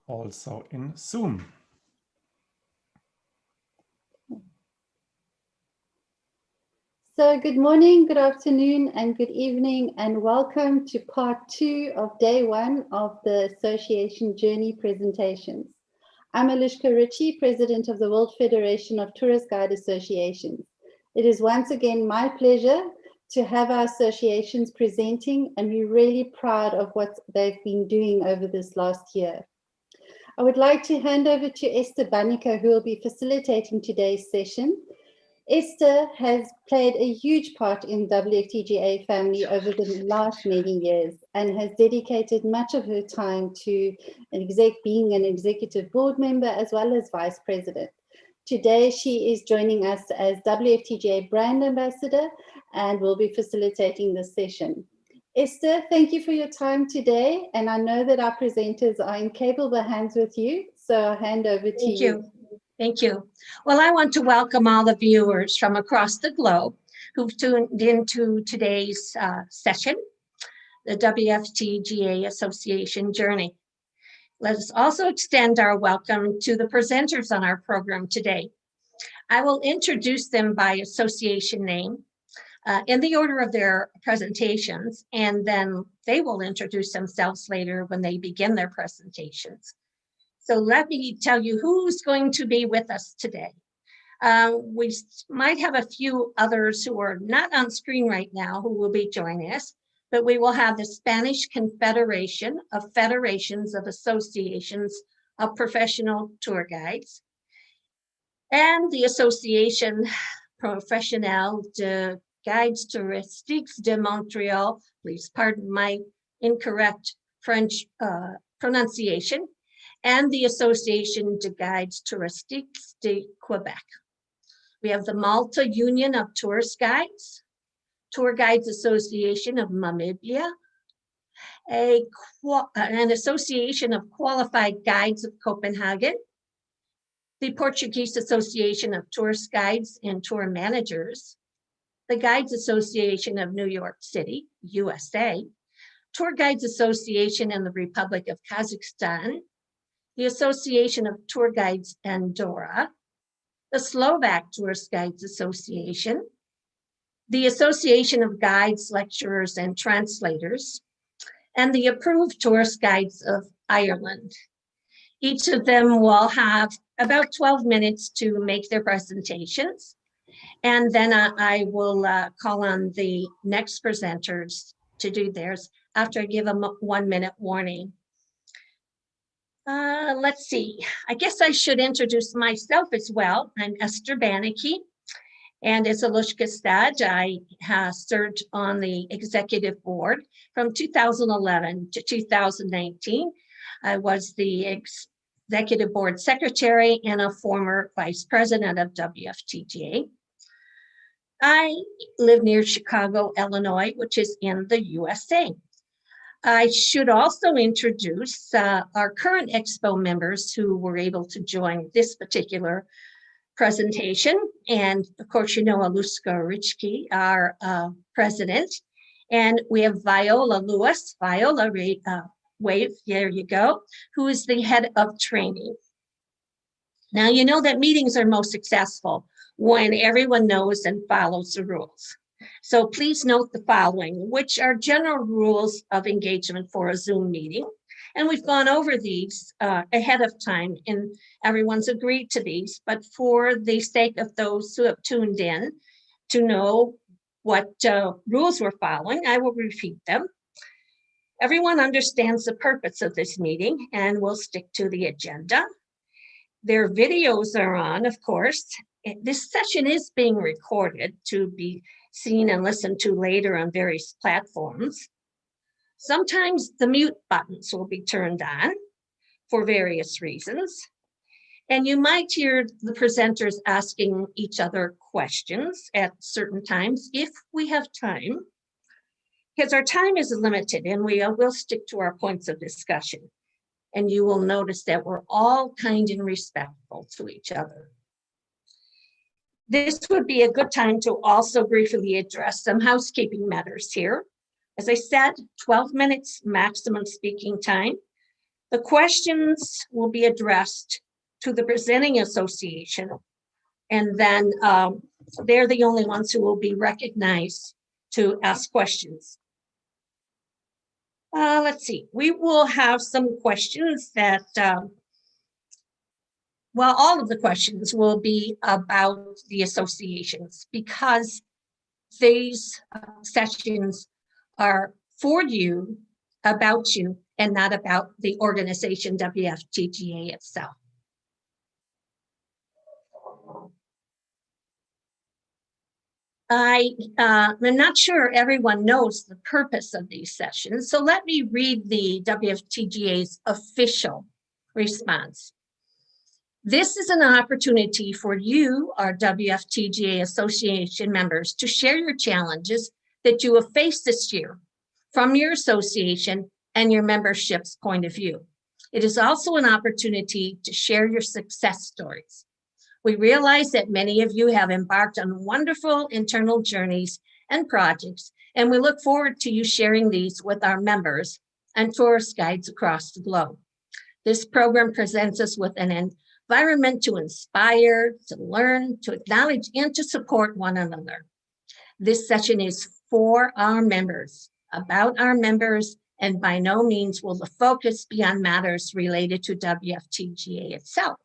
also in Zoom. So good morning, good afternoon, and good evening, and welcome to part 2 of day 1 of the Association Journey presentations. I'm Alushka Ritchie, President of the World Federation of Tourist Guide Associations. It is once again my pleasure to have our associations presenting, and we're really proud of what they've been doing over this last year. I would like to hand over to Esther Banniker, who will be facilitating today's session. Esther has played a huge part in the WFTGA family over the last many years and has dedicated much of her time to being an executive board member as well as vice president. Today, she is joining us as WFTGA brand ambassador and will be facilitating this session. Esther, thank you for your time today. And I know that our presenters are in capable hands with you, so I'll hand over to you. Thank you. Well, I want to welcome all the viewers from across the globe who've tuned into today's session, the WFTGA Association Journey. Let us also extend our welcome to the presenters on our program today. I will introduce them by association name in the order of their presentations, and then they will introduce themselves later when they begin their presentations. So let me tell you who's going to be with us today. We might have a few others who are not on screen right now who will be joining us, but we will have the Spanish Confederation of Federations of Associations of Professional Tour Guides and the Association Professionnelle de Guides Touristiques de Montréal, please pardon my incorrect French pronunciation, and the Association de Guides Touristiques de Quebec. We have the Malta Union of Tourist Guides, Tour Guides Association of Namibia, an Association of Qualified Guides of Copenhagen, the Portuguese Association of Tourist Guides and Tour Managers, the Guides Association of New York City, USA, Tour Guides Association in the Republic of Kazakhstan, the Association of Tour Guides Andorra, the Slovak Tourist Guides Association, the Association of Guides, Lecturers, and Translators, and the Approved Tourist Guides of Ireland. Each of them will have about 12 minutes to make their presentations, and then I will call on the next presenters to do theirs after I give them a 1-minute warning. Let's see, I guess I should introduce myself as well. I'm Esther Banniker, and as Alushka said, I served on the executive board from 2011 to 2019. I was the executive board secretary and a former vice president of WFTGA. I live near Chicago, Illinois, which is in the USA. I should also introduce our current Expo members who were able to join this particular presentation. And of course, you know Alushka Ritchie, our president. And we have Viola Lewis, Viola, wave, there you go, who is the head of training. Now, you know that meetings are most successful when everyone knows and follows the rules. So please note the following, which are general rules of engagement for a Zoom meeting. And we've gone over these ahead of time and everyone's agreed to these, but for the sake of those who have tuned in to know what rules we're following, I will repeat them. Everyone understands the purpose of this meeting and will stick to the agenda. Their videos are on, of course. This session is being recorded to be seen and listened to later on various platforms. Sometimes the mute buttons will be turned on for various reasons. And you might hear the presenters asking each other questions at certain times if we have time, because our time is limited and we will stick to our points of discussion. And you will notice that we're all kind and respectful to each other. This would be a good time to also briefly address some housekeeping matters here. As I said, 12 minutes maximum speaking time. The questions will be addressed to the presenting association, and then they're the only ones who will be recognized to ask questions. Let's see, we will have some questions that, well, all of the questions will be about the associations, because these sessions are for you, about you, and not about the organization WFTGA itself. I'm not sure everyone knows the purpose of these sessions, so let me read the WFTGA's official response. This is an opportunity for you, our WFTGA Association members, to share your challenges that you have faced this year from your association and your membership's point of view. It is also an opportunity to share your success stories. We realize that many of you have embarked on wonderful internal journeys and projects, and we look forward to you sharing these with our members and tourist guides across the globe. This program presents us with an environment to inspire, to learn, to acknowledge, and to support one another. This session is for our members, about our members, and by no means will the focus be on matters related to WFTGA itself.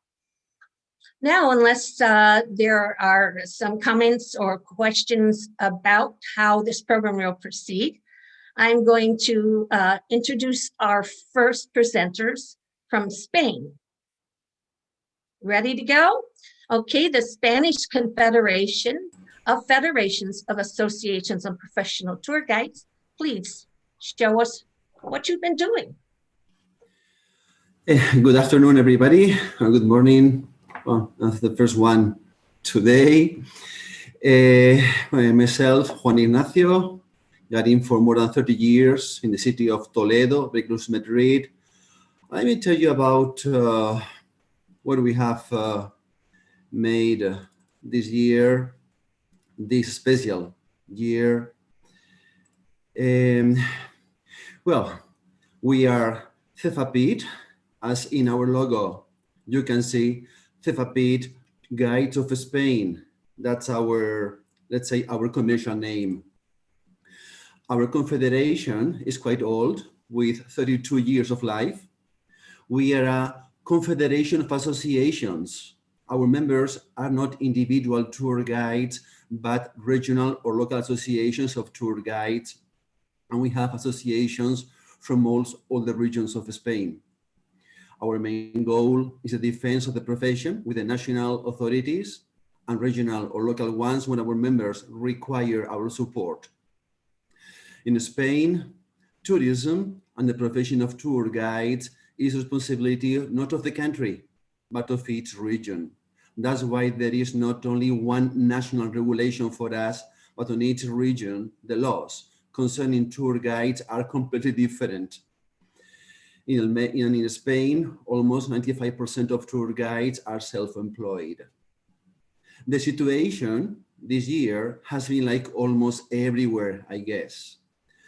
Now, unless there are some comments or questions about how this program will proceed, I'm going to introduce our first presenters from Spain. Ready to go? Okay, the Spanish Confederation of Federations of Associations and Professional Tour Guides, please show us what you've been doing. Good afternoon, everybody. Good morning. Well, that's the first one today. Myself, Juan Ignacio, guiding for more than 30 years in the city of Toledo, very close to Madrid. Let me tell you about what we have made this year, this special year. Well, we are CEFAPID, as in our logo. You can see CEFAPID Guides of Spain. That's our, let's say, our commercial name. Our confederation is quite old, with 32 years of life. We are a confederation of associations. Our members are not individual tour guides, but regional or local associations of tour guides. And we have associations from all the regions of Spain. Our main goal is the defense of the profession with the national authorities and regional or local ones when our members require our support. In Spain, tourism and the profession of tour guides is responsibility not of the country, but of each region. That's why there is not only one national regulation for us, but on each region, the laws concerning tour guides are completely different. In Spain, almost 95% of tour guides are self-employed. The situation this year has been like almost everywhere, I guess.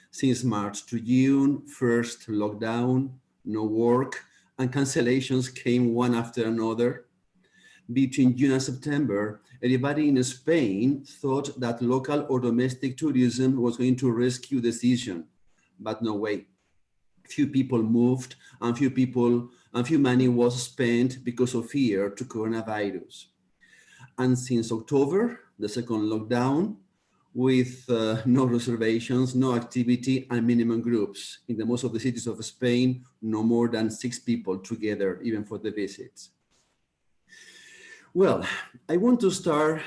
Since March to June, first lockdown, no work, and cancellations came one after another. Between June and September, everybody in Spain thought that local or domestic tourism was going to rescue the season, but no way. Few people moved and few money was spent because of fear to coronavirus. And since October, the second lockdown, with no reservations, no activity, and minimum groups. In the most of the cities of Spain, no more than 6 people together, even for the visits. Well, I want to start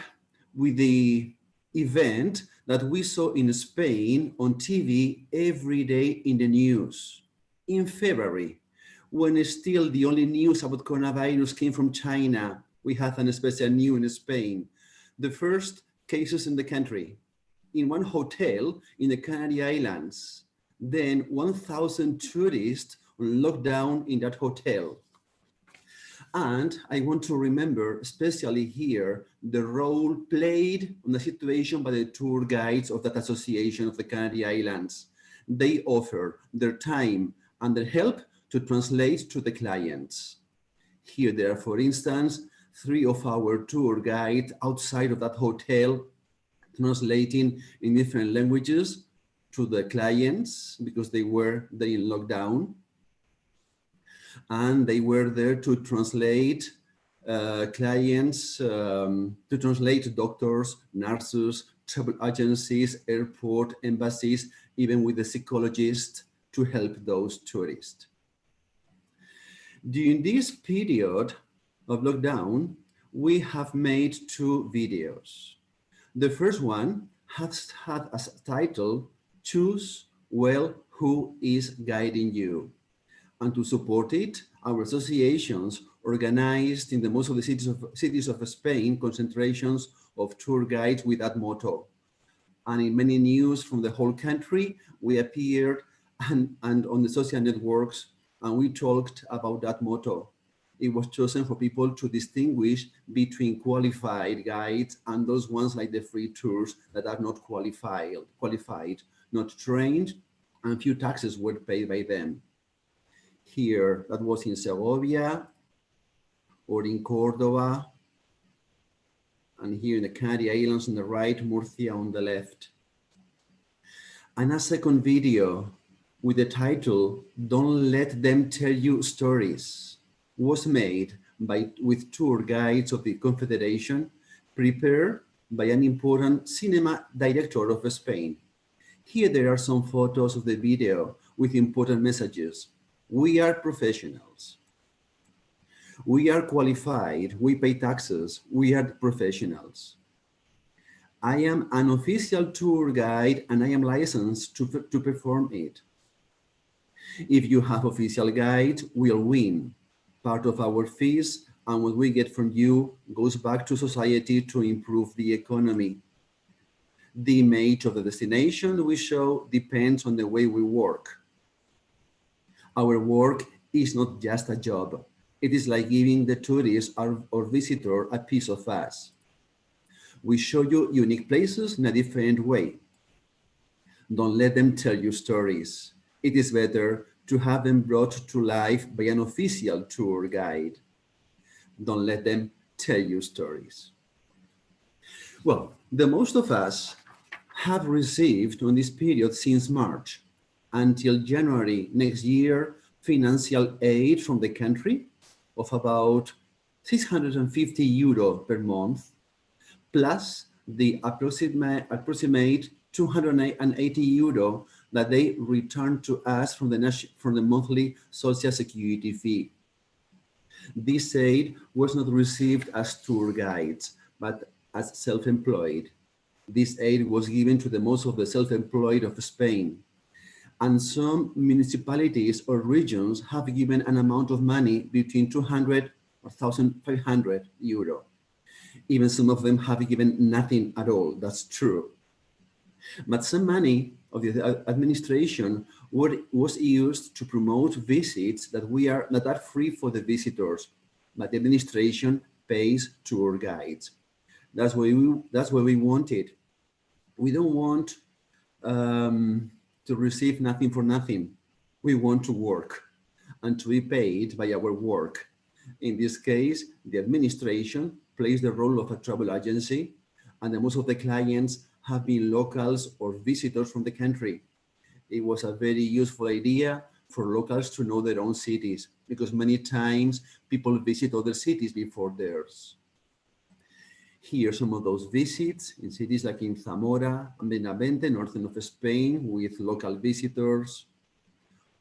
with the event that we saw in Spain on TV every day in the news. In February, when still the only news about coronavirus came from China, we had an special news in Spain. The first cases in the country, in one hotel in the Canary Islands, then 1,000 tourists on lockdown in that hotel. And I want to remember, especially here, the role played on the situation by the tour guides of that association of the Canary Islands. They offer their time and their help to translate to the clients. Here there are, for instance, 3 of our tour guides outside of that hotel translating in different languages to the clients because they were there in lockdown. And they were there to translate clients, to translate doctors, nurses, travel agencies, airport, embassies, even with the psychologist to help those tourists. During this period of lockdown, we have made 2 videos. The first one has had as a title, Choose Well Who is Guiding You. And to support it, our associations organized in the most of the cities of Spain concentrations of tour guides with that motto. And in many news from the whole country, we appeared and on the social networks, and we talked about that motto. It was chosen for people to distinguish between qualified guides and those ones like the free tours that are not qualified, not trained, and few taxes were paid by them. Here, that was in Segovia or in Cordoba, and here in the Canary Islands on the right, Murcia on the left. And a second video with the title, Don't Let Them Tell You Stories, was made with tour guides of the Confederation, prepared by an important cinema director of Spain. Here there are some photos of the video with important messages. We are professionals. We are qualified. We pay taxes. We are professionals. I am an official tour guide and I am licensed to perform it. If you have official guide, we'll win. Part of our fees and what we get from you goes back to society to improve the economy. The image of the destination we show depends on the way we work. Our work is not just a job. It is like giving the tourist or visitor a piece of us. We show you unique places in a different way. Don't let them tell you stories. It is better to have them brought to life by an official tour guide. Don't let them tell you stories. Well, the most of us have received on this period since March until January next year financial aid from the country of about 650 euro per month, plus the approximate 280 euro that they return to us from the monthly social security fee. This aid was not received as tour guides, but as self-employed. This aid was given to the most of the self-employed of Spain. And some municipalities or regions have given an amount of money between 200 or 1,500 euro. Even some of them have given nothing at all, that's true. But some money of the administration was used to promote visits that are free for the visitors, but the administration pays tour guides. That's what we wanted. We don't want to receive nothing for nothing. We want to work and to be paid by our work. In this case, the administration plays the role of a travel agency, and most of the clients have been locals or visitors from the country. It was a very useful idea for locals to know their own cities, because many times people visit other cities before theirs. Here are some of those visits in cities like in Zamora and Benavente, northern of Spain, with local visitors,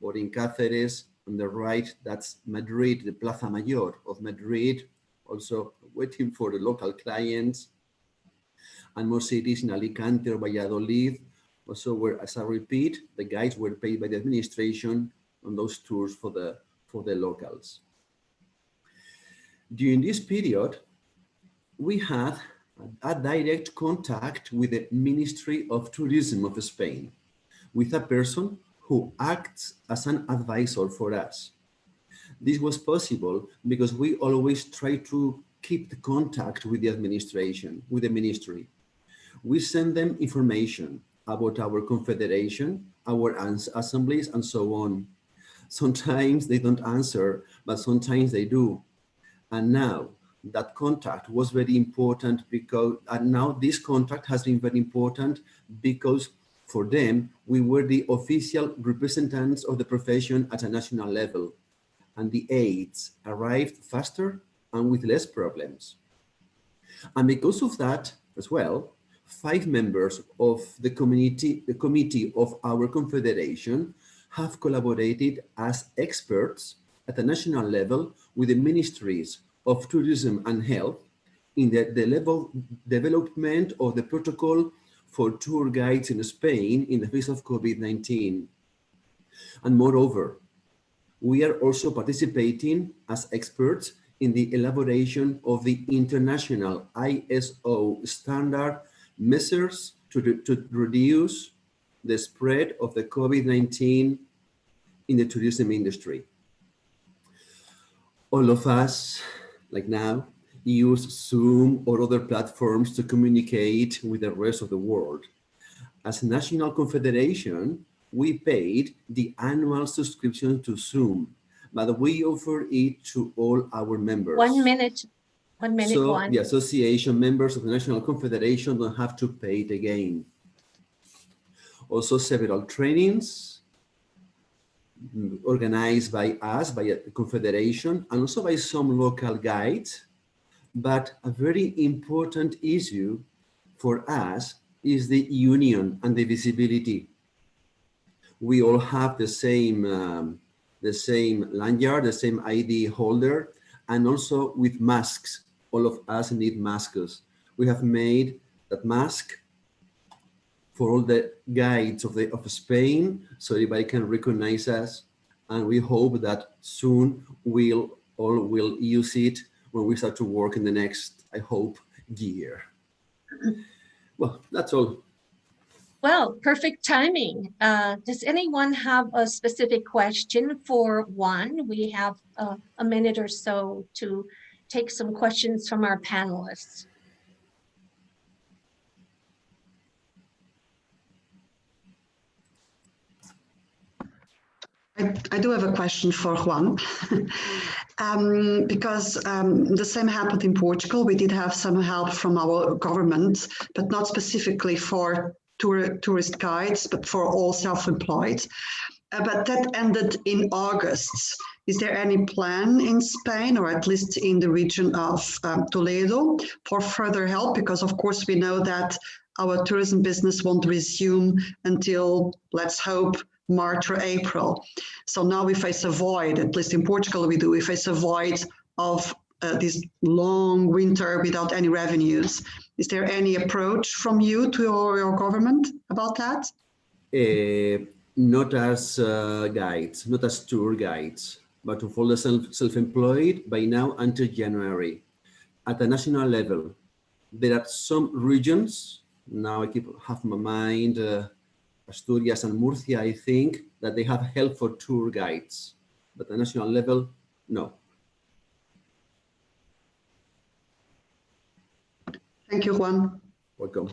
or in Cáceres, on the right, that's Madrid, the Plaza Mayor of Madrid, also waiting for the local clients, and more cities in Alicante or Valladolid, also where, as I repeat, the guides were paid by the administration on those tours for the locals. During this period, we had a direct contact with the Ministry of Tourism of Spain, with a person who acts as an advisor for us. This was possible because we always try to keep the contact with the administration, with the ministry. We send them information about our confederation, our assemblies, and so on. Sometimes they don't answer, but sometimes they do. And now that contact was very important because, and now this contact has been very important because for them, we were the official representatives of the profession at a national level, and the aids arrived faster and with less problems. And because of that as well, 5 members of the committee of our confederation have collaborated as experts at the national level with the ministries of tourism and health in the development of the protocol for tour guides in Spain in the face of COVID-19. And moreover, we are also participating as experts in the elaboration of the international ISO standard measures to reduce the spread of the COVID-19 in the tourism industry. All of us, like now, use Zoom or other platforms to communicate with the rest of the world. As a national confederation, we paid the annual subscription to Zoom, but we offer it to all our members. 1 minute, So Juan. the association members of the National Confederation don't have to pay it again. Also, several trainings organized by us, by the Confederation, and also by some local guides. But a very important issue for us is the union and the visibility. We all have the same lanyard, the same ID holder, and also with masks. All of us need masks. We have made that mask for all the guides of Spain, so everybody can recognize us. And we hope that soon we'll use it when we start to work in the next, I hope, year. Well, that's all. Well, perfect timing. Does anyone have a specific question for Juan? We have a minute or so to take some questions from our panelists. I do have a question for Juan, because the same happened in Portugal. We did have some help from our government, but not specifically for tourist guides, but for all self-employed. But that ended in August. Is there any plan in Spain, or at least in the region of Toledo, for further help? Because of course we know that our tourism business won't resume until, let's hope, March or April. So now we face a void, at least in Portugal we do, we face a void of this long winter without any revenues. Is there any approach from you to your government about that? Not as guides, not as tour guides, but to follow self-employed by now until January. At the national level, there are some regions, now I have my mind, Asturias and Murcia, I think, that they have help for tour guides, but at the national level, no. Thank you, Juan. Welcome.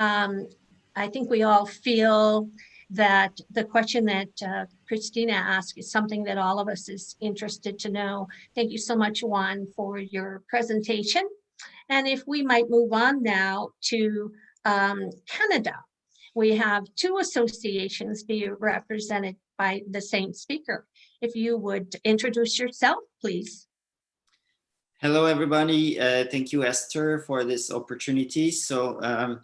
I think we all feel that the question that Christina asked is something that all of us is interested to know. Thank you so much, Juan, for your presentation. And if we might move on now to Canada. We have 2 associations being represented by the same speaker. If you would introduce yourself, please. Hello, everybody. Thank you, Esther, for this opportunity. So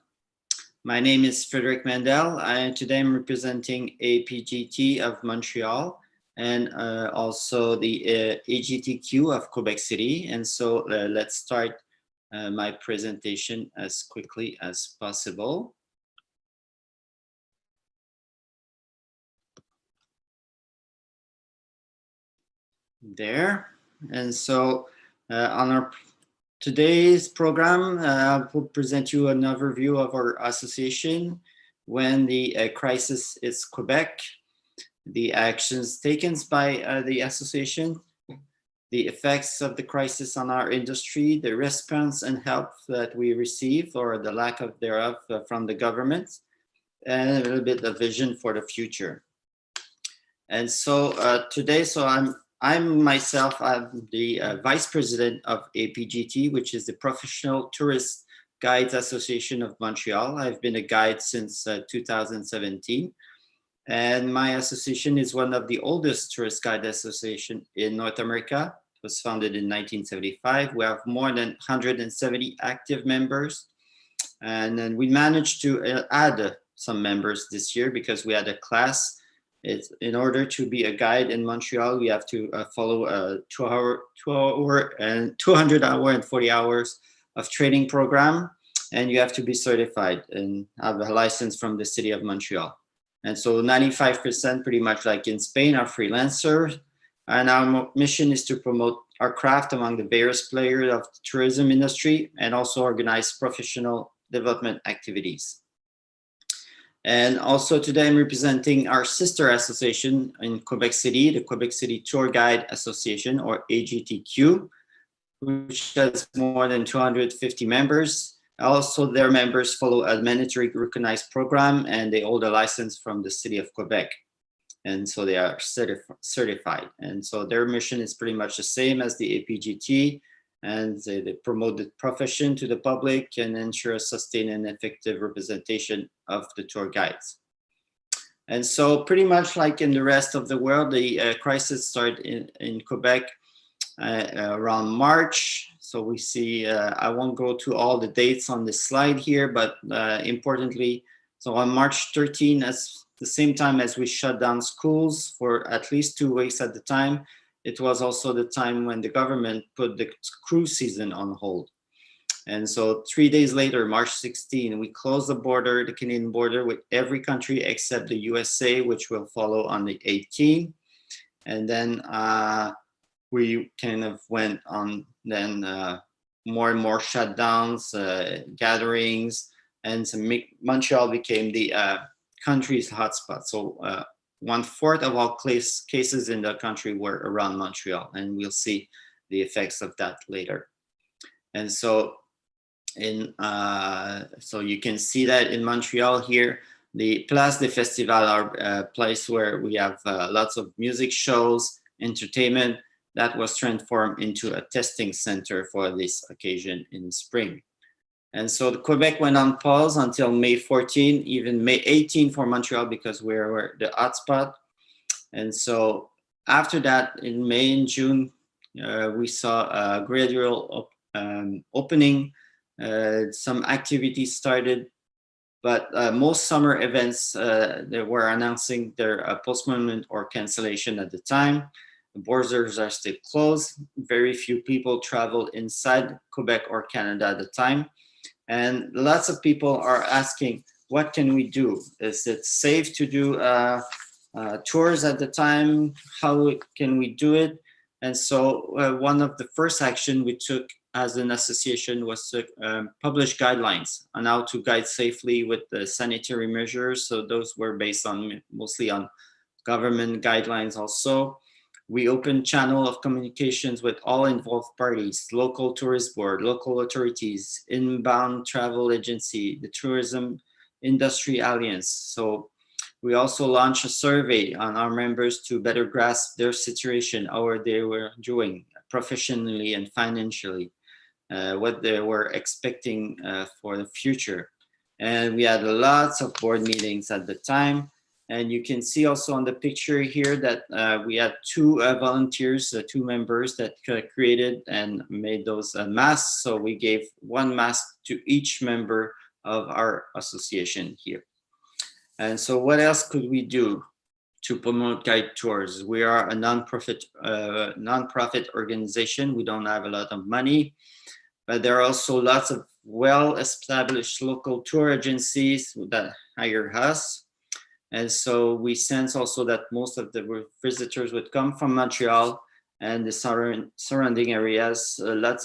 my name is Frederic Mandel. Today I'm representing APGT of Montreal and also the AGTQ of Quebec City. And so let's start my presentation as quickly as possible. There. And so on our today's program, I will present you an overview of our association when the crisis is Quebec, the actions taken by the association, the effects of the crisis on our industry, the response and help that we receive or the lack of thereof from the government, and a little bit of vision for the future. And so today, I'm myself, I'm the Vice President of APGT, which is the Professional Tourist Guides Association of Montreal. I've been a guide since 2017. And my association is one of the oldest tourist guide association in North America. It was founded in 1975. We have more than 170 active members. And then we managed to add some members this year because we had a class. It's in order to be a guide in Montreal, we have to follow a 200 hour and 40 hours of training program. And you have to be certified and have a license from the city of Montreal. And so 95%, pretty much like in Spain, are freelancers. And our mission is to promote our craft among the various players of the tourism industry and also organize professional development activities. And also today I'm representing our sister association in Quebec City, the Quebec City Tour Guide Association, or AGTQ, which has more than 250 members. Also, their members follow a mandatory recognized program and they hold a license from the city of Quebec. And so they are certified. And so their mission is pretty much the same as the APGT. And they promote the profession to the public and ensure a sustained and effective representation of the tour guides. And so pretty much like in the rest of the world, the crisis started in Quebec around March. So we see, I won't go to all the dates on this slide here, but importantly, so on March 13, at the same time as we shut down schools for at least 2 weeks at the time, it was also the time when the government put the cruise season on hold. And so 3 days later, March 16, we closed the border, the Canadian border, with every country except the USA, which will follow on the 18th. And then we kind of went on then more and more shutdowns, gatherings, and Montreal became the country's hotspot. So 1/4 of all cases in the country were around Montreal, and we'll see the effects of that later. And so so you can see that in Montreal here, the Place des Festivals are a place where we have lots of music shows, entertainment, that was transformed into a testing center for this occasion in spring. And so Quebec went on pause until May 14, even May 18 for Montreal because we were the hotspot. And so after that, in May and June, we saw a gradual opening. Some activities started, but most summer events, they were announcing their postponement or cancellation at the time. The borders are still closed. Very few people traveled inside Quebec or Canada at the time. And lots of people are asking, what can we do? Is it safe to do tours at the time? How can we do it? And so one of the first action we took as an association was to publish guidelines on how to guide safely with the sanitary measures. So those were based on mostly on government guidelines also. We opened channel of communications with all involved parties, local tourist board, local authorities, inbound travel agency, the tourism industry alliance. So we also launched a survey on our members to better grasp their situation, how they were doing professionally and financially, what they were expecting for the future. And we had lots of board meetings at the time. And you can see also on the picture here that we had two volunteers, two members that created and made those masks. So we gave one mask to each member of our association here. And so what else could we do to promote guide tours? We are a nonprofit organization. We don't have a lot of money, but there are also lots of well-established local tour agencies that hire us. And so we sense also that most of the visitors would come from Montreal and the surrounding areas. Not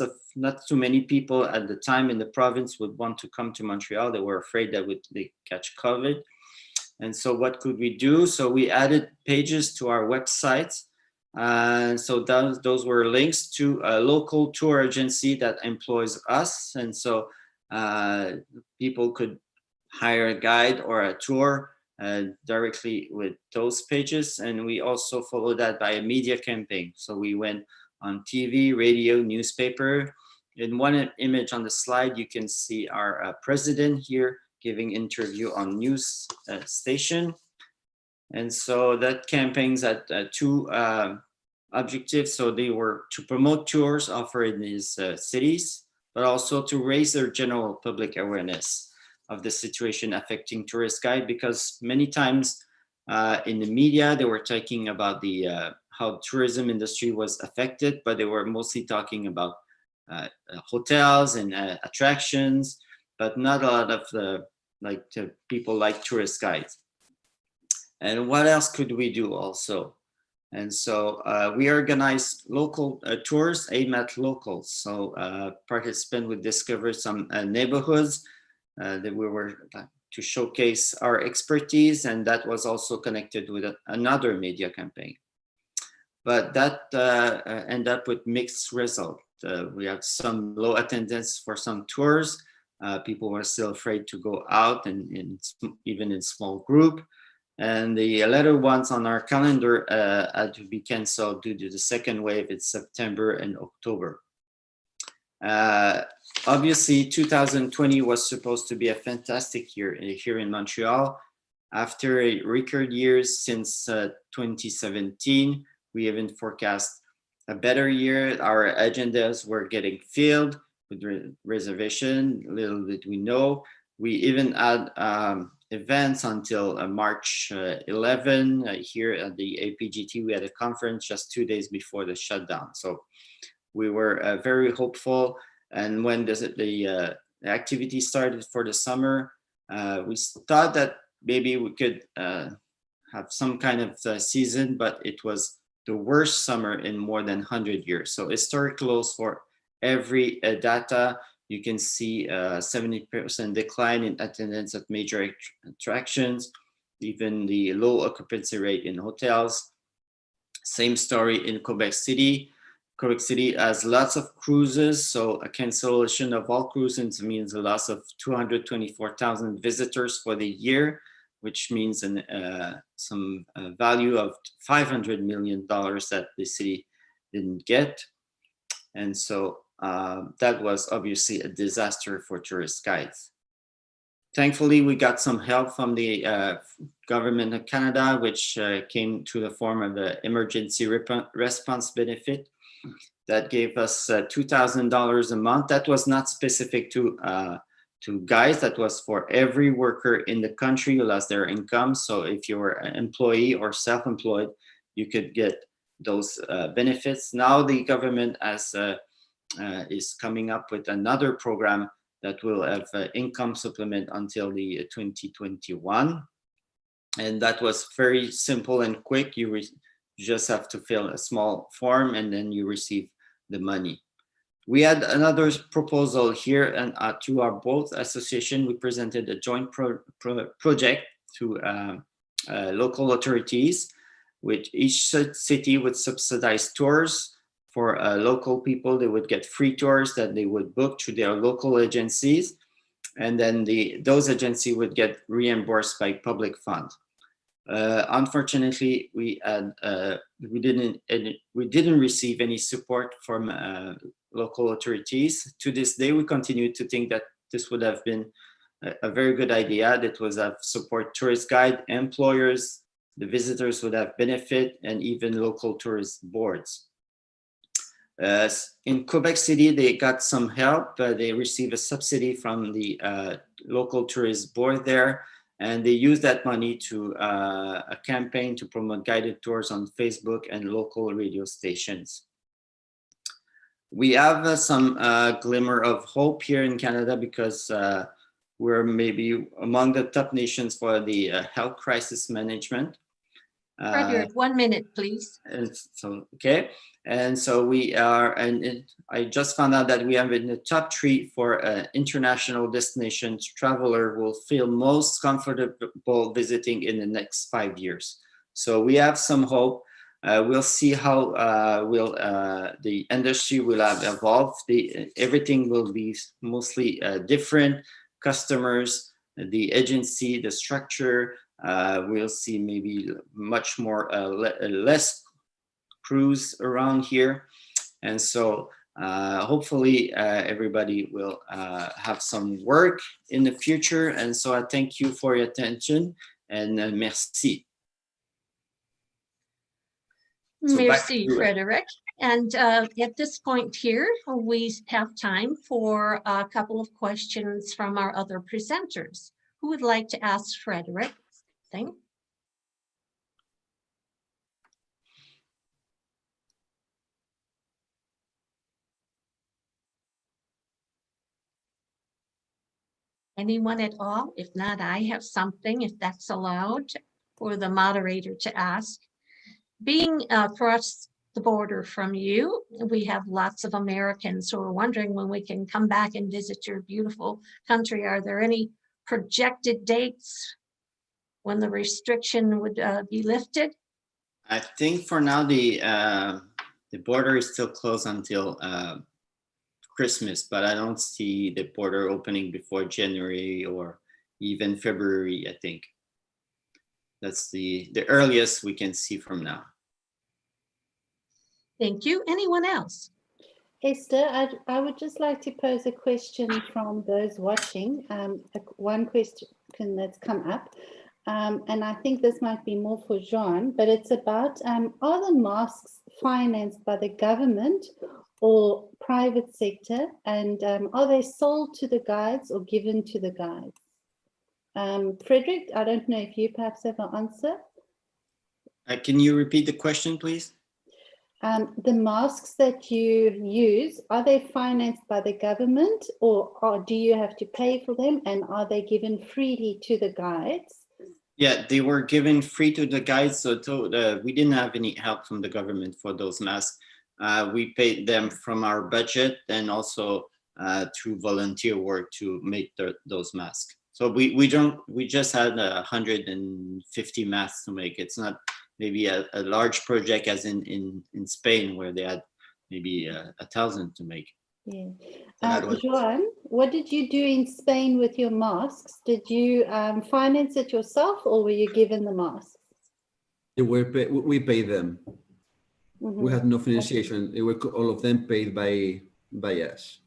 too many people at the time in the province would want to come to Montreal. They were afraid that they catch COVID. And so what could we do? So we added pages to our website And so those were links to a local tour agency that employs us. And so people could hire a guide or a tour directly with those pages. And we also followed that by a media campaign. So we went on TV, radio, newspaper. In one image on the slide, you can see our president here giving interview on news station. And so that campaigns had two objectives. So they were to promote tours offered in these cities, but also to raise their general public awareness of the situation affecting tourist guide, because many times in the media, they were talking about the how tourism industry was affected, but they were mostly talking about hotels and attractions, but not a lot of people like tourist guides. And what else could we do also? And so we organize local tours aimed at locals. So participants would discover some neighborhoods that we were to showcase our expertise, and that was also connected with another media campaign. But that ended up with mixed results. We had some low attendance for some tours. People were still afraid to go out, and even in small group. And the latter ones on our calendar had to be canceled due to the second wave in September and October. Obviously, 2020 was supposed to be a fantastic year here in Montreal. After a record years since 2017, we even forecast a better year. Our agendas were getting filled with reservation, little did we know. We even had events until March 11. Here at the APGT, we had a conference just 2 days before the shutdown. So we were very hopeful. And when the activity started for the summer, we thought that maybe we could have some kind of season, but it was the worst summer in more than 100 years. So historic lows for every data. You can see a 70% decline in attendance at major attractions, even the low occupancy rate in hotels. Same story in Quebec City. Quebec City has lots of cruises, so a cancellation of all cruises means a loss of 224,000 visitors for the year, which means some value of $500 million that the city didn't get. And so that was obviously a disaster for tourist guides. Thankfully, we got some help from the government of Canada, which came to the form of the emergency response benefit that gave us $2,000 a month. That was not specific to guides. That was for every worker in the country who lost their income. So if you were an employee or self-employed, you could get those benefits. Now the government is coming up with another program that will have income supplement until the 2021. And that was very simple and quick. You just have to fill a small form and then you receive the money. We had another proposal here, and to our both association, we presented a joint project to local authorities, with each city would subsidize tours for local people. They would get free tours that they would book through their local agencies, and then those agencies would get reimbursed by public funds. Unfortunately, we didn't receive any support from local authorities. To this day, we continue to think that this would have been a very good idea. That was have support tourist guide, employers, the visitors would have benefit, and even local tourist boards. In Quebec City, they got some help. They received a subsidy from the local tourist board there, and they used that money to a campaign to promote guided tours on Facebook and local radio stations. We have some glimmer of hope here in Canada because we're maybe among the top nations for the health crisis management. Frederick, 1 minute, please. And so, okay. And so we are, and I just found out that we have in the top 3 for international destinations traveler will feel most comfortable visiting in the next 5 years. So we have some hope. We'll see how the industry will have evolved. Everything will be mostly different. Customers, the agency, the structure. We'll see maybe much more less crews around here, and so hopefully everybody will have some work in the future. And so I thank you for your attention, and merci. So Merci, Frederick. And at this point here, we have time for a couple of questions from our other presenters. Who would like to ask Frederick something? Anyone at all? If not, I have something, if that's allowed, for the moderator to ask. Being across the border from you, we have lots of Americans who are wondering when we can come back and visit your beautiful country. Are there any projected dates when the restriction would be lifted? I think for now the border is still closed until Christmas, but I don't see the border opening before January or even February. I think that's the earliest we can see from now. Thank you. Anyone else? Esther, I would just like to pose a question from those watching. One question that's come up, and I think this might be more for Jean, but it's about, are the masks financed by the government or private sector, and are they sold to the guides or given to the guides? Frederick, I don't know if you perhaps have an answer. Can you repeat the question, please? The masks that you use, are they financed by the government, or do you have to pay for them, and are they given freely to the guides? Yeah, they were given free to the guides, so we didn't have any help from the government for those masks. We paid them from our budget, and also through volunteer work to make those masks. So we just had 150 masks to make. It's not maybe a large project as in Spain, where they had maybe 1,000 to make. Yeah. So Joan, what did you do in Spain with your masks? Did you finance it yourself, or were you given the masks? We paid them. Mm-hmm. We had no financiation. They were all of them paid by us.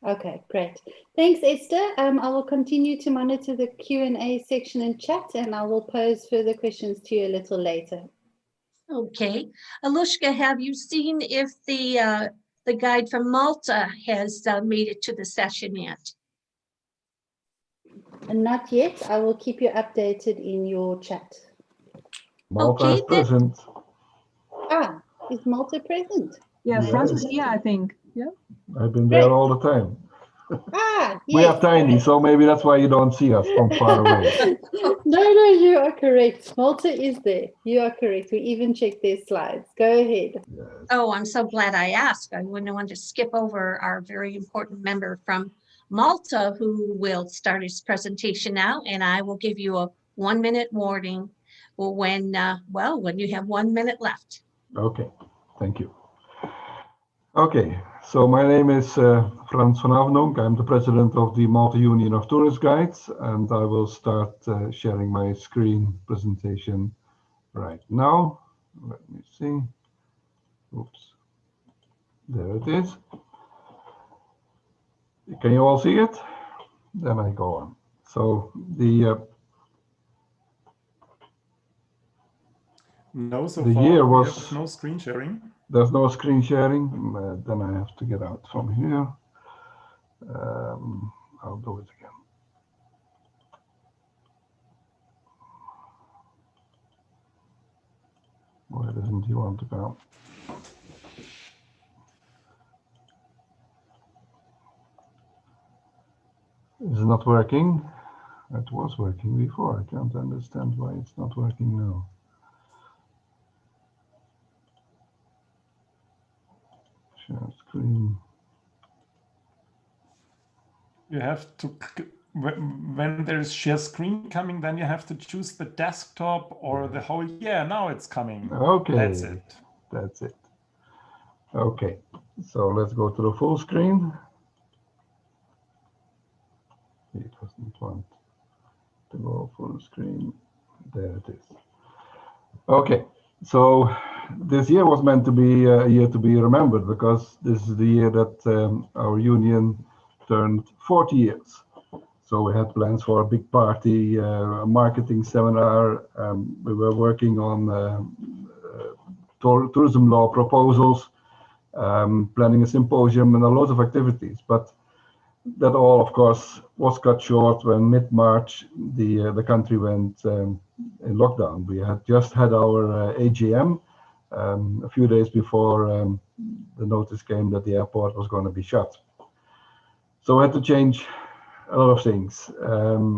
Okay, great. Thanks, Esther. I will continue to monitor the Q&A section and chat, and I will pose further questions to you a little later. Okay. Alushka, have you seen if the guide from Malta has made it to the session yet? And not yet. I will keep you updated in your chat. Malta is present. Ah, is Malta present? Yeah, Yes. France is here, I think. Yeah. I've been there all the time. Ah, yes. We are tiny, so maybe that's why you don't see us from far away. No, you are correct. Malta is there. You are correct. We even checked their slides. Go ahead. Yes. Oh, I'm so glad I asked. I wouldn't want to skip over our very important member from Malta, who will start his presentation now, and I will give you a 1-minute warning when you have 1 minute left. Okay, thank you. Okay, so my name is Frans van Avendonk. I'm the president of the Malta Union of Tourist Guides, and I will start sharing my screen presentation right now. Let me see. Oops. There it is. Can you all see it? Then I go on. So the No, so the far year we was have no screen sharing. there's no screen sharing. Then I have to get out from here. I'll do it again. Where doesn't he want to go? It's not working. It was working before. I can't understand why it's not working now. Share screen. You have to when there's share screen coming, then you have to choose the desktop or the whole. Yeah, now it's coming. Okay, That's it. That's it. Okay, so let's go to the full screen. It doesn't want to go full screen. There it is. Okay, so this year was meant to be a year to be remembered, because this is the year that our union turned 40 years. So we had plans for a big party, a marketing seminar. We were working on tourism law proposals, planning a symposium, and a lot of activities. But that all, of course, was cut short when mid-March the country went in lockdown. We had just had our AGM a few days before the notice came that the airport was going to be shut. So we had to change a lot of things.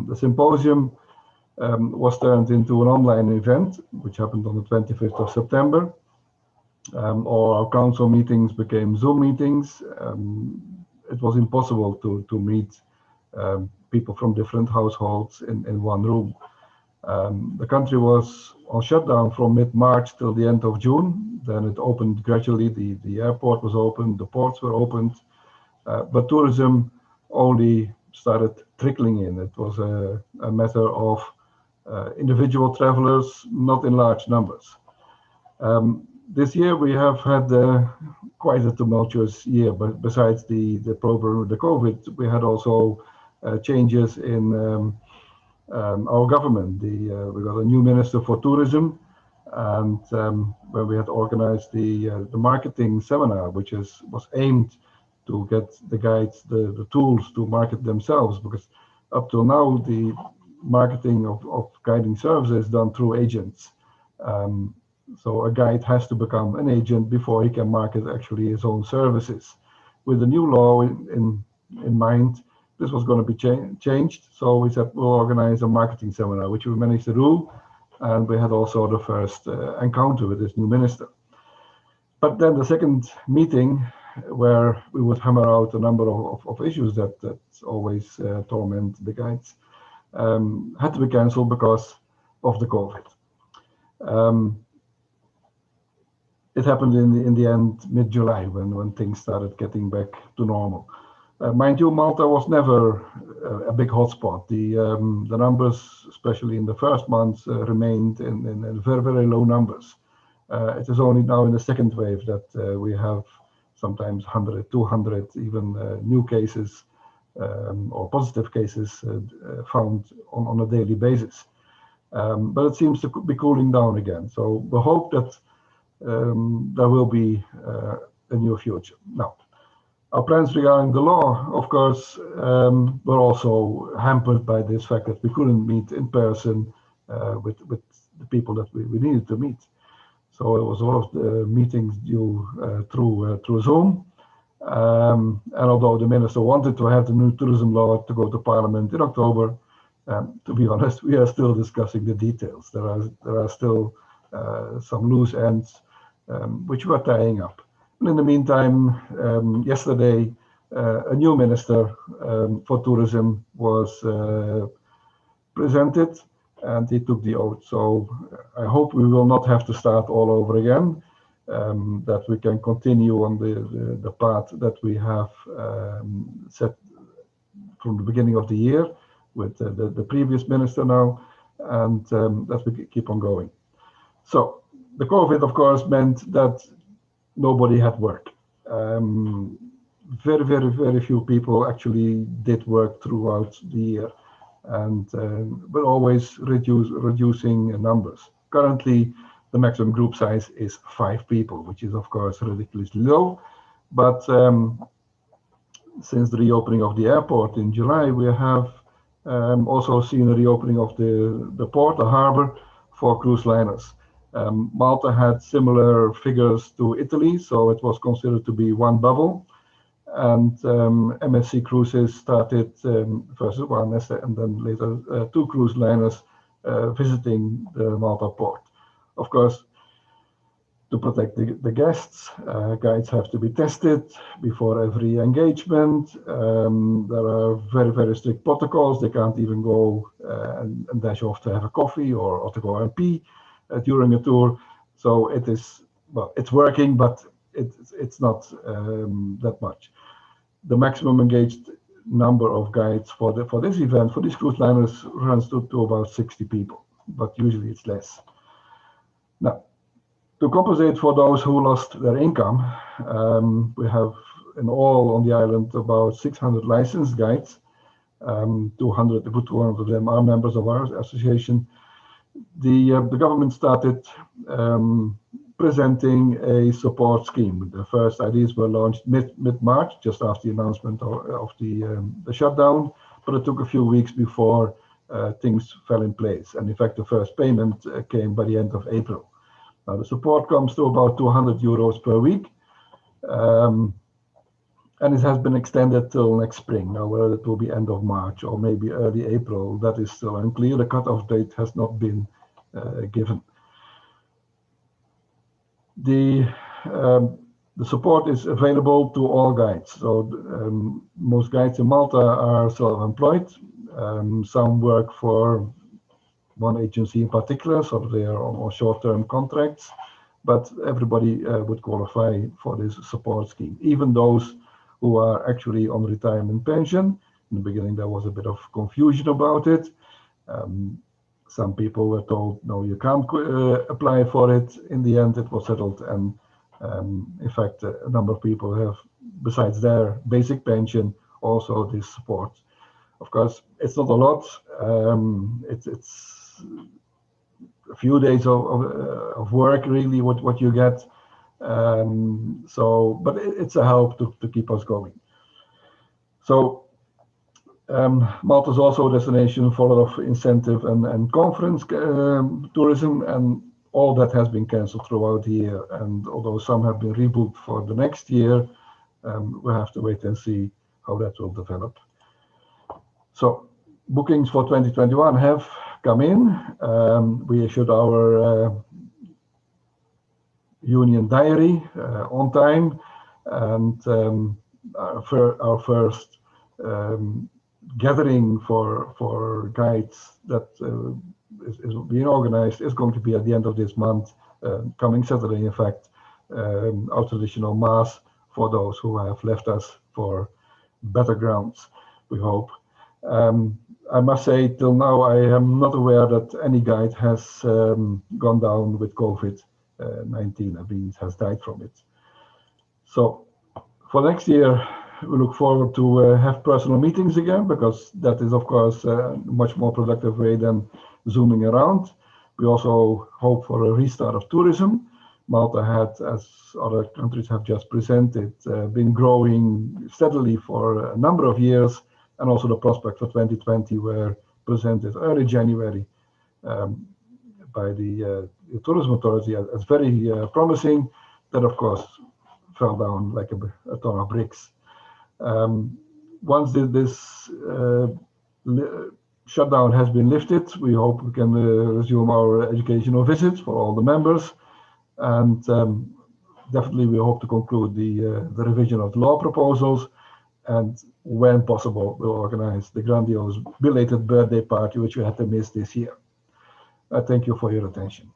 The symposium was turned into an online event, which happened on the 25th of September. All our council meetings became Zoom meetings. It was impossible to meet people from different households in one room. The country was on shutdown from mid-March till the end of June. Then it opened gradually. The airport was opened, the ports were opened, but tourism only started trickling in. It was a matter of individual travelers, not in large numbers. This year we have had quite a tumultuous year, but besides the problem with the COVID, we had also changes in our government. We got a new minister for tourism, and when we had organized the marketing seminar, which was aimed to get the guides the tools to market themselves, because up till now the marketing of guiding services is done through agents. So a guide has to become an agent before he can market actually his own services. With the new law in mind, this was going to be changed. So we said we'll organize a marketing seminar, which we managed to do. And we had also the first encounter with this new minister. But then the second meeting, where we would hammer out a number of issues that always torment the guides, had to be cancelled because of the COVID. It happened in the end, mid-July, when things started getting back to normal. Mind you, Malta was never a big hotspot. The numbers, especially in the first months, remained in very, very low numbers. It is only now in the second wave that we have sometimes 100, 200, even new cases or positive cases found on a daily basis. But it seems to be cooling down again. So we hope that there will be a new future. Now, our plans regarding the law, of course, were also hampered by this fact that we couldn't meet in person with the people that we needed to meet. So it was a lot of the meetings due through Zoom. And although the minister wanted to have the new tourism law to go to Parliament in October, to be honest, we are still discussing the details. There are still some loose ends which we are tying up. And in the meantime, yesterday, a new minister for tourism was presented, and he took the oath. So I hope we will not have to start all over again, that we can continue on the path that we have set from the beginning of the year with the previous minister now, and that we keep on going. So the COVID, of course, meant that nobody had work. Very, very, very few people actually did work throughout the year, and we're always reducing numbers. Currently, the maximum group size is 5 people, which is, of course, ridiculously low. But since the reopening of the airport in July, we have also seen a reopening of the port, the harbor, for cruise liners. Malta had similar figures to Italy, so it was considered to be one bubble. And MSC Cruises started first one and then later 2 cruise liners visiting the Malta port. Of course, To protect the guests, guides have to be tested before every engagement. There are very, very strict protocols. They can't even go and dash off to have a coffee or to go and pee during a tour. So it is, well, it's working, but it's not that much. The maximum engaged number of guides for this event, for these cruise liners, runs to about 60 people, but usually it's less. Now, to compensate for those who lost their income, we have in all on the island about 600 licensed guides. 200 of them are members of our association. The government started presenting a support scheme. The first ideas were launched mid-March, just after the announcement of the shutdown, but it took a few weeks before things fell in place. And in fact, the first payment came by the end of April. Now, the support comes to about 200 euros per week, and it has been extended till next spring. Now, whether it will be end of March or maybe early April, that is still unclear. The cutoff date has not been given. The support is available to all guides. So most guides in Malta are self-employed. Some work for one agency in particular, so they are on short-term contracts, but everybody would qualify for this support scheme, even those who are actually on retirement pension. In the beginning, there was a bit of confusion about it. Some people were told, no, you can't apply for it. In the end, it was settled, and in fact, a number of people have, besides their basic pension, also this support. Of course, it's not a lot. It's a few days of work, really, what you get. But it's a help to keep us going. So Malta is also a destination for a lot of incentive and conference tourism, and all that has been cancelled throughout the year. And although some have been rebooked for the next year, we have to wait and see how that will develop. So bookings for 2021 have come in. We issued our union diary on time, and our first gathering for guides that is being organized is going to be at the end of this month, coming Saturday, in fact, our traditional mass for those who have left us for better grounds, we hope. I must say, till now, I am not aware that any guide has gone down with COVID-19, I mean, has died from it. So for next year, we look forward to have personal meetings again, because that is, of course, a much more productive way than zooming around. We also hope for a restart of tourism. Malta had, as other countries have just presented, been growing steadily for a number of years, and also the prospects for 2020 were presented early January by the Tourism Authority as very promising. That, of course, fell down like a ton of bricks. Once this shutdown has been lifted, we hope we can resume our educational visits for all the members, and definitely we hope to conclude the revision of the law proposals, and when possible, we'll organize the grandiose belated birthday party, which we had to miss this year. Thank you for your attention.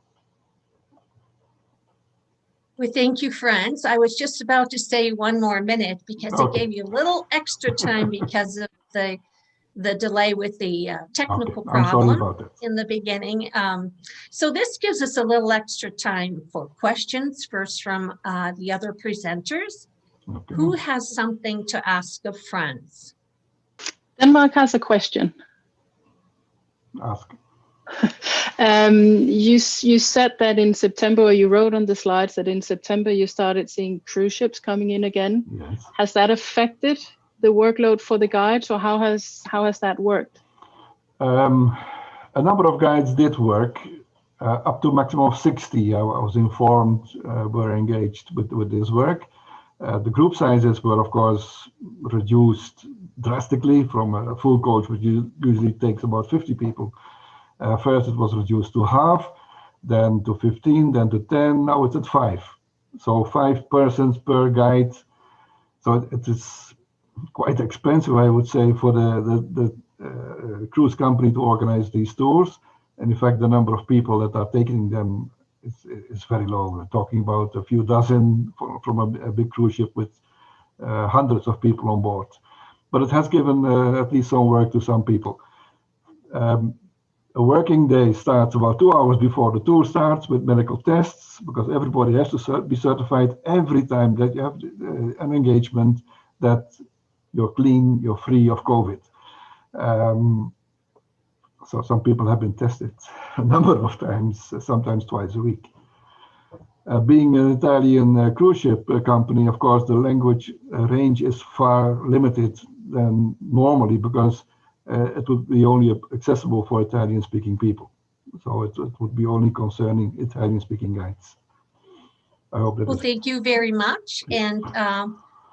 Well, thank you, Frans. I was just about to say one more minute, because it gave you a little extra time because of the delay with the technical problem in the beginning. So this gives us a little extra time for questions, first from the other presenters. Okay. Who has something to ask of Frans? Denmark has a question. Ask. You said that in September, or you wrote on the slides that in September you started seeing cruise ships coming in again. Yes. Has that affected the workload for the guides, or how has that worked? A number of guides did work, up to a maximum of 60. I was informed were engaged with this work. The group sizes were, of course, reduced drastically from a full coach, which usually takes about 50 people. First, it was reduced to half. then to 15, then to 10, now it's at 5. So 5 persons per guide. So it is quite expensive, I would say, for the cruise company to organize these tours. And in fact, the number of people that are taking them is very low. We're talking about a few dozen from a big cruise ship with hundreds of people on board. But it has given at least some work to some people. A working day starts about 2 hours before the tour starts with medical tests, because everybody has to be certified every time that you have an engagement that you're clean, you're free of COVID. So some people have been tested a number of times, sometimes twice a week. Being an Italian cruise ship company, of course, the language range is far limited than normally, because it would be only accessible for Italian-speaking people. So it would be only concerning Italian-speaking guides. I hope that. Well, thank you very much. And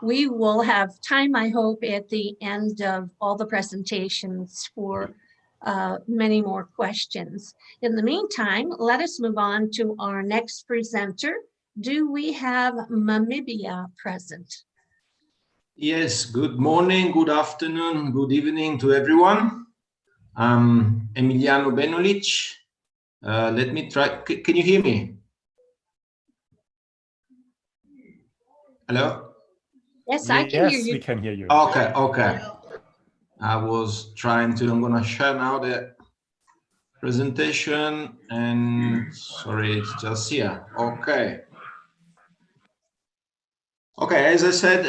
we will have time, I hope, at the end of all the presentations for many more questions. In the meantime, let us move on to our next presenter. Do we have Namibia present? Yes, good morning, good afternoon, good evening to everyone. I'm Emiliano Benulic. Let me try, can you hear me? Hello? Yes, I can hear you. Yes, we can hear you. Okay, okay. I was trying to, I'm gonna share now the presentation and sorry, it's just here. Okay. Okay, as I said,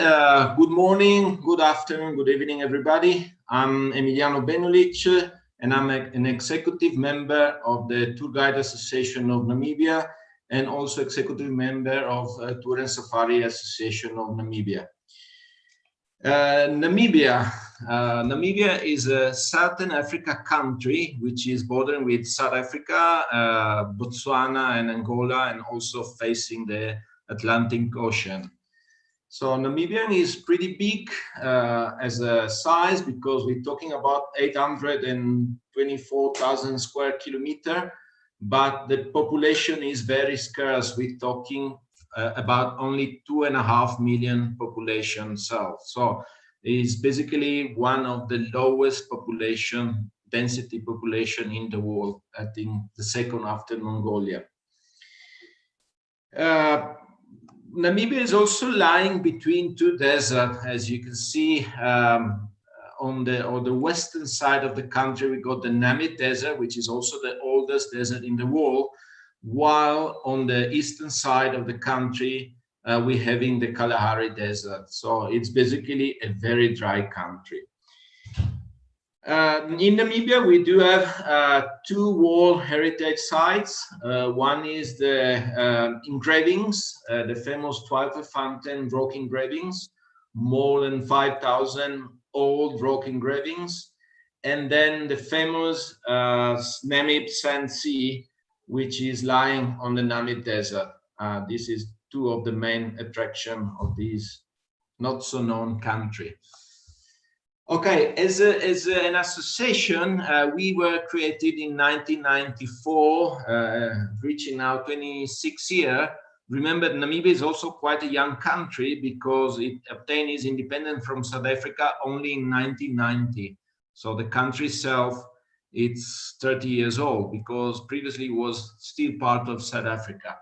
good morning, good afternoon, good evening, everybody. I'm Emiliano Benulic, and I'm an executive member of the Tour Guide Association of Namibia, and also executive member of Tour and Safari Association of Namibia. Namibia is a Southern Africa country which is bordering with South Africa, Botswana and Angola, and also facing the Atlantic Ocean. So Namibia is pretty big as a size, because we're talking about 824,000 square kilometers, but the population is very scarce. We're talking about only 2.5 million population south. So it's basically one of the lowest population density population in the world, I think the second after Mongolia. Namibia is also lying between two deserts, as you can see. On the western side of the country, we got the Namib Desert, which is also the oldest desert in the world, while on the eastern side of the country, we're having the Kalahari Desert. So it's basically a very dry country. In Namibia, we do have 2 World Heritage Sites. One is the engravings, the famous 12 Fountain rock engravings, more than 5,000 old rock engravings. And then the famous Namib Sand Sea, which is lying on the Namib Desert. This is 2 of the main attractions of this not so known country. Okay, as an association, we were created in 1994, reaching now 26 years. Remember, Namibia is also quite a young country, because it obtained its independence from South Africa only in 1990. So the country itself, it's 30 years old, because previously it was still part of South Africa.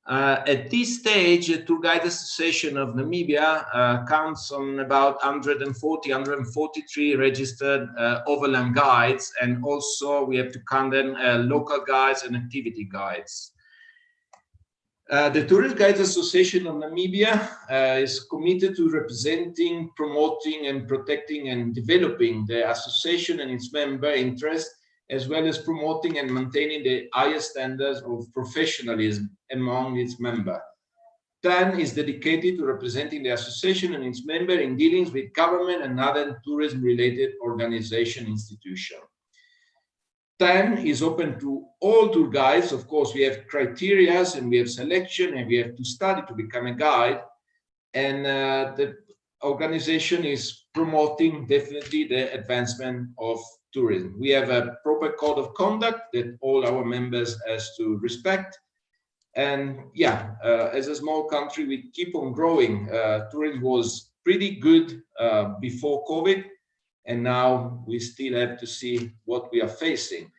At this stage, the Tour Guide Association of Namibia counts on about 143 registered overland guides, and also we have to count them local guides and activity guides. The Tourist Guides Association of Namibia is committed to representing, promoting, and protecting and developing the association and its member interests, as well as promoting and maintaining the highest standards of professionalism among its members. TAN is dedicated to representing the association and its members in dealings with government and other tourism-related organization institutions. TAN is open to all tour guides. Of course, we have criteria and we have selection, and we have to study to become a guide. And the organization is promoting definitely the advancement of tourism. We have a proper code of conduct that all our members has to respect. And yeah, as a small country, we keep on growing. Tourism was pretty good before COVID, and now we still have to see what we are facing.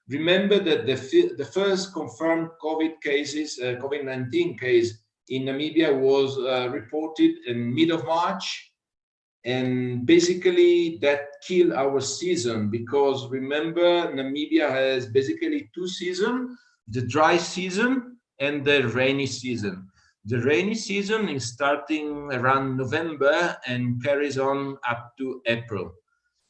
Remember that the first confirmed COVID cases, COVID-19 case in Namibia was reported in mid of March. And basically that killed our season, because remember, Namibia has basically two seasons, the dry season and the rainy season. The rainy season is starting around November and carries on up to April.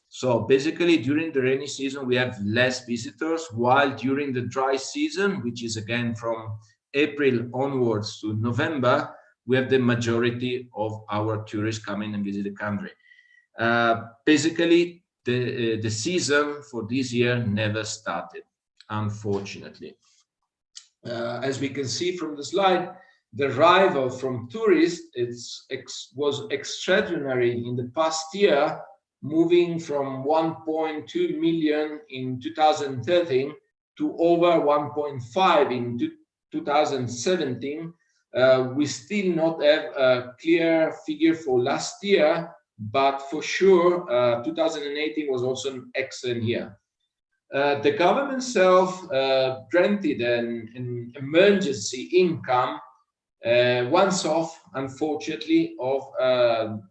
So basically during the rainy season, we have less visitors, while during the dry season, which is again from April onwards to November, we have the majority of our tourists coming and visit the country. Basically, the season for this year never started, unfortunately. As we can see from the slide, the arrival from tourists was extraordinary in the past year, moving from 1.2 million in 2013 to over 1.5 in 2017. We still not have a clear figure for last year, but for sure 2018 was also an excellent year. The government itself granted an emergency income once off, unfortunately, of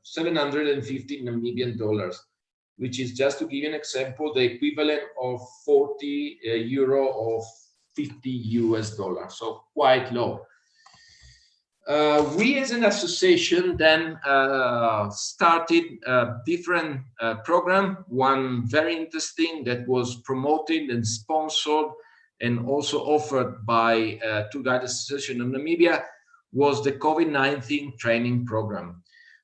750 Namibian dollars, which is, just to give you an example, the equivalent of 40 euro or 50 US dollars, so quite low. We as an association then started a different program, one very interesting that was promoted and sponsored and also offered by Tour Guide Association of Namibia, was the COVID-19 training program.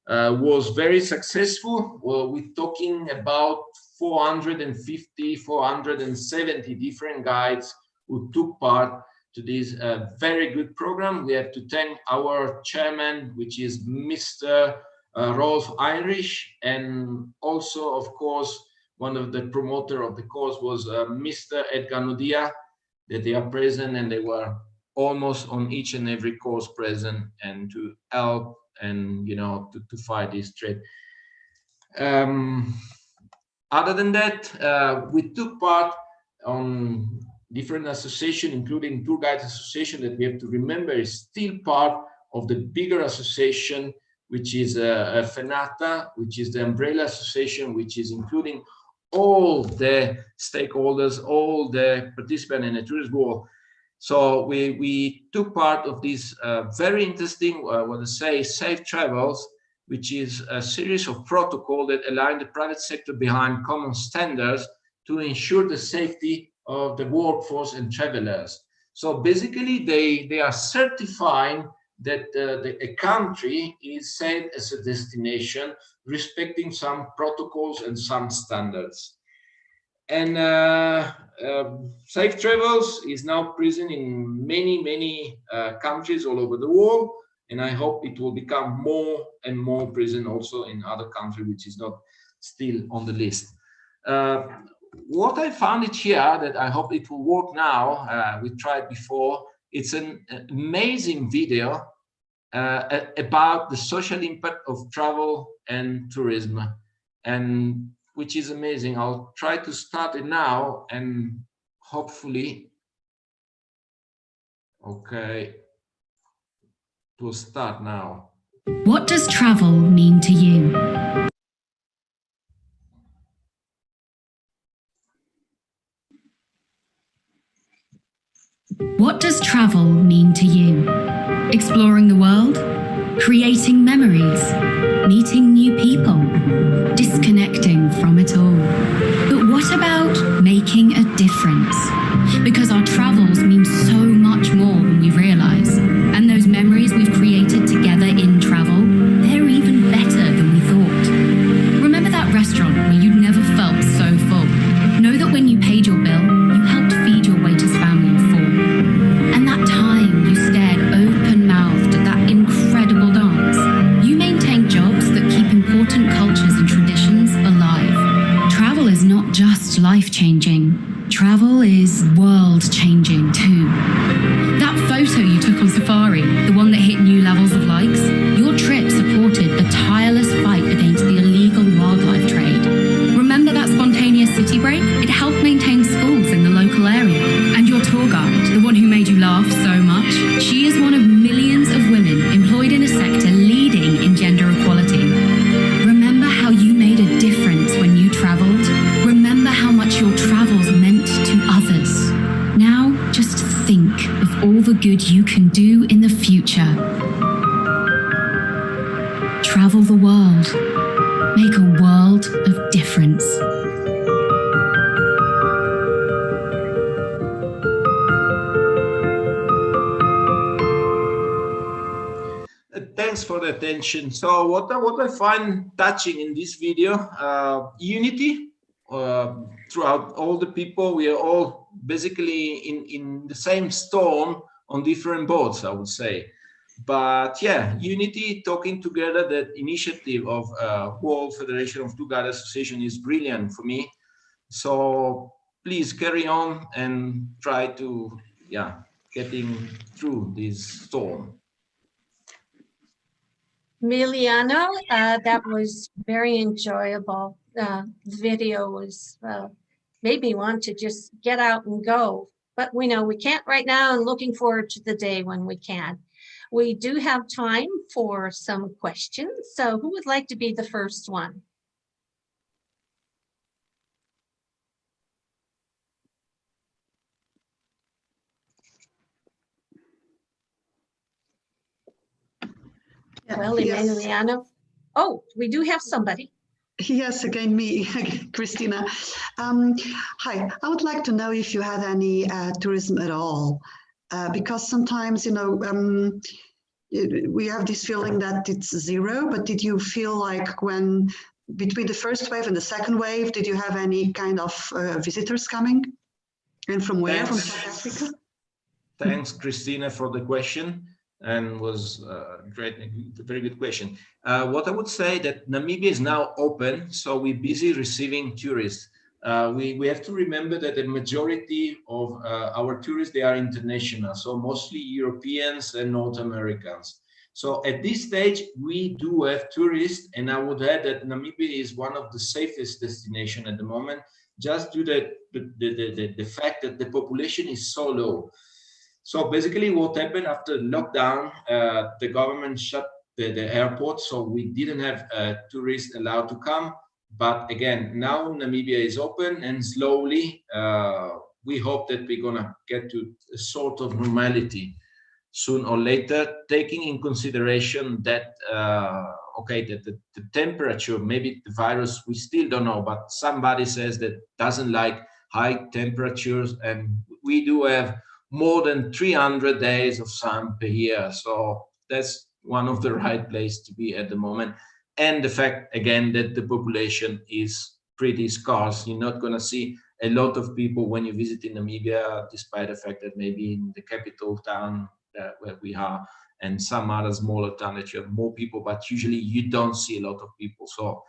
Was very successful. Well, we're talking about 450, 470 different guides who took part to this very good program. We have to thank our chairman, which is Mr. Rolf Irish, and also, of course, one of the promoter of the course was Mr. Edgar Nodia, that they are present, and they were almost on each and every course present and to help and, you know, to fight this threat. Other than that, we took part on different associations, including Tour Guide Association, that we have to remember is still part of the bigger association, which is FENATA, which is the umbrella association, which is including all the stakeholders, all the participants in the tourist world. So we took part of this very interesting, what I say, Safe Travels, which is a series of protocols that align the private sector behind common standards to ensure the safety of the workforce and travelers. So basically they are certifying that a country is safe as a destination, respecting some protocols and some standards. And Safe Travels is now present in many countries all over the world, and I hope it will become more and more present also in other countries, which is not still on the list. What I found it here, that I hope it will work now, we tried before, it's an amazing video about the social impact of travel and tourism, and which is amazing. I'll try to start it now and hopefully, okay, it will start now. What does travel mean to you? What does travel mean to you? Exploring the world? Creating memories? Meeting new people? Disconnecting from it all? But what about making a difference? Because our travels mean so much more than we realize. And those memories we've created together in travel, they're even better than we thought. Remember that restaurant where you'd never felt so full? Know that when you paid your bill, you helped feed your waiter's family of 4. And that time you stared open-mouthed at that incredible dance, you maintained jobs that keep important can do in the future. Travel the world. Make a world of difference. Thanks for the attention. So what I find touching in this video, unity throughout all the people. We are all basically in the same storm on different boats, I would say. But yeah, unity, talking together, that initiative of World Federation of Tour Guide Association is brilliant for me. So please carry on and try to, getting through this storm. Emiliano, that was very enjoyable. The video was made me want to just get out and go, but we know we can't right now, and looking forward to the day when we can. We do have time for some questions. So who would like to be the first one? Well, Yes. Emiliano. Oh, we do have somebody. Yes, again, me, Christina. Hi, I would like to know if you had any tourism at all, because sometimes, we have this feeling that it's zero, but did you feel like when between the first wave and the second wave, did you have any kind of visitors coming? And from where? From South Africa? Thanks, Christina, for the question. And was great, very good question. What I would say that Namibia is now open, so we're busy receiving tourists. We have to remember that the majority of our tourists, they are international, so mostly Europeans and North Americans. So at this stage, we do have tourists, and I would add that Namibia is one of the safest destinations at the moment, just due to the fact that the population is so low. So basically what happened after lockdown, the government shut the airport, so we didn't have tourists allowed to come. But again, now Namibia is open, and slowly we hope that we're gonna get to a sort of normality soon or later, taking in consideration that, the temperature, maybe the virus, we still don't know, but somebody says that doesn't like high temperatures, and we do have more than 300 days of sun per year. So that's one of the right place to be at the moment. And the fact, again, that the population is pretty scarce. You're not going to see a lot of people when you visit in Namibia, despite the fact that maybe in the capital town where we are and some other smaller town that you have more people, but usually you don't see a lot of people. So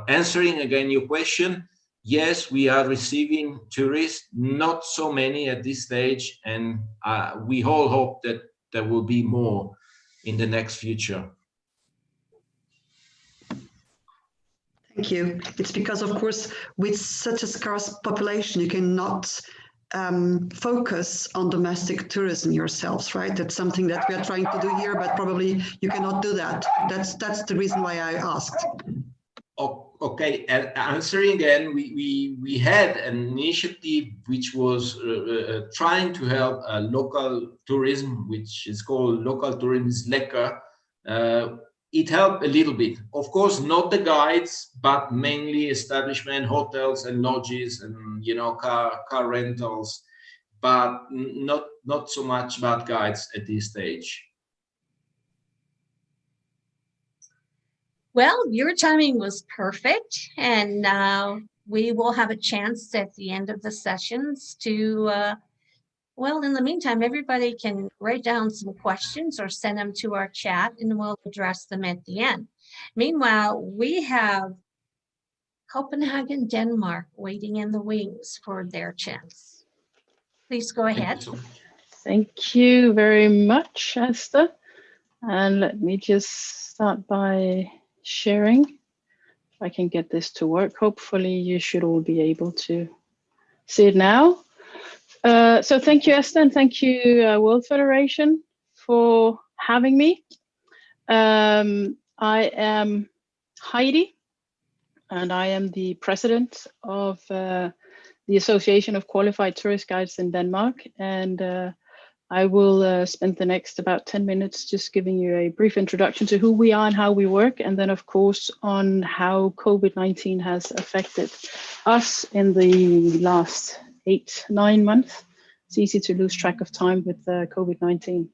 answering again your question, yes, we are receiving tourists, not so many at this stage, and we all hope that there will be more in the next future. Thank you. It's because, of course, with such a scarce population, you cannot focus on domestic tourism yourselves, right? That's something that we are trying to do here, but probably you cannot do that. That's the reason why I asked. Okay, answering again, we had an initiative which was trying to help local tourism, which is called Local Tourism is Lekker. It helped a little bit. Of course, not the guides, but mainly establishment, hotels and lodges and, car rentals, but not so much about guides at this stage. Well, your timing was perfect, and we will have a chance at the end of the sessions to, in the meantime, everybody can write down some questions or send them to our chat, and we'll address them at the end. Meanwhile, we have Copenhagen, Denmark, waiting in the wings for their chance. Please go ahead. Thank you very much, Esther. And let me just start by sharing. If I can get this to work, hopefully you should all be able to see it now. So thank you, Esther, and thank you, World Federation, for having me. I am Heidi, and I am the president of the Association of Qualified Tourist Guides in Denmark. And I will spend the next about 10 minutes just giving you a brief introduction to who we are and how we work, and then of course on how COVID-19 has affected us in the last 8-9 months. It's easy to lose track of time with COVID-19.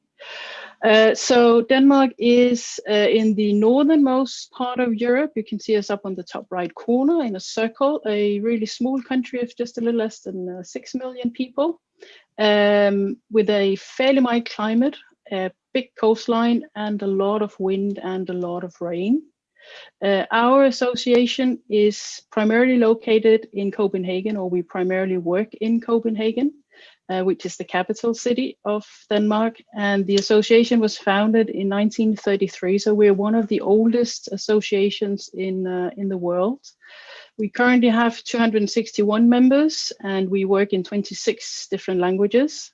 So Denmark is in the northernmost part of Europe. You can see us up on the top right corner in a circle, a really small country of just a little less than 6 million people. With a fairly mild climate, a big coastline, and a lot of wind and a lot of rain. Our association is primarily located in Copenhagen, or we primarily work in Copenhagen, which is the capital city of Denmark. And the association was founded in 1933, so we're one of the oldest associations in the world. We currently have 261 members, and we work in 26 different languages.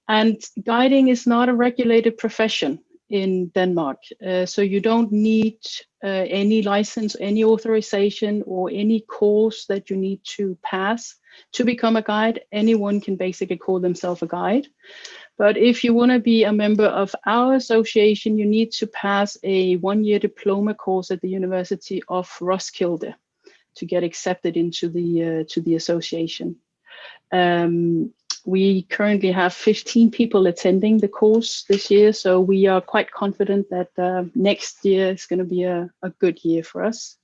And guiding is not a regulated profession in Denmark. So you don't need any license, any authorization, or any course that you need to pass to become a guide. Anyone can basically call themselves a guide. But if you want to be a member of our association, you need to pass a 1-year diploma course at the University of Roskilde to get accepted into the association. We currently have 15 people attending the course this year, so we are quite confident that next year is going to be a good year for us.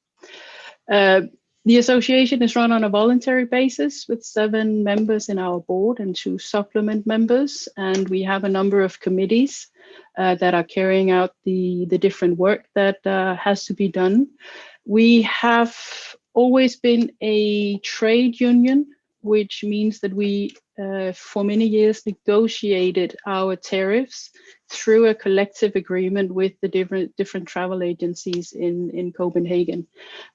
The association is run on a voluntary basis with 7 members in our board and 2 supplement members, and we have a number of committees that are carrying out the different work that has to be done. We have always been a trade union, which means that we, for many years, negotiated our tariffs through a collective agreement with the different travel agencies in Copenhagen.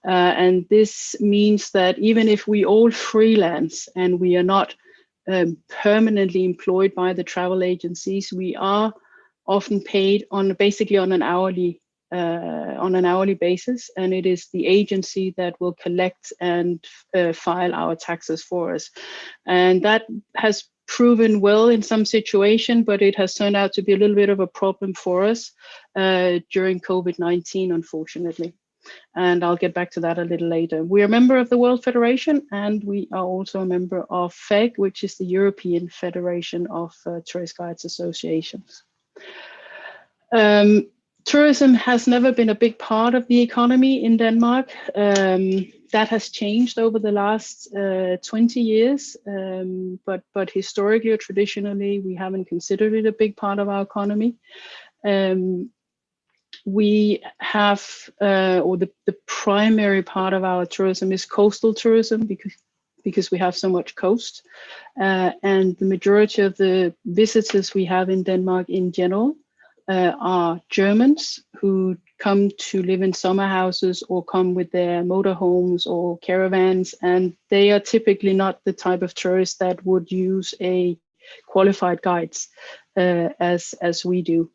And this means that even if we all freelance and we are not permanently employed by the travel agencies, we are often paid basically on an hourly basis, and it is the agency that will collect and file our taxes for us. And that has proven well in some situation, but it has turned out to be a little bit of a problem for us during COVID-19, unfortunately. And I'll get back to that a little later. We are a member of the World Federation, and we are also a member of FEG, which is the European Federation of Tourist Guides Associations. Tourism has never been a big part of the economy in Denmark. That has changed over the last 20 years, but historically or traditionally, we haven't considered it a big part of our economy. We have, or the primary part of our tourism is coastal tourism because we have so much coast. And the majority of the visitors we have in Denmark in general are Germans who come to live in summer houses or come with their motorhomes or caravans, and they are typically not the type of tourists that would use a qualified guides as we do.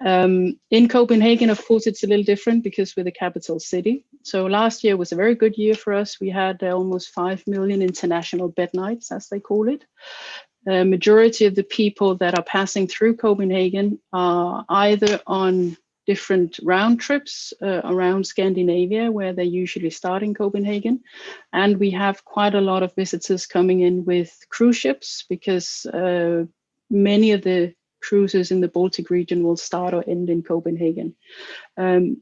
In Copenhagen, of course, it's a little different because we're the capital city. So last year was a very good year for us. We had almost 5 million international bed nights, as they call it. Majority of the people that are passing through Copenhagen are either on different round trips around Scandinavia, where they usually start in Copenhagen. And we have quite a lot of visitors coming in with cruise ships because many of the cruises in the Baltic region will start or end in Copenhagen.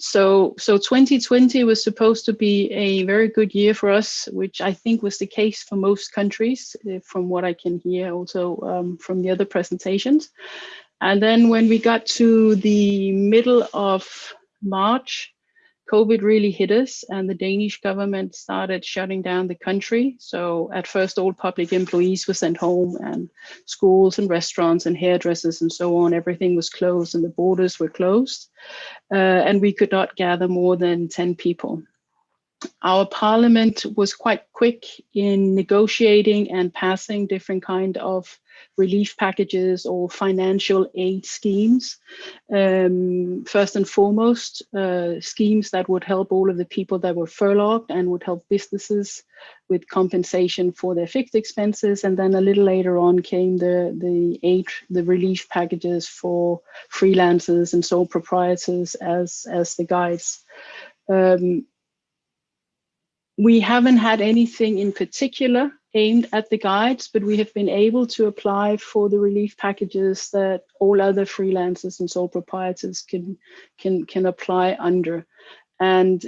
So 2020 was supposed to be a very good year for us, which I think was the case for most countries, from what I can hear also from the other presentations. And then when we got to the middle of March, COVID really hit us, and the Danish government started shutting down the country. So at first, all public employees were sent home, and schools and restaurants and hairdressers and so on, everything was closed and the borders were closed. And we could not gather more than 10 people. our parliament was quite quick in negotiating and passing different kind of relief packages or financial aid schemes. First and foremost, schemes that would help all of the people that were furloughed and would help businesses with compensation for their fixed expenses. And then a little later on came the relief packages for freelancers and sole proprietors as the guides. We haven't had anything in particular aimed at the guides, but we have been able to apply for the relief packages that all other freelancers and sole proprietors can apply under. And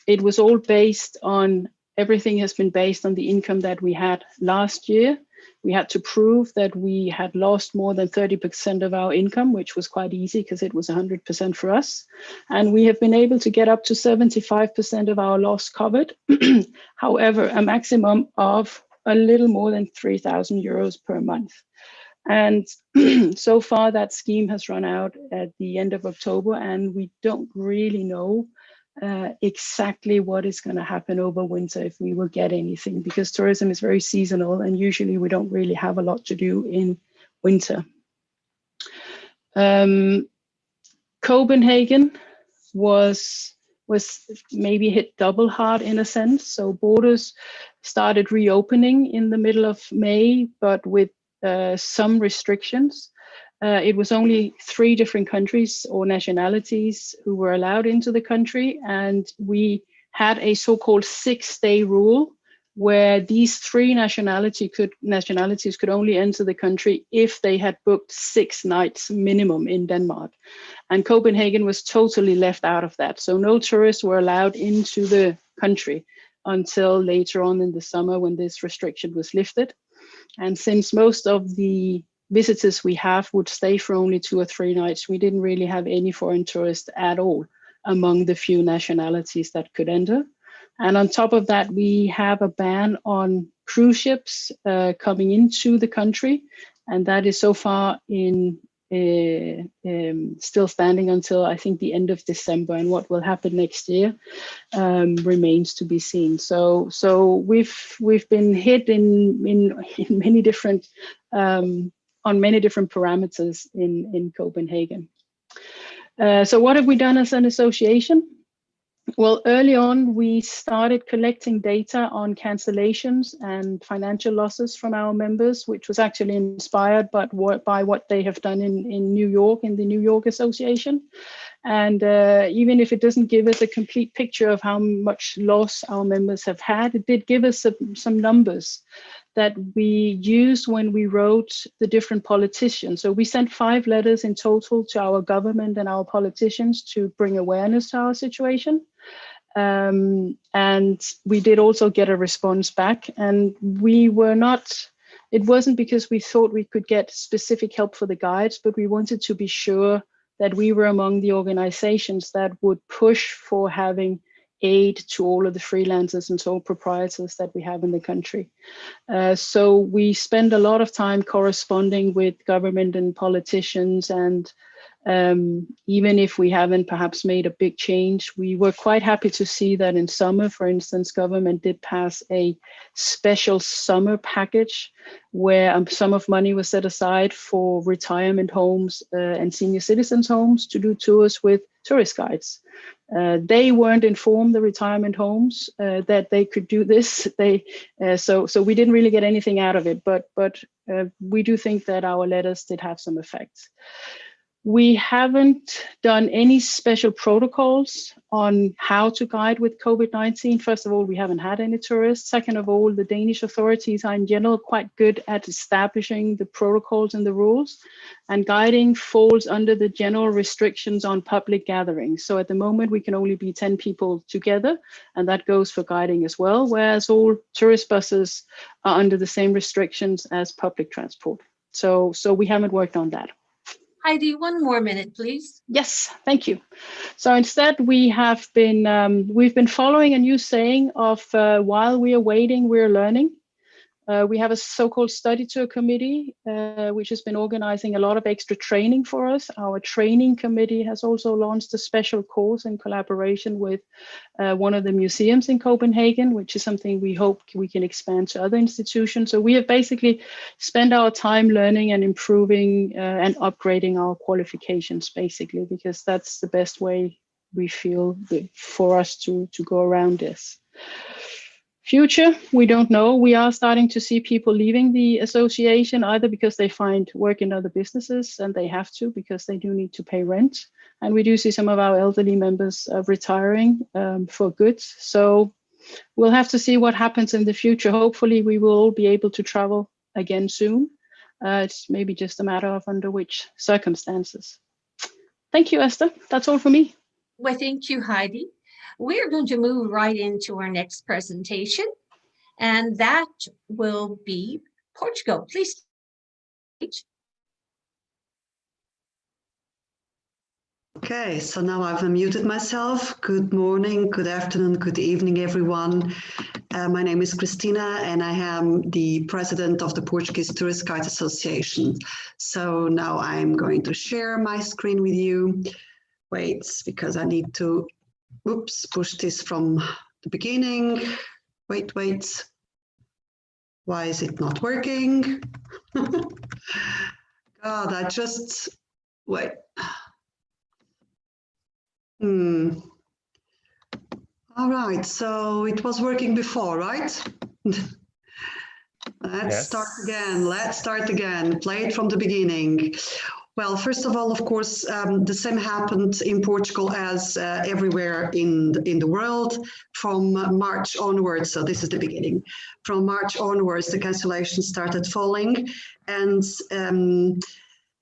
it was all based on, everything has been based on the income that we had last year. We had to prove that we had lost more than 30% of our income, which was quite easy because it was 100% for us. And we have been able to get up to 75% of our loss covered. However, a maximum of a little more than 3,000 euros per month. And so far that scheme has run out at the end of October, and we don't really know exactly what is going to happen over winter, if we will get anything, because tourism is very seasonal and usually we don't really have a lot to do in winter. Copenhagen was maybe hit double hard in a sense. So borders started reopening in the middle of May, but with some restrictions. It was only 3 different countries or nationalities who were allowed into the country, and we had a so-called 6-day rule where these 3 nationalities could only enter the country if they had booked 6 nights minimum in Denmark. And Copenhagen was totally left out of that. So no tourists were allowed into the country until later on in the summer when this restriction was lifted. And since most of the visitors we have would stay for only 2 or 3 nights, we didn't really have any foreign tourists at all among the few nationalities that could enter. And on top of that, we have a ban on cruise ships coming into the country, and that is so far still standing until I think the end of December. And what will happen next year remains to be seen. So we've been hit in many different on many different parameters in Copenhagen. So what have we done as an association? Well, early on, we started collecting data on cancellations and financial losses from our members, which was actually inspired by what they have done in New York, in the New York Association. And even if it doesn't give us a complete picture of how much loss our members have had, it did give us some numbers that we used when we wrote the different politicians. So we sent 5 letters in total to our government and our politicians to bring awareness to our situation. And we did also get a response back, and it wasn't because we thought we could get specific help for the guides, but we wanted to be sure that we were among the organizations that would push for having aid to all of the freelancers and sole proprietors that we have in the country. So we spend a lot of time corresponding with government and politicians, and even if we haven't perhaps made a big change, we were quite happy to see that in summer, for instance, government did pass a special summer package where a sum of money was set aside for retirement homes and senior citizens homes to do tours with tourist guides. They weren't informed, the retirement homes, that they could do this. So we didn't really get anything out of it, but we do think that our letters did have some effects. We haven't done any special protocols on how to guide with COVID-19. First of all, we haven't had any tourists. Second of all, the Danish authorities are in general quite good at establishing the protocols and the rules. And guiding falls under the general restrictions on public gatherings. So at the moment, we can only be 10 people together, and that goes for guiding as well, whereas all tourist buses are under the same restrictions as public transport. So we haven't worked on that. Heidi, 1 more minute, please. Yes, thank you. So instead, we've been following a new saying of while we are waiting, we're learning. We have a so-called study tour committee, which has been organizing a lot of extra training for us. Our training committee has also launched a special course in collaboration with one of the museums in Copenhagen, which is something we hope we can expand to other institutions. So we have basically spent our time learning and improving and upgrading our qualifications, basically, because that's the best way we feel for us to go around this. Future, we don't know. We are starting to see people leaving the association, either because they find work in other businesses and they have to because they do need to pay rent. And we do see some of our elderly members retiring for good. So we'll have to see what happens in the future. Hopefully we will all be able to travel again soon. It's maybe just a matter of under which circumstances. Thank you, Esther. That's all for me. Well, thank you, Heidi. We're going to move right into our next presentation, and that will be Portugal. Please. Okay, so now I've unmuted myself. Good morning, good afternoon, good evening, everyone. My name is Cristina, and I am the president of the Portuguese Tourist Guides Association. So now I'm going to share my screen with you. Wait, because I need to push this from the beginning. Wait. Why is it not working? God, I just, wait. All right, so it was working before, right? Let's start again. Play it from the beginning. Well, first of all, of course, the same happened in Portugal as everywhere in the world from March onwards. So this is the beginning. From March onwards, the cancellations started falling. And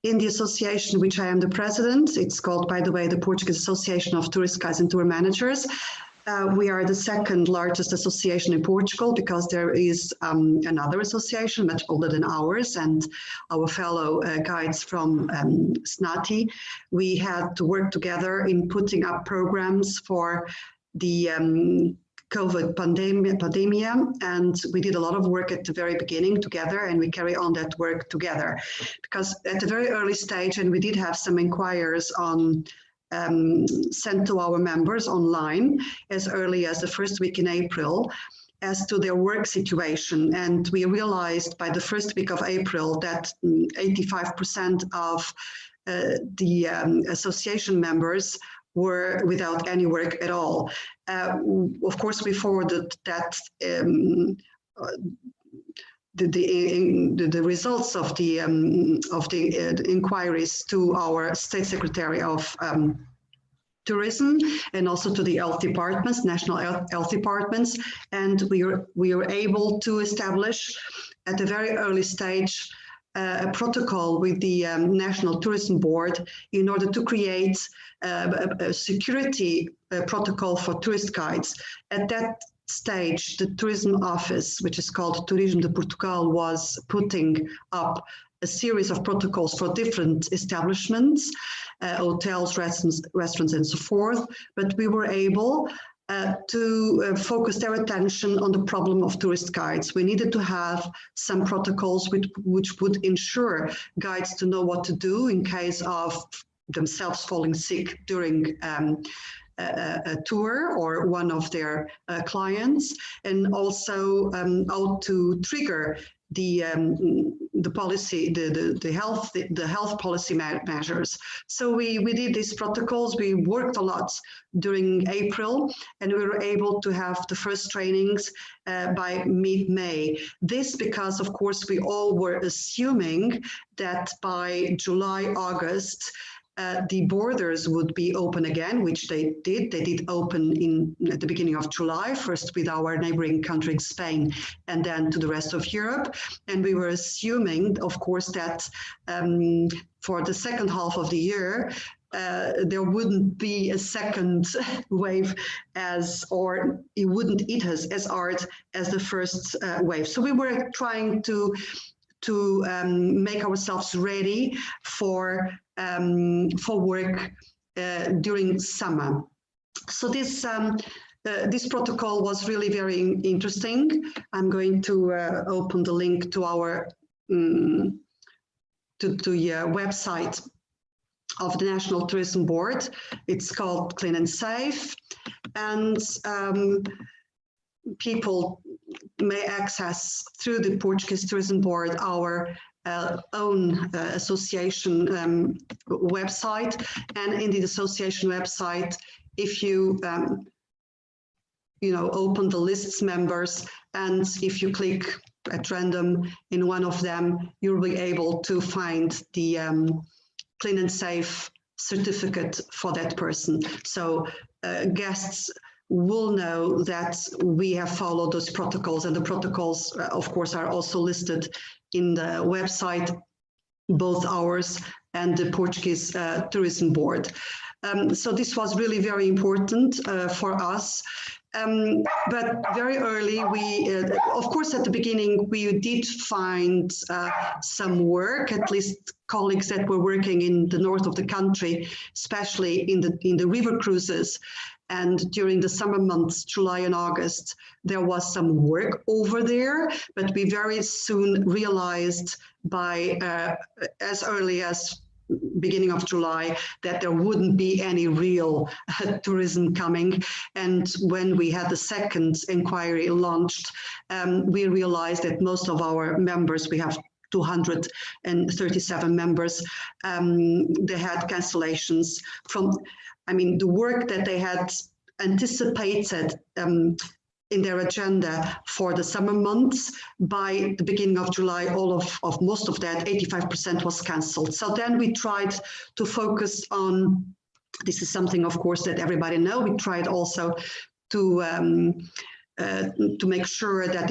in the association, which I am the president, it's called, by the way, the Portuguese Association of Tourist Guides and Tour Managers. We are the second largest association in Portugal because there is another association much older than ours, and our fellow guides from SNATI. We had to work together in putting up programs for the COVID pandemia, and we did a lot of work at the very beginning together, and we carry on that work together. Because at the very early stage, and we did have some inquiries on sent to our members online as early as the first week in April as to their work situation. And we realized by the first week of April that 85% of the association members were without any work at all. Of course, we forwarded that the results of the inquiries to our State Secretary of Tourism and also to the health departments, national health departments, and we were able to establish at a very early stage a protocol with the National Tourism Board in order to create a security protocol for tourist guides. At that stage, the tourism office, which is called Turismo de Portugal, was putting up a series of protocols for different establishments, hotels, restaurants, and so forth. But we were able to focus their attention on the problem of tourist guides. We needed to have some protocols which would ensure guides to know what to do in case of themselves falling sick during a tour or one of their clients, and also how to trigger the policy, the health policy measures. So we did these protocols. We worked a lot during April, and we were able to have the first trainings by mid-May. This because, of course, we all were assuming that by July, August, the borders would be open again, which they did. They did open at the beginning of July, first with our neighboring country, Spain, and then to the rest of Europe. And we were assuming, of course, that for the second half of the year, there wouldn't be a second wave or it wouldn't hit us as hard as the first wave. So we were trying to make ourselves ready for work during summer. So this this protocol was really very interesting. I'm going to open the link to our website of the National Tourism Board. It's called Clean and Safe, and people may access through the Portuguese Tourism Board our own association website. And in the association website, if you open the lists members, and if you click at random in one of them, you'll be able to find the Clean and Safe certificate for that person. So guests will know that we have followed those protocols, and the protocols, of course, are also listed in the website, both ours and the Portuguese Tourism Board. So this was really very important for us. But very early, we, of course, at the beginning, we did find some work, at least colleagues that were working in the north of the country, especially in the river cruises. And during the summer months, July and August, there was some work over there, but we very soon realized by as early as beginning of July that there wouldn't be any real tourism coming. And when we had the second inquiry launched, we realized that most of our members, we have 237 members, they had cancellations from, the work that they had anticipated in their agenda for the summer months. By the beginning of July, most of that, 85% was cancelled. So then we tried to focus on, this is something, of course, that everybody knows. We tried also to make sure that at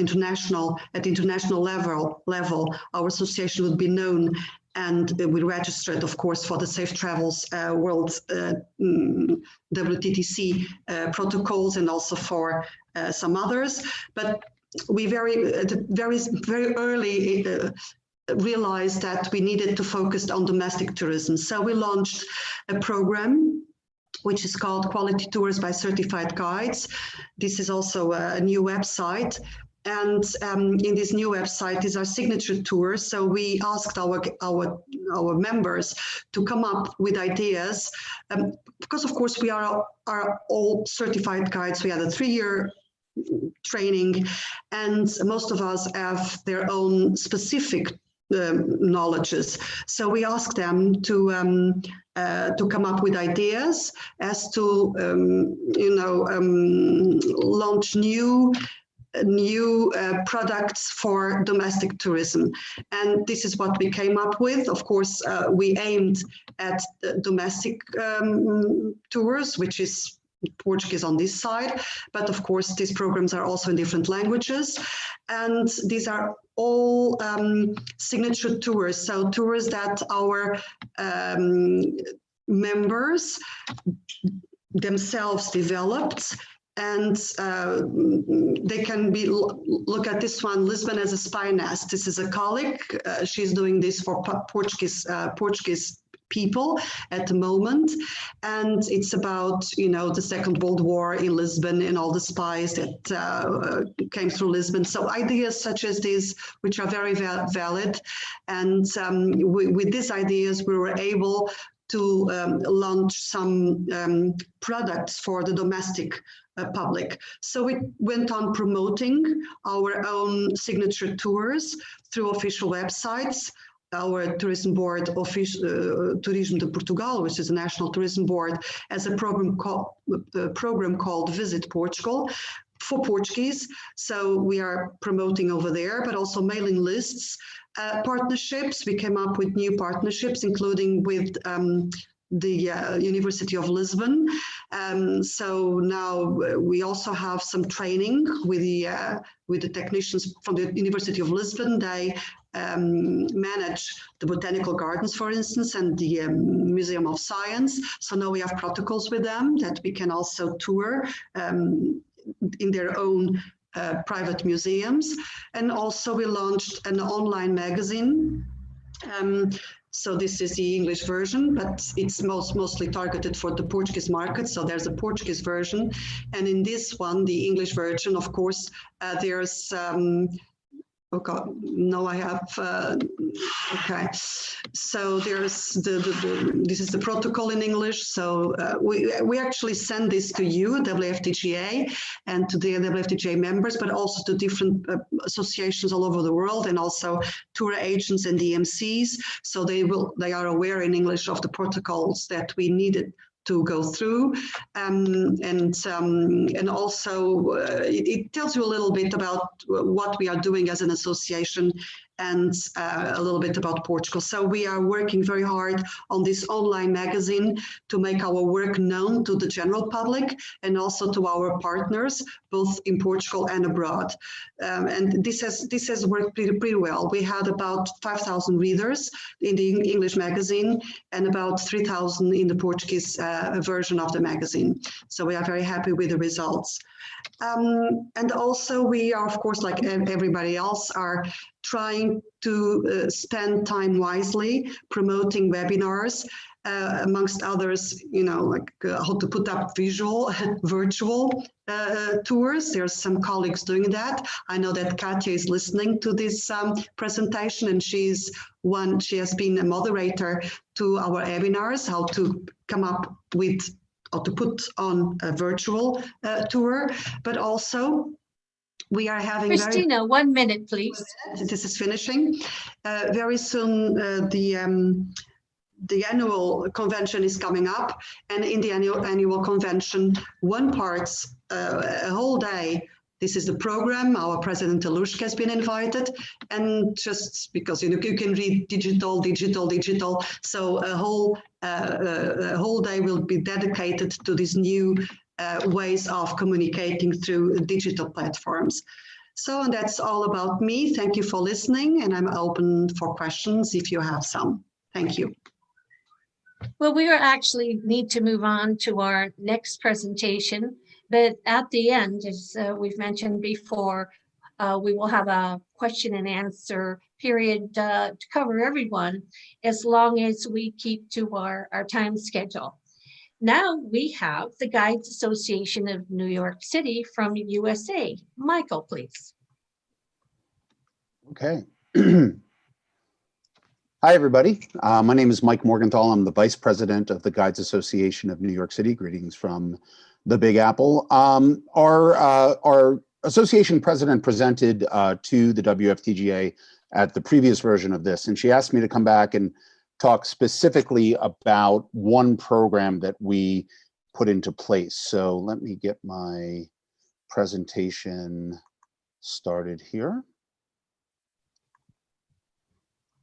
international level, our association would be known, and we registered, of course, for the Safe Travels World WTTC protocols, and also for some others. But we very early realized that we needed to focus on domestic tourism. So we launched a program which is called Quality Tours by Certified Guides. This is also a new website. And in this new website, these are signature tours. So we asked our members to come up with ideas, because of course we are all certified guides. We had a 3-year training, and most of us have their own specific knowledges. So we asked them to come up with ideas as to launch new products for domestic tourism. And this is what we came up with. Of course, we aimed at domestic tours, which is Portuguese on this side, but of course these programs are also in different languages, and these are all signature tours, so tours that our members themselves developed. And they can be, look at this one, Lisbon as a Spy Nest. This is a colleague. She's doing this for Portuguese people at the moment. And it's about, the Second World War in Lisbon and all the spies that came through Lisbon. So ideas such as these, which are very valid. And with these ideas, we were able to launch some products for the domestic public. So we went on promoting our own signature tours through official websites. Our tourism board, Turismo de Portugal, which is a national tourism board, has a program called Visit Portugal for Portuguese. So we are promoting over there, but also mailing lists, partnerships. We came up with new partnerships, including with the University of Lisbon. So now we also have some training with the technicians from the University of Lisbon. They manage the botanical gardens, for instance, and the Museum of Science. So now we have protocols with them that we can also tour in their own private museums. And also we launched an online magazine So this is the English version, but it's mostly targeted for the Portuguese market. So there's a Portuguese version. And in this one, the English version, of course, there's, oh God, no, I have, okay. So there's this is the protocol in English. So we actually send this to you, WFTGA, and to the WFTGA members, but also to different associations all over the world, and also tour agents and DMCs. So they are aware in English of the protocols that we needed to go through, and also it tells you a little bit about what we are doing as an association, and a little bit about Portugal. So we are working very hard on this online magazine to make our work known to the general public and also to our partners, both in Portugal and abroad. And this has worked pretty well. We had about 5,000 readers in the English magazine and about 3,000 in the Portuguese version of the magazine. So we are very happy with the results. And also we are, of course, like everybody else, are trying to spend time wisely promoting webinars, amongst others, you know, like how to put up virtual tours. There's some colleagues doing that. I know that Katja is listening to this presentation, and she has been a moderator to our webinars, how to come up with, or to put on a virtual tour, but also we are having Christina, 1 minute, please. This is finishing. Very soon, the annual convention is coming up, and in the annual convention, one part's a whole day. This is the program. Our President Alushka has been invited, and just because you can read digital. So a whole day will be dedicated to these new ways of communicating through digital platforms. So, and that's all about me. Thank you for listening, and I'm open for questions if you have some. Thank you. Well, we actually need to move on to our next presentation, but at the end, as we've mentioned before, we will have a question and answer period to cover everyone, as long as we keep to our time schedule. Now we have the Guides Association of New York City from USA. Michael, please. Okay. Hi, everybody. My name is Mike Morgenthau. I'm the Vice President of the Guides Association of New York City. Greetings from the Big Apple. Our association president presented to the WFTGA at the previous version of this, and she asked me to come back and talk specifically about one program that we put into place. So let me get my presentation started here.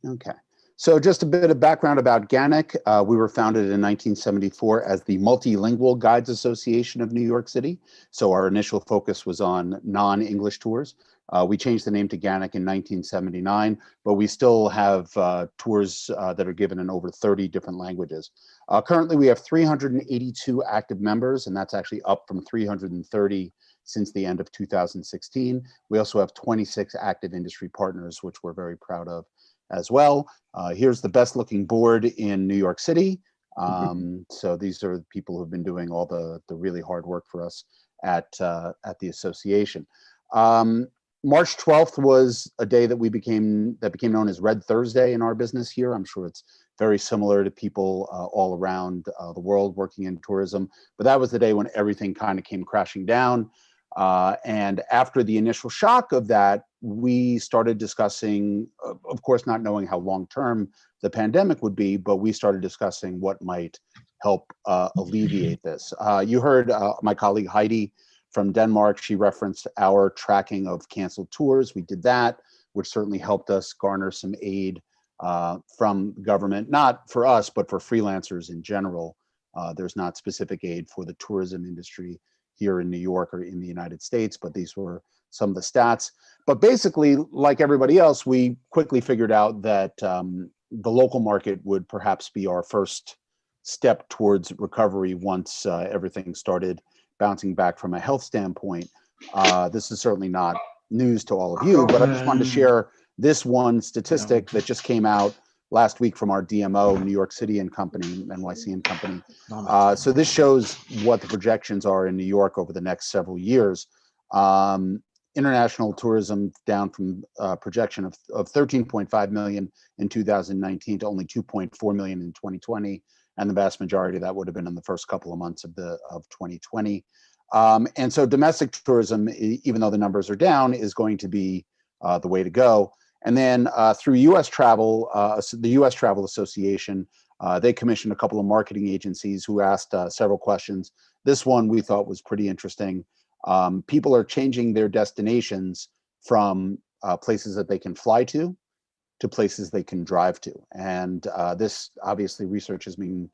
Okay. So just a bit of background about GANIC. We were founded in 1974 as the Multilingual Guides Association of New York City. So our initial focus was on non-English tours. We changed the name to GANIC in 1979, but we still have tours that are given in over 30 different languages. Currently, we have 382 active members, and that's actually up from 330 since the end of 2016. We also have 26 active industry partners, which we're very proud of as well. Here's the best looking board in New York City. So these are the people who've been doing all the really hard work for us at the association. March 12th was a day that became known as Red Thursday in our business here. I'm sure it's very similar to people all around the world working in tourism, but that was the day when everything kind of came crashing down. And after the initial shock of that, we started discussing, of course, not knowing how long-term the pandemic would be, but we started discussing what might help alleviate this. You heard my colleague Heidi from Denmark. She referenced our tracking of canceled tours. We did that, which certainly helped us garner some aid from government, not for us, but for freelancers in general. There's not specific aid for the tourism industry here in New York or in the United States, but these were some of the stats. But basically, like everybody else, we quickly figured out that the local market would perhaps be our first step towards recovery once everything started bouncing back from a health standpoint. This is certainly not news to all of you, but I just wanted to share this one statistic that just came out last week from our DMO, New York City and Company, NYC and Company. So this shows what the projections are in New York over the next several years. International tourism down from a projection of 13.5 million in 2019 to only 2.4 million in 2020, and the vast majority of that would have been in the first couple of months of 2020. And so domestic tourism, even though the numbers are down, is going to be the way to go. And then through U.S. Travel, the U.S. Travel Association, they commissioned a couple of marketing agencies who asked several questions. This one we thought was pretty interesting. People are changing their destinations from places that they can fly to places they can drive to. And this obviously research has been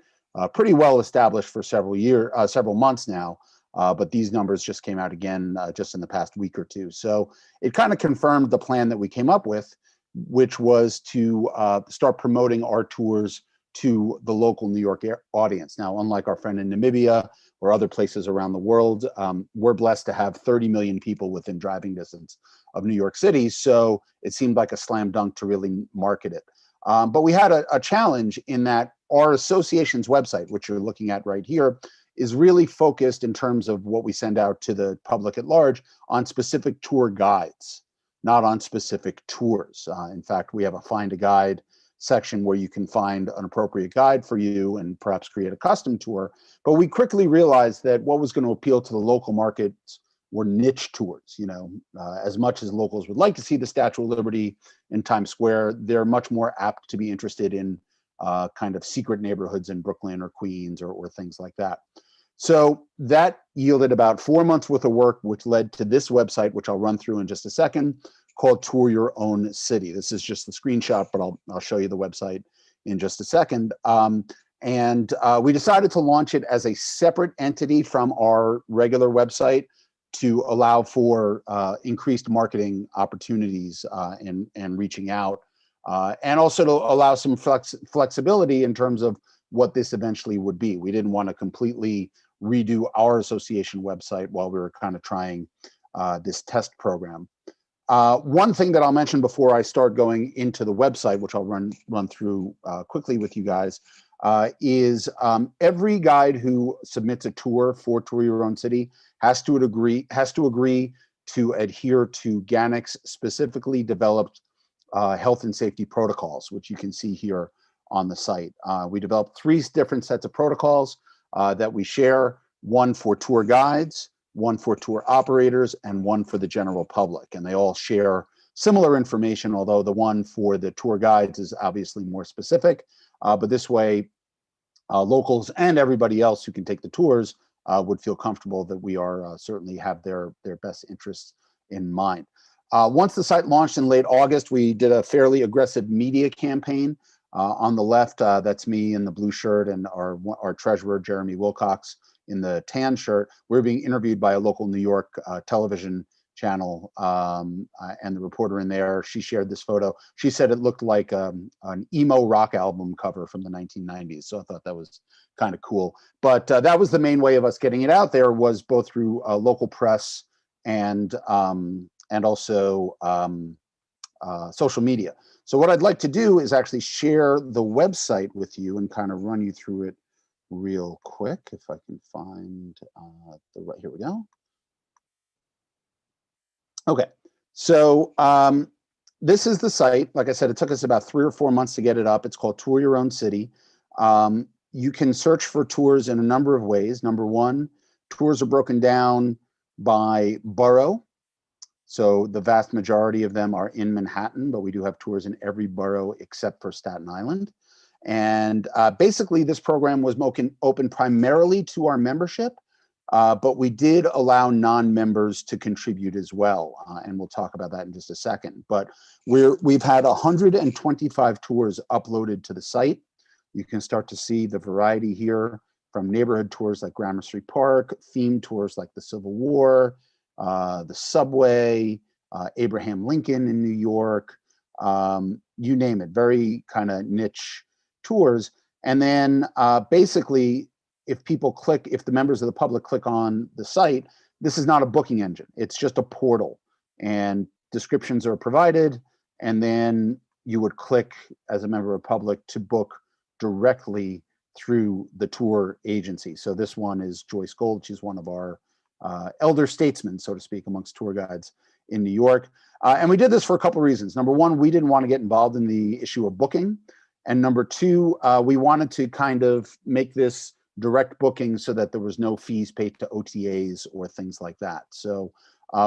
pretty well established for several months now. But these numbers just came out again just in the past week or two. So it kind of confirmed the plan that we came up with, which was to start promoting our tours to the local New York audience. Now, unlike our friend in Namibia or other places around the world, we're blessed to have 30 million people within driving distance of New York City. So it seemed like a slam dunk to really market it. But we had a challenge in that our association's website, which you're looking at right here, is really focused in terms of what we send out to the public at large on specific tour guides, not on specific tours. In fact, we have a Find a Guide section where you can find an appropriate guide for you and perhaps create a custom tour. But we quickly realized that what was going to appeal to the local markets were niche tours. You know, as much as locals would like to see the Statue of Liberty in Times Square, they're much more apt to be interested in kind of secret neighborhoods in Brooklyn or Queens or things like that. So that yielded about 4 months worth of work, which led to this website, which I'll run through in just a second, called Tour Your Own City. This is just the screenshot, but I'll show you the website in just a second. We decided to launch it as a separate entity from our regular website to allow for increased marketing opportunities and reaching out, and also to allow some flexibility in terms of what this eventually would be. We didn't want to completely redo our association website while we were kind of trying this test program. One thing that I'll mention before I start going into the website, which I'll run through quickly with you guys, is every guide who submits a tour for Tour Your Own City has to agree to adhere to GANIC's specifically developed health and safety protocols, which you can see here on the site. We developed 3 different sets of protocols that we share, one for tour guides, one for tour operators, and one for the general public. And they all share similar information, although the one for the tour guides is obviously more specific. But this way, locals and everybody else who can take the tours would feel comfortable that we are certainly have their best interests in mind. Once the site launched in late August, we did a fairly aggressive media campaign. On the left, that's me in the blue shirt, and our treasurer, Jeremy Wilcox, in the tan shirt. We're being interviewed by a local New York television channel, and the reporter in there, she shared this photo. She said it looked like an emo rock album cover from the 1990s. So I thought that was kind of cool. But that was the main way of us getting it out there, was both through local press and also social media. So what I'd like to do is actually share the website with you and kind of run you through it real quick, if I can find here we go. Okay, so this is the site. Like I said, it took us about 3 or 4 months to get it up. It's called Tour Your Own City. You can search for tours in a number of ways. Number one, tours are broken down by borough. So the vast majority of them are in Manhattan, but we do have tours in every borough except for Staten Island. And basically, this program was open primarily to our membership, but we did allow non-members to contribute as well. And we'll talk about that in just a second. But we've had 125 tours uploaded to the site. You can start to see the variety here, from neighborhood tours like Gramercy Park, themed tours like the Civil War, the subway, Abraham Lincoln in New York, you name it, very kind of niche tours. And then basically, if the members of the public click on the site, this is not a booking engine. It's just a portal, and descriptions are provided. And then you would click as a member of the public to book directly through the tour agency. So this one is Joyce Gold. She's one of our elder statesmen, so to speak, amongst tour guides in New York. And we did this for a couple of reasons. Number one, we didn't want to get involved in the issue of booking. And number two, we wanted to kind of make this direct booking so that there was no fees paid to OTAs or things like that. So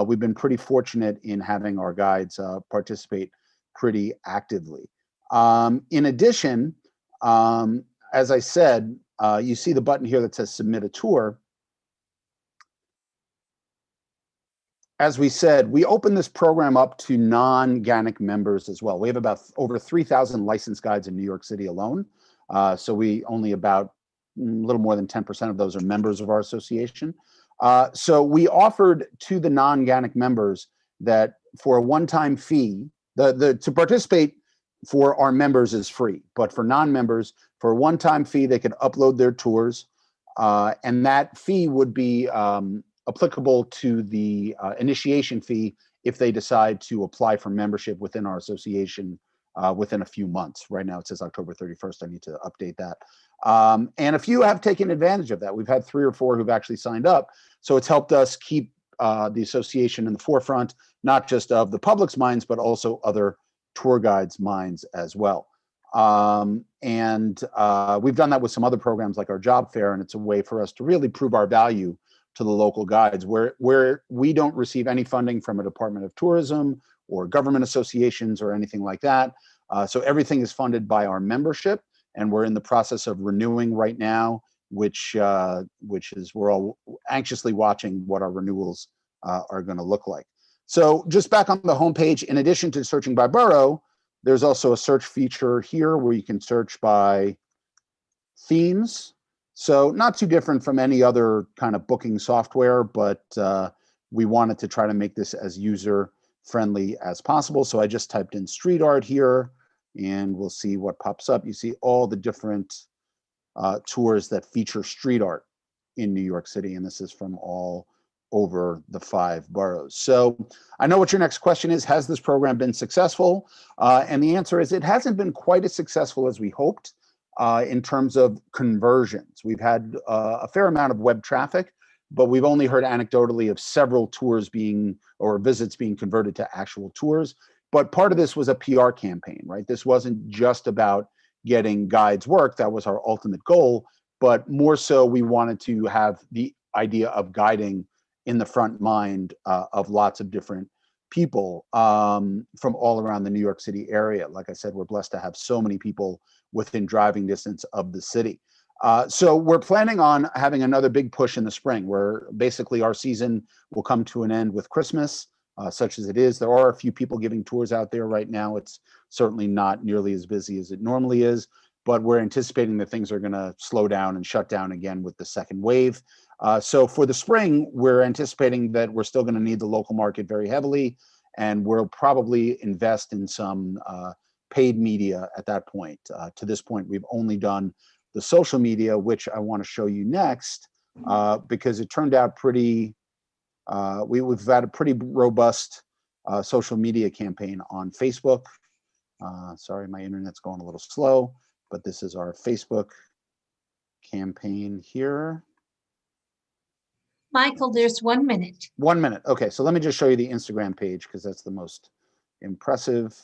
we've been pretty fortunate in having our guides participate pretty actively. In addition, as I said, you see the button here that says submit a tour. As we said, we opened this program up to non-GANIC members as well. We have about over 3,000 licensed guides in New York City alone. So we only about a little more than 10% of those are members of our association. So we offered to the non-GANIC members that for a one-time fee, to participate for our members is free, but for non-members, for a one-time fee, they could upload their tours, and that fee would be applicable to the initiation fee if they decide to apply for membership within our association within a few months. Right now it says October 31st. I need to update that. And a few have taken advantage of that. We've had 3 or 4 who've actually signed up. So it's helped us keep the association in the forefront, not just of the public's minds, but also other tour guides' minds as well. And we've done that with some other programs like our job fair, and it's a way for us to really prove our value to the local guides, where we don't receive any funding from a Department of Tourism or government associations or anything like that. So everything is funded by our membership, and we're in the process of renewing right now, which is we're all anxiously watching what our renewals are going to look like. So just back on the homepage, in addition to searching by borough, there's also a search feature here where you can search by themes. So not too different from any other kind of booking software, but we wanted to try to make this as user-friendly as possible. So I just typed in street art here, and we'll see what pops up. You see all the different tours that feature street art in New York City, and this is from all over the 5 boroughs. So I know what your next question is. Has this program been successful? And the answer is it hasn't been quite as successful as we hoped in terms of conversions. We've had a fair amount of web traffic, but we've only heard anecdotally of several tours or visits being converted to actual tours. But part of this was a PR campaign, right? This wasn't just about getting guides work. That was our ultimate goal, but more so we wanted to have the idea of guiding in the front mind of lots of different people from all around the New York City area. Like I said, we're blessed to have so many people within driving distance of the city. So we're planning on having another big push in the spring, where basically our season will come to an end with Christmas, such as it is. There are a few people giving tours out there right now. It's certainly not nearly as busy as it normally is, but we're anticipating that things are going to slow down and shut down again with the second wave. So for the spring, we're anticipating that we're still going to need the local market very heavily, and we'll probably invest in some paid media at that point. To this point, we've only done the social media, which I want to show you next, because it turned out pretty, we've had a pretty robust social media campaign on Facebook. Sorry, my internet's going a little slow, but this is our Facebook campaign here. Michael, there's 1 minute. 1 minute. Okay, so let me just show you the Instagram page because that's the most impressive.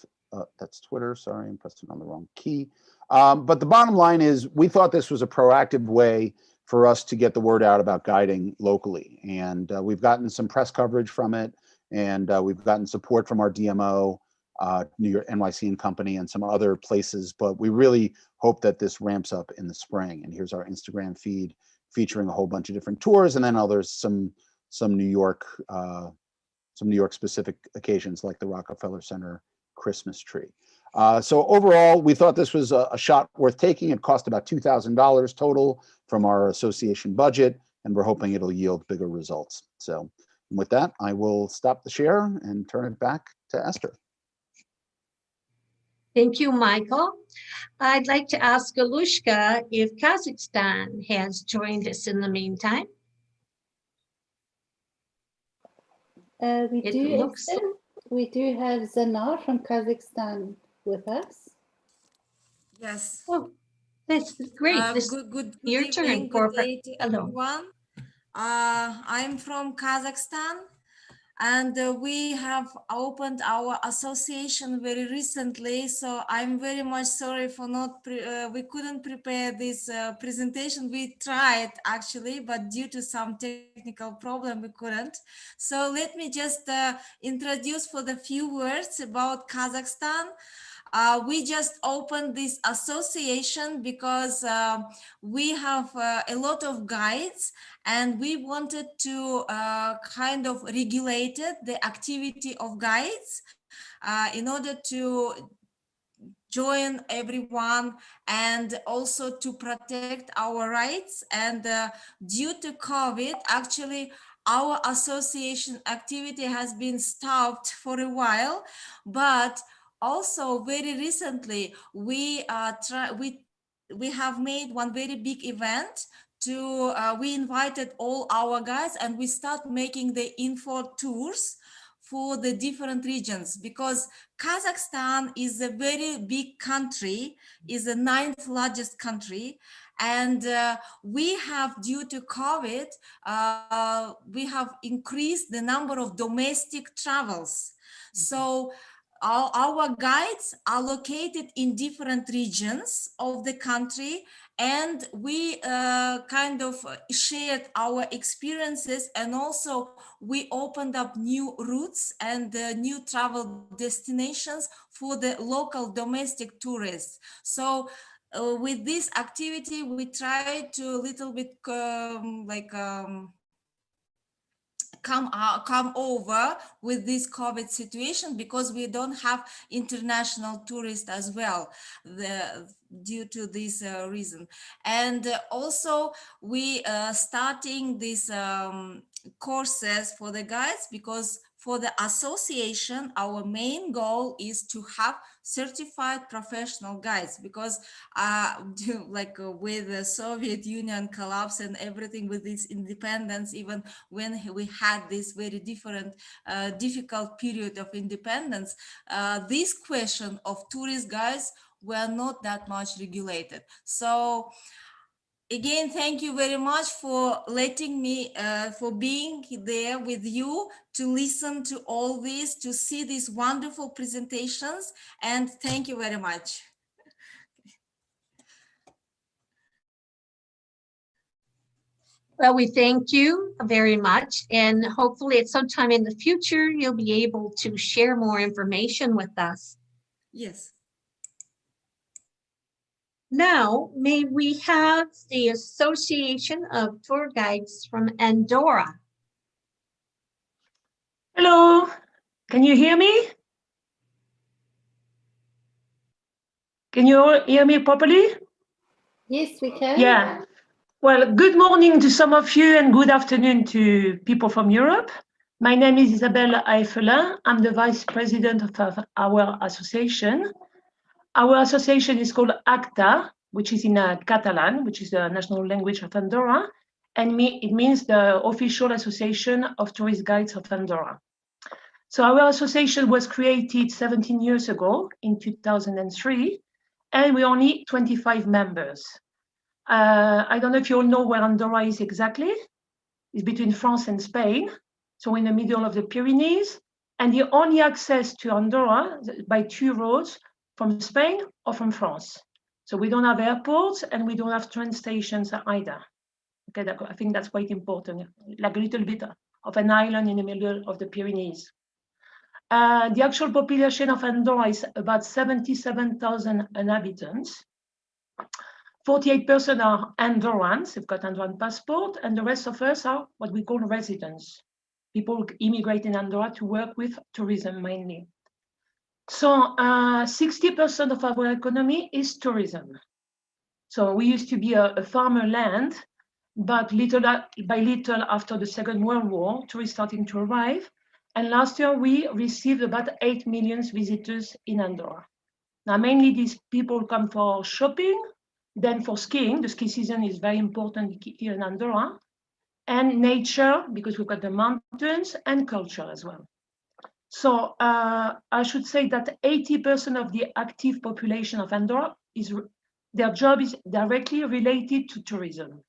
That's Twitter. Sorry, I'm pressing on the wrong key. But the bottom line is we thought this was a proactive way for us to get the word out about guiding locally. And we've gotten some press coverage from it, and we've gotten support from our DMO, New York NYC and Company, and some other places. But we really hope that this ramps up in the spring. And here's our Instagram feed featuring a whole bunch of different tours, and then there's some New York specific occasions like the Rockefeller Center Christmas tree. So overall, we thought this was a shot worth taking. It cost about $2,000 total from our association budget, and we're hoping it'll yield bigger results. So with that, I will stop the share and turn it back to Esther. Thank you, Michael. I'd like to ask Galushka if Kazakhstan has joined us in the meantime. We do have Zanar from Kazakhstan with us? Yes. Oh, that's great. Good your turn evening, for good day to hello. everyone. I'm from Kazakhstan, and we have opened our association very recently. So I'm very much sorry for not, we couldn't prepare this presentation. We tried actually, but due to some technical problem, we couldn't. So let me just introduce for the few words about Kazakhstan. We just opened this association because we have a lot of guides, and we wanted to kind of regulate the activity of guides in order to join everyone and also to protect our rights. And due to COVID, actually, our association activity has been stopped for a while, but also very recently we have made one very big event to we invited all our guides, and we start making the info tours for the different regions, because Kazakhstan is a very big country, is the 9th largest country, and we have, due to COVID, we have increased the number of domestic travels. So our guides are located in different regions of the country, and we kind of shared our experiences, and also we opened up new routes and new travel destinations for the local domestic tourists. So with this activity, we try to a little bit come over with this COVID situation, because we don't have international tourists as well due to this reason. And also we starting these courses for the guides, because for the association, our main goal is to have certified professional guides, because with the Soviet Union collapse and everything, with this independence, even when we had this very difficult period of independence, this question of tourist guides were not that much regulated. So again, thank you very much for letting me, for being there with you to listen to all this, to see these wonderful presentations, and thank you very much. Well, we thank you very much, and hopefully at some time in the future, you'll be able to share more information with us. Yes. Now, may we have the Association of Tour Guides from Andorra? Hello, can you hear me? Can you all hear me properly? Yes, we can. Yeah. Well, good morning to some of you and good afternoon to people from Europe. My name is Isabelle Aeffelin. I'm the Vice President of our association. Our association is called ACTA, which is in Catalan, which is the national language of Andorra, and it means the Official Association of Tourist Guides of Andorra. So our association was created 17 years ago in 2003, and we're only 25 members. I don't know if you all know where Andorra is exactly. It's between France and Spain, so in the middle of the Pyrenees, and the only access to Andorra by 2 roads, from Spain or from France. So we don't have airports and we don't have train stations either. Okay, I think that's quite important, like a little bit of an island in the middle of the Pyrenees. The actual population of Andorra is about 77,000 inhabitants. 48% are Andorrans, they've got Andorran passport, and the rest of us are what we call residents. People immigrate in Andorra to work with tourism mainly. So 60% of our economy is tourism. So we used to be a farmer land, but little by little after the Second World War, tourists starting to arrive. And last year we received about 8 million visitors in Andorra. Now, mainly these people come for shopping, then for skiing. The ski season is very important here in Andorra, and nature, because we've got the mountains, and culture as well. So I should say that 80% of the active population of Andorra their job is directly related to tourism.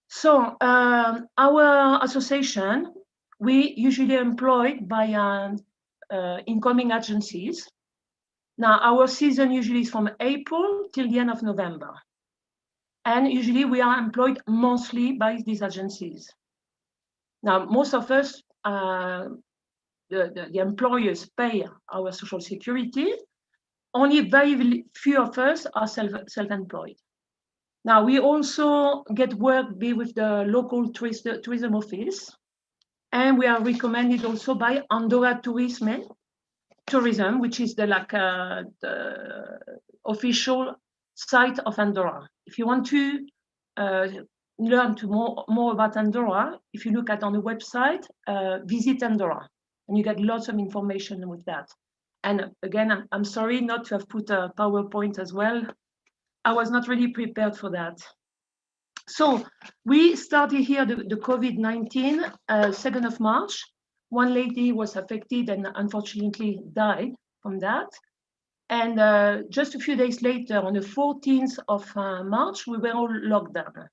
So our association, we usually employed by incoming agencies. Now our season usually is from April till the end of November. And usually we are employed monthly by these agencies. Now, most of us, the employers pay our social security. Only very few of us are self-employed. Now, we also get work with the local tourism office, and we are recommended also by Andorra Tourism, which is the official site of Andorra. If you want to learn more about Andorra, if you look on the website, visit Andorra, and you get lots of information with that. And again, I'm sorry not to have put a PowerPoint as well. I was not really prepared for that. So we started here the COVID-19, 2nd of March. One lady was affected and unfortunately died from that. And just a few days later, on the 14th of March, we were all locked down.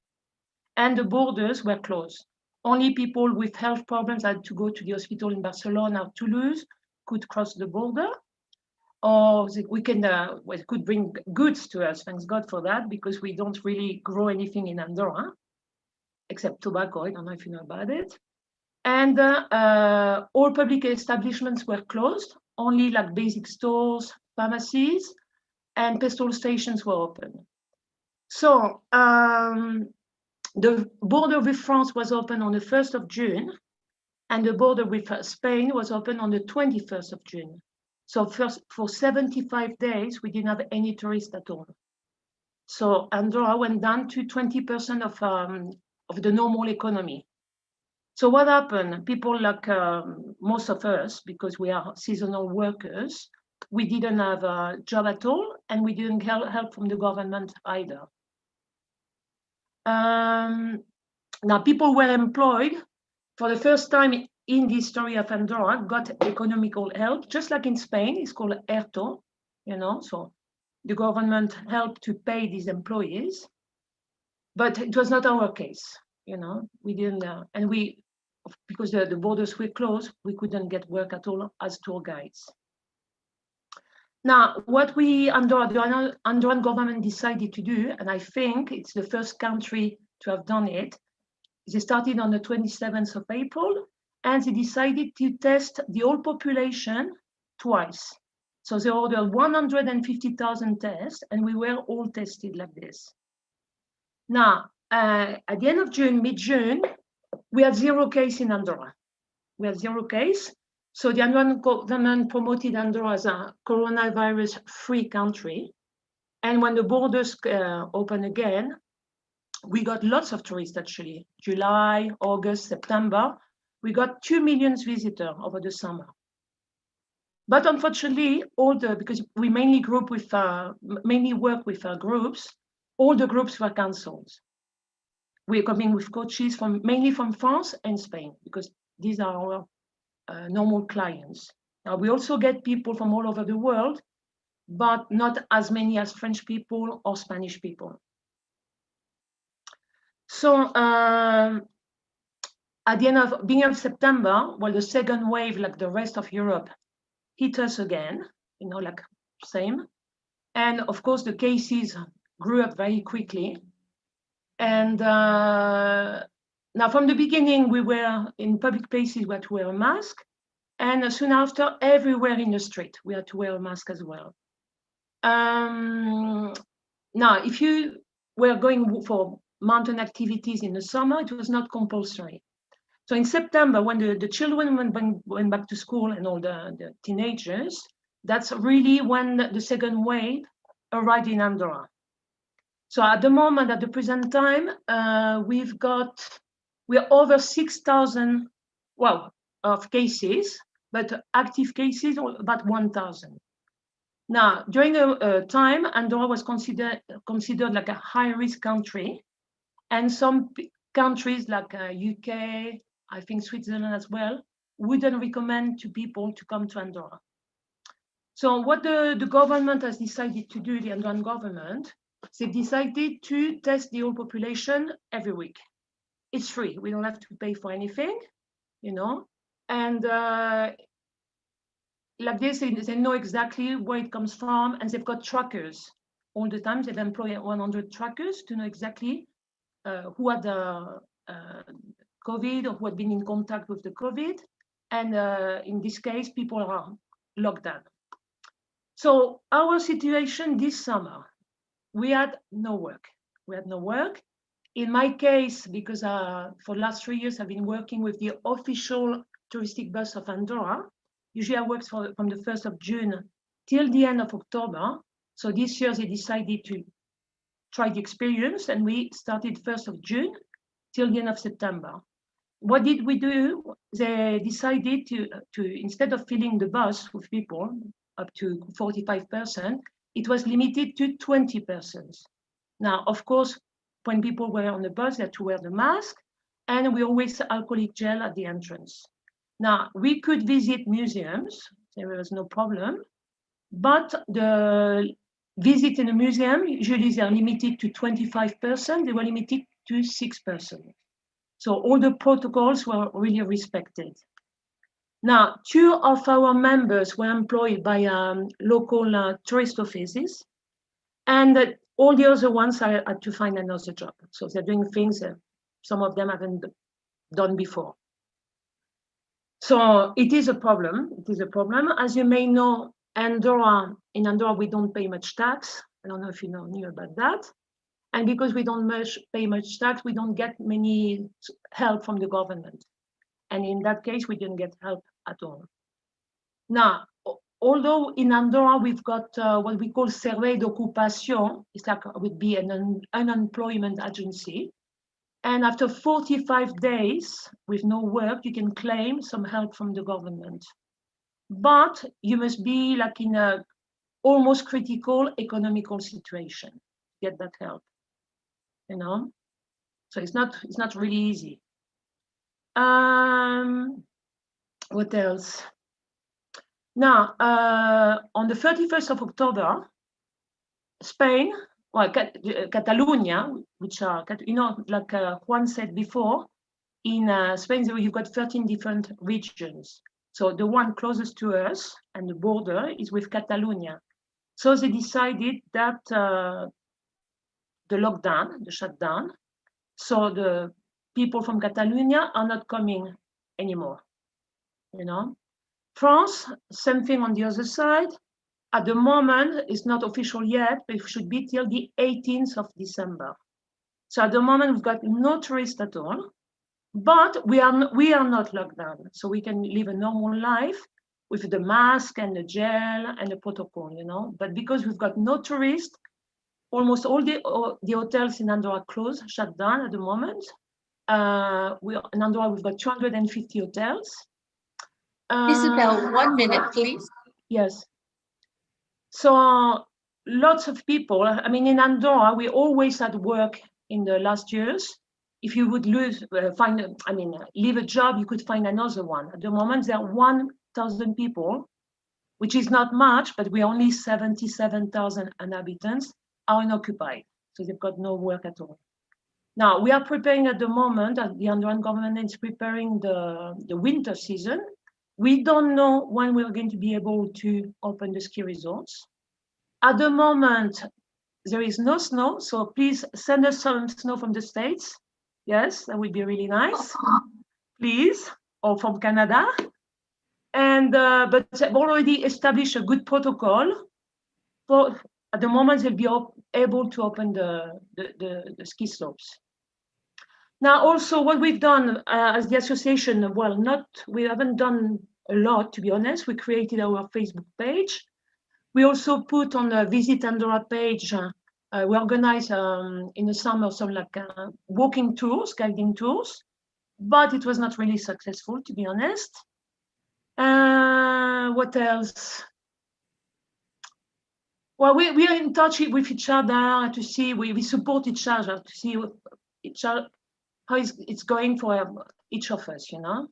And the borders were closed. Only people with health problems had to go to the hospital in Barcelona or Toulouse could cross the border, or we could bring goods to us. Thanks God for that, because we don't really grow anything in Andorra, except tobacco. I don't know if you know about it. And all public establishments were closed. Only like basic stores, pharmacies, and petrol stations were open. So the border with France was open on the 1st of June, and the border with Spain was open on the 21st of June. So for 75 days, we didn't have any tourists at all. So Andorra went down to 20% of the normal economy. So what happened? People like most of us, because we are seasonal workers, we didn't have a job at all, and we didn't get help from the government either. Now people were employed for the first time in the history of Andorra, got economical help, just like in Spain. It's called ERTO, so the government helped to pay these employees, but it was not our case. We didn't, and because the borders were closed, we couldn't get work at all as tour guides. Now, what the Andorran government decided to do, and I think it's the first country to have done it, they started on the 27th of April, and they decided to test the whole population twice. So they ordered 150,000 tests, and we were all tested like this. Now, at the end of June, mid-June, we had 0 case in Andorra. We had 0 case. So the Andorran government promoted Andorra as a coronavirus-free country. And when the borders open again, we got lots of tourists actually. July, August, September, we got 2 million visitors over the summer. But unfortunately, because we mainly work with groups, all the groups were cancelled. We're coming with coaches mainly from France and Spain, because these are our normal clients. Now, we also get people from all over the world, but not as many as French people or Spanish people. So at the beginning of September, the second wave, like the rest of Europe, hit us again, same. And of course, the cases grew up very quickly. And now from the beginning, we were in public places, we had to wear a mask. And soon after, everywhere in the street, we had to wear a mask as well. Now, if you were going for mountain activities in the summer, it was not compulsory. So in September, when the children went back to school and all the teenagers, that's really when the second wave arrived in Andorra. So at the moment, at the present time, we're over 6,000, of cases, but active cases about 1,000. Now, during a time, Andorra was considered like a high-risk country, and some countries like UK, I think Switzerland as well, wouldn't recommend to people to come to Andorra. So what the government has decided to do, the Andorran government, they decided to test the whole population every week. It's free. We don't have to pay for anything, you know. And like this, they know exactly where it comes from, and they've got trackers all the time. They've employed 100 trackers to know exactly who had COVID or who had been in contact with the COVID. And in this case, people are locked down. So our situation this summer, we had no work. We had no work. In my case, because for the last 3 years, I've been working with the official touristic bus of Andorra. Usually I work from the 1st of June till the end of October. So this year they decided to try the experience, and we started 1st of June till the end of September. What did we do? They decided to instead of filling the bus with people up to 45%, it was limited to 20 persons. Now, of course, when people were on the bus, they had to wear the mask, and we always alcoholic gel at the entrance. Now, we could visit museums, there was no problem, but the visit in a museum, usually they are limited to 25%, they were limited to 6%. So all the protocols were really respected. Now, 2 of our members were employed by local tourist offices, and all the other ones had to find another job. So they're doing things that some of them haven't done before. So it is a problem. It is a problem. As you may know, in Andorra, we don't pay much tax. I don't know if you knew about that. And because we don't pay much tax, we don't get many help from the government. And in that case, we didn't get help at all. Now, although in Andorra, we've got what we call Survey d'Occupation, it's like it would be an unemployment agency. And after 45 days with no work, you can claim some help from the government. But you must be like in a almost critical economical situation to get that help, you know? So it's not really easy. What else? Now, on the 31st of October, Spain, well, Catalonia, which are, you know, like Juan said before, in Spain, you've got 13 different regions. So the one closest to us and the border is with Catalonia. So they decided that the lockdown, the shutdown, so the people from Catalonia are not coming anymore, you know. France, same thing on the other side. At the moment, it's not official yet, but it should be till the 18th of December. So at the moment, we've got no tourists at all, but we are not locked down. So we can live a normal life with the mask and the gel and the protocol, you know. But because we've got no tourists, almost all the hotels in Andorra closed, shut down at the moment. In Andorra, we've got 250 hotels. Isabel, 1 minute, please. Yes. So lots of people, I mean, in Andorra, we always had work in the last years. If you would leave a job, you could find another one. At the moment, there are 1,000 people, which is not much, but we're only 77,000 inhabitants are unoccupied. So they've got no work at all. Now, we are preparing at the moment, the Andorran government is preparing the winter season. We don't know when we're going to be able to open the ski resorts. At the moment, there is no snow, so please send us some snow from the States. Yes, that would be really nice, please, or from Canada. And but they've already established a good protocol. For at the moment, they'll be able to open the ski slopes. Now, also what we've done as the association, well, we haven't done a lot, to be honest. We created our Facebook page. We also put on the Visit Andorra page, we organize in the summer some like walking tours, guiding tours, but it was not really successful, to be honest. What else? Well, we are in touch with each other to see, we support each other to see how it's going for each of us, you know.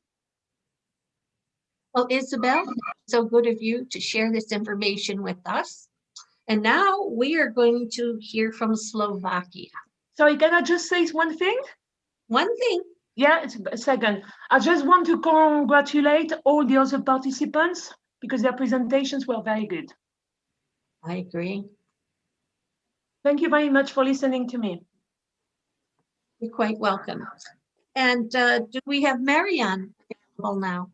Well, Isabel, so good of you to share this information with us. And now we are going to hear from Slovakia. Sorry, can I just say one thing? One thing. Yeah, it's a second. I just want to congratulate all the other participants because their presentations were very good. I agree. Thank you very much for listening to me. You're quite welcome. And do we have Marianne available now?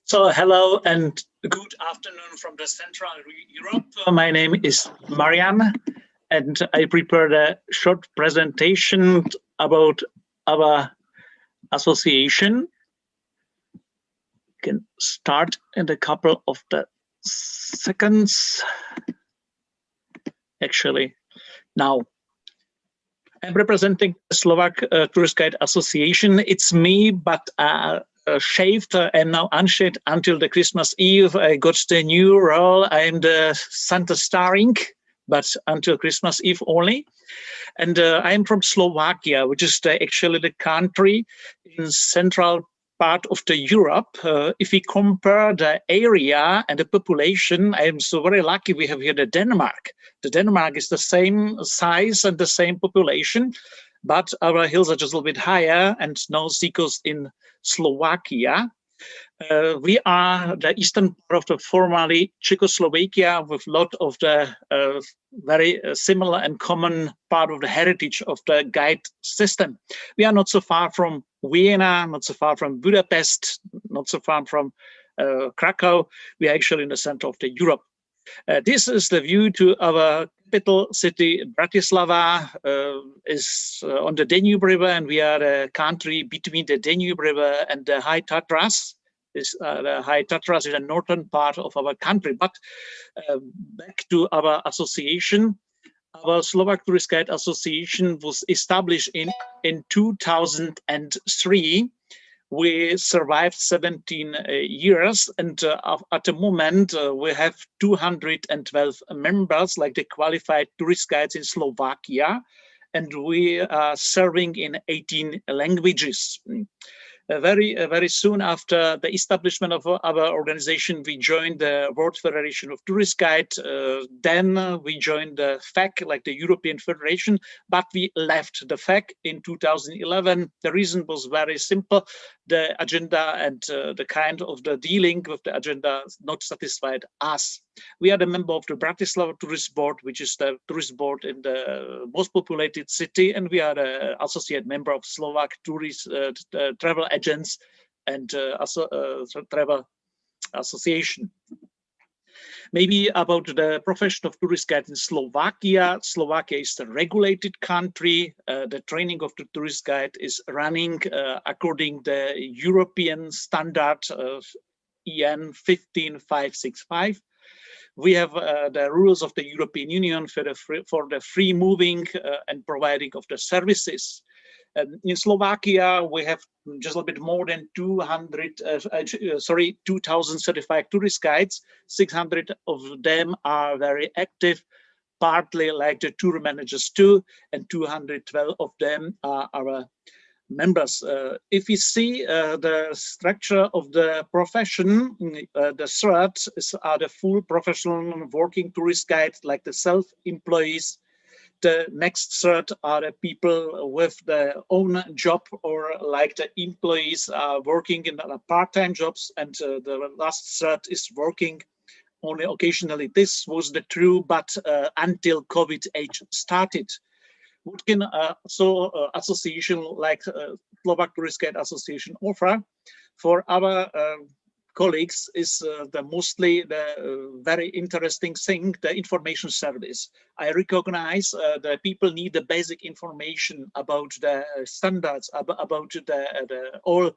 So hello and good afternoon from the Central Europe. My name is Marianne, and I prepared a short presentation about our association. We can start in a couple of the seconds. Actually, now I'm representing the Slovak Tourist Guide Association. It's me, but shaved and now unshaved until the Christmas Eve. I got the new role. I'm the Santa starring, but until Christmas Eve only. And I'm from Slovakia, which is actually the country in central part of the Europe. If we compare the area and the population, I'm so very lucky we have here the Denmark. The Denmark is the same size and the same population, but our hills are just a little bit higher and no seacoast in Slovakia. We are the eastern part of the formerly Czechoslovakia with a lot of the very similar and common part of the heritage of the guide system. We are not so far from Vienna, not so far from Budapest, not so far from Krakow. We are actually in the center of the Europe. This is the view to our capital city, Bratislava, is on the Danube River, and we are a country between the Danube River and the High Tatras. The High Tatras is the northern part of our country. But back to our association. Our Slovak Tourist Guide Association was established in 2003. We survived 17 years, and at the moment we have 212 members, like the qualified tourist guides in Slovakia, and we are serving in 18 languages. Very soon after the establishment of our organization, we joined the World Federation of Tourist Guide. Then we joined the FAC, like the European Federation, but we left the FAC in 2011. The reason was very simple. The agenda and the kind of the dealing with the agenda not satisfied us. We are the member of the Bratislava Tourist Board, which is the tourist board in the most populated city, and we are the associate member of Slovak tourist travel agents and travel association. Maybe about the profession of tourist guide in Slovakia. Slovakia is a regulated country. The training of the tourist guide is running according to the European standard of EN 15565. We have the rules of the European Union for the free moving and providing of the services. In Slovakia, we have just a little bit more than 2,000 certified tourist guides. 600 of them are very active, partly like the tour managers too, and 212 of them are our members. If we see the structure of the profession, the third are the full professional working tourist guides, like the self-employees. The next third are the people with their own job, or like the employees are working in part-time jobs, and the last third is working only occasionally. This was the true, but until COVID age started. What can association like Slovak Tourist Guide Association offer for our colleagues is mostly the very interesting thing, the information service. I recognize that people need the basic information about the standards, about all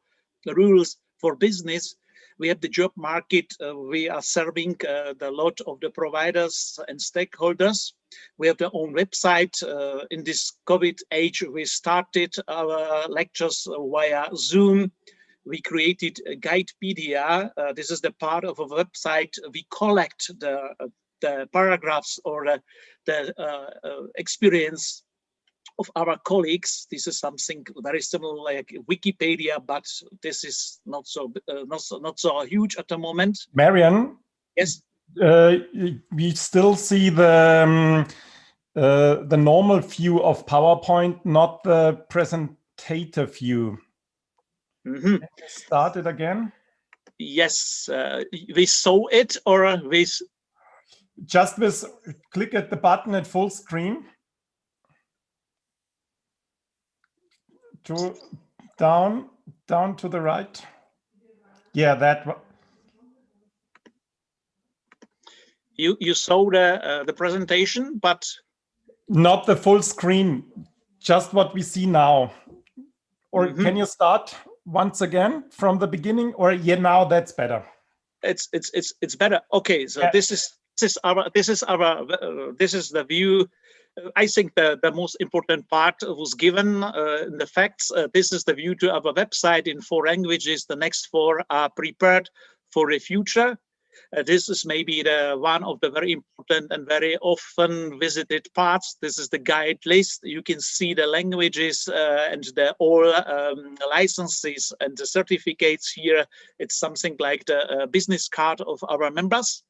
the rules for business. We have the job market. We are serving the lot of the providers and stakeholders. We have their own website. In this COVID age, we started our lectures via Zoom. We created a Guidepedia. This is the part of a website. We collect the paragraphs or the experience of our colleagues. This is something very similar like Wikipedia, but this is not so huge at the moment. Marian? Yes? We still see the normal view of PowerPoint, not the presentator view. Mm-hmm. Can you start it again? Yes, we saw it, or we... Just click at the button at full screen. Down to the right. Yeah, that. You saw the presentation, but not the full screen, just what we see now. Or can you start once again from the beginning? Or yeah, now that's better. It's better. Okay, so yeah. This is the view. I think the most important part was given in the facts. This is the view to our website in 4 languages. The next 4 are prepared for the future. This is maybe one of the very important and very often visited parts. This is the guide list. You can see the languages and all licenses and the certificates here. It's something like the business card of our members.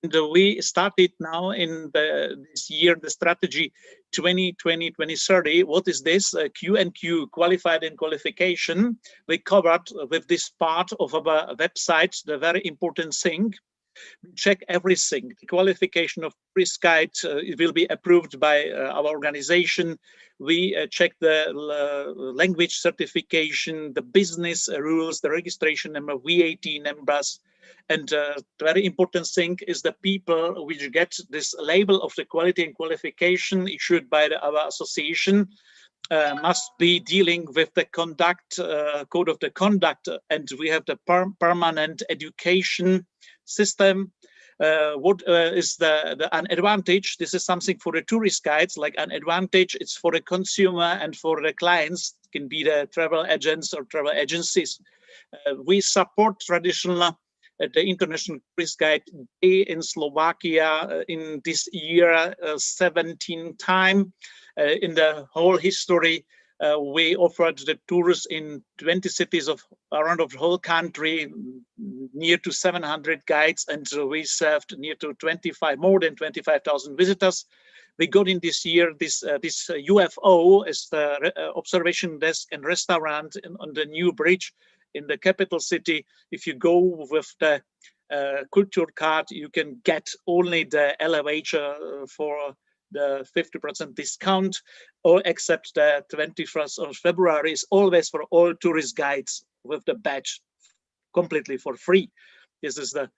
And we started now in this year the strategy 2020-2030. What is this? Q&Q, qualified and qualification. We covered with this part of our website the very important thing. We check everything. The qualification of tourist guide it will be approved by our organization. We check the language certification, the business rules, the registration number, VAT numbers. And the very important thing is the people which get this label of the quality and qualification issued by our association must be dealing with the conduct, code of the conduct, and we have the permanent education system. What is an advantage? This is something for the tourist guides, like an advantage. It's for the consumer and for the clients, it can be the travel agents or travel agencies. We support traditional the International Tourist Guide Day in Slovakia in this year 17 times. In the whole history, we offered the tours in 20 cities around the whole country, near to 700 guides, and we served more than 25,000 visitors. We got in this year this UFO as the observation desk and restaurant on the new bridge in the capital city. If you go with the culture card, you can get only the elevator for the 50% discount, or except the 21st of February is always for all tourist guides with the badge completely for free. This is the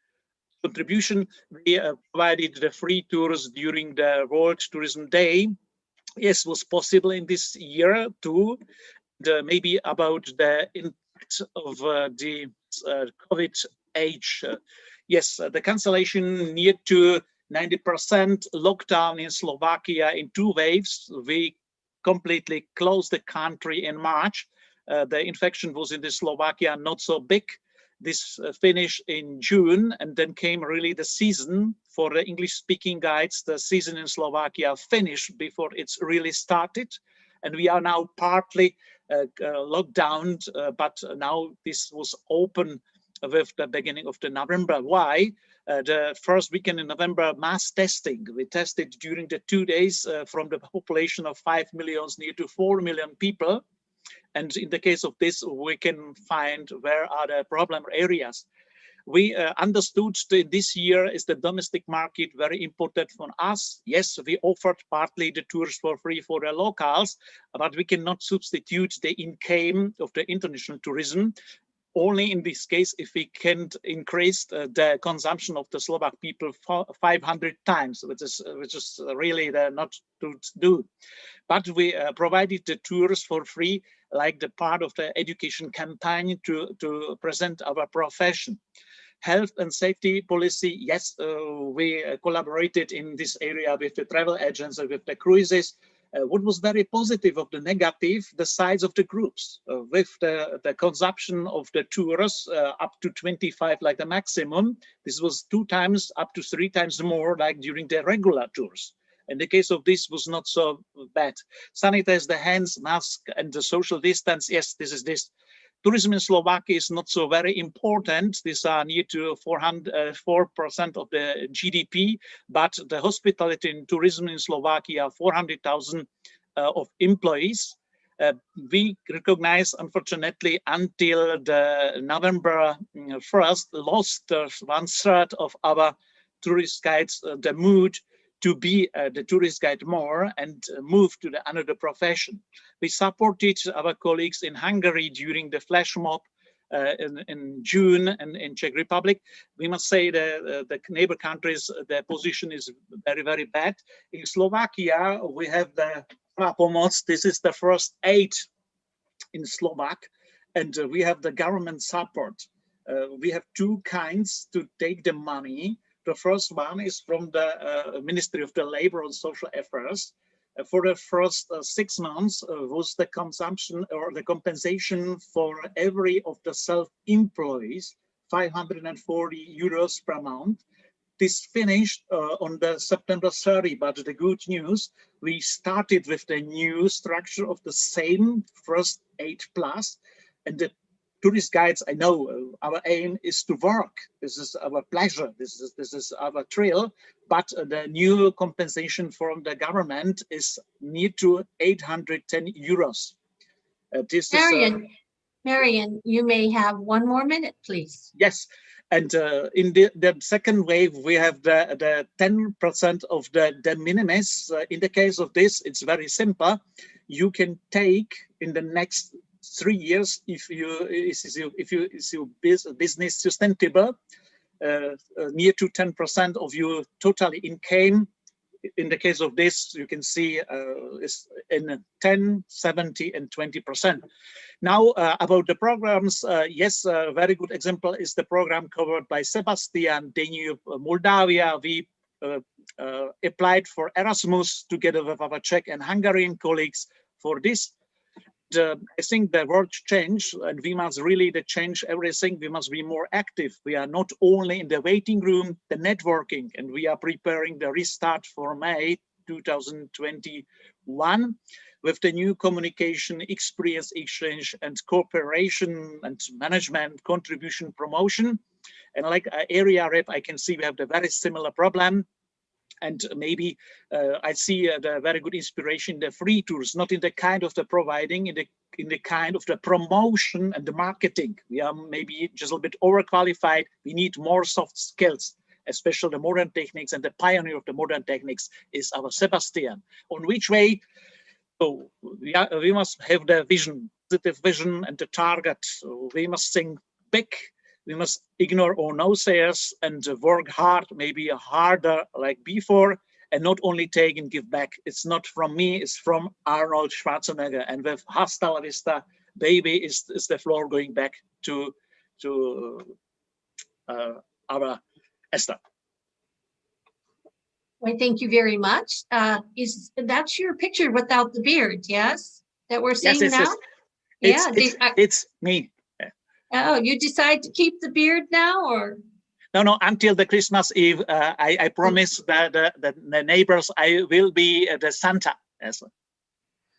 contribution. We provided the free tours during the World Tourism Day. Yes, was possible in this year too. Maybe about the impact of the COVID age. Yes, the cancellation near to 90%, lockdown in Slovakia in 2 waves. We completely closed the country in March. The infection was in the Slovakia not so big. This finished in June, and then came really the season for the English-speaking guides. The season in Slovakia finished before it's really started, and we are now partly locked down, but now this was open with the beginning of the November. Why? The first weekend in November, mass testing. We tested during the 2 days from the population of 5 million, near to 4 million people. And in the case of this, we can find where are the problem areas. We understood that this year is the domestic market very important for us. Yes, we offered partly the tours for free for the locals, but we cannot substitute the income of the international tourism. Only in this case, if we can increase the consumption of the Slovak people 500 times, which is really not to do. But we provided the tours for free, like the part of the education campaign to present our profession. Health and safety policy, yes, we collaborated in this area with the travel agents and with the cruises. What was very positive of the negative, the size of the groups, with the consumption of the tours up to 25 like the maximum. This was 2 times up to 3 times more like during the regular tours. In the case of this was not so bad. Sanitize the hands, mask, and the social distance. Yes, this is this. Tourism in Slovakia is not so very important. These are near to 4% of the GDP, but the hospitality and tourism in Slovakia, 400,000 of employees. We recognize, unfortunately, until the November 1st, lost 1/3 of our tourist guides the mood to be the tourist guide more and move to the another profession. We supported our colleagues in Hungary during the flash mob in June and in Czech Republic. We must say the neighbor countries, their position is very, very bad. In Slovakia, we have the pomoc. This is the first aid in Slovak, and we have the government support. We have two kinds to take the money. The first one is from the Ministry of the Labor and Social Affairs. For the first 6 months was the consumption or the compensation for every of the self-employees, 540 euros per month. This finished on the September 30, but the good news, we started with the new structure of the same first 8+, and the tourist guides, I know our aim is to work. This is our pleasure. This is our thrill. But the new compensation from the government is near to 810 euros. Marian, you may have 1 more minute, please. Yes. And in the second wave, we have the 10% of the de minimis. In the case of this, it's very simple. You can take in the next 3 years, if your business sustainable, near to 10% of your total income. In the case of this, you can see is in 10, 70, and 20%. Now about the programs, yes, a very good example is the program covered by Sebastian, Danube, Moldavia. We applied for Erasmus together with our Czech and Hungarian colleagues for this. I think the world changed, and we must really change everything. We must be more active. We are not only in the waiting room, the networking, and we are preparing the restart for May 2021 with the new communication, experience exchange, and cooperation and management contribution promotion. And like area rep, I can see we have the very similar problem. And maybe I see the very good inspiration in the free tours, not in the kind of the providing, in the kind of the promotion and the marketing. We are maybe just a little bit overqualified. We need more soft skills, especially the modern techniques, and the pioneer of the modern techniques is our Sebastian. On which way? So we must have the vision, positive vision, and the target. So we must think big. We must ignore all naysayers and work hard, maybe harder like before, and not only take and give back. It's not from me, it's from Arnold Schwarzenegger. And with Hasta la Vista, baby, is the floor going back to our Esther. Well, thank you very much. That's your picture without the beard, yes? That we're seeing now? Yes, it's me. Oh, you decide to keep the beard now, or? No, until the Christmas Eve, I promise the neighbors I will be the Santa. Yes.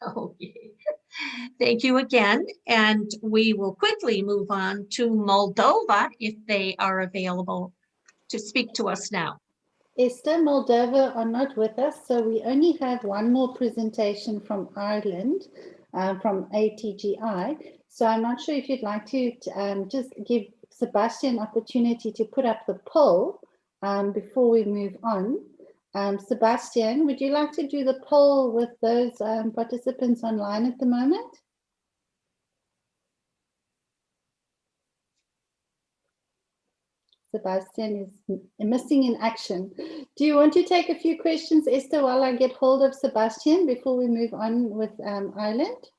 Okay. Thank you again. And we will quickly move on to Moldova if they are available to speak to us now. Esther, Moldova are not with us, so we only have one more presentation from Ireland, from ATGI. So I'm not sure if you'd like to just give Sebastian an opportunity to put up the poll before we move on. Sebastian, would you like to do the poll with those participants online at the moment? Sebastian is missing in action. Do you want to take a few questions, Esther, while I get hold of Sebastian before we move on with Ireland?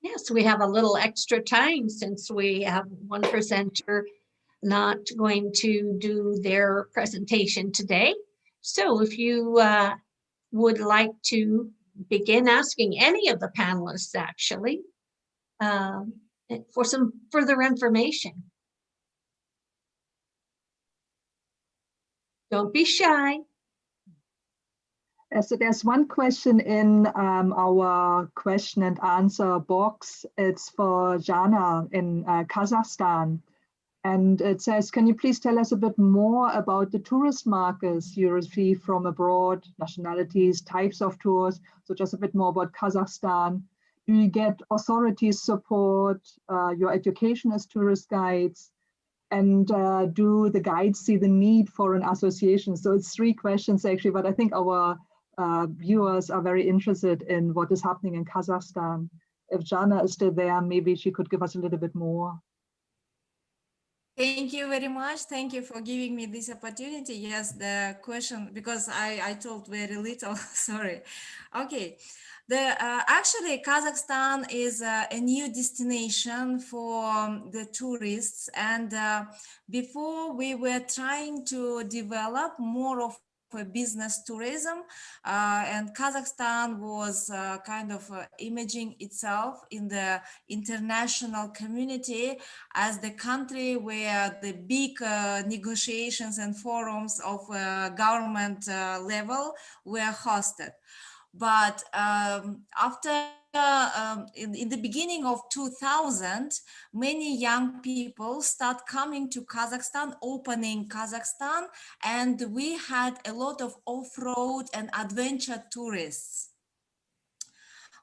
Yes, we have a little extra time since we have one presenter not going to do their presentation today. So if you would like to begin asking any of the panelists, actually, for some further information. Don't be shy. So there's one question in our question and answer box. It's for Jana in Kazakhstan. And it says, can you please tell us a bit more about the tourist markers you receive from abroad, nationalities, types of tours? So just a bit more about Kazakhstan. Do you get authorities support, your education as tourist guides? And do the guides see the need for an association? So it's 3 questions actually, but I think our viewers are very interested in what is happening in Kazakhstan. If Jana is still there, maybe she could give us a little bit more. Thank you very much. Thank you for giving me this opportunity. Yes, the question, because I told very little, sorry. Okay, actually Kazakhstan is a new destination for the tourists. And before we were trying to develop more of business tourism, and Kazakhstan was kind of imaging itself in the international community as the country where the big negotiations and forums of government level were hosted. But after in the beginning of 2000, many young people start coming to Kazakhstan, opening Kazakhstan, and we had a lot of off-road and adventure tourists.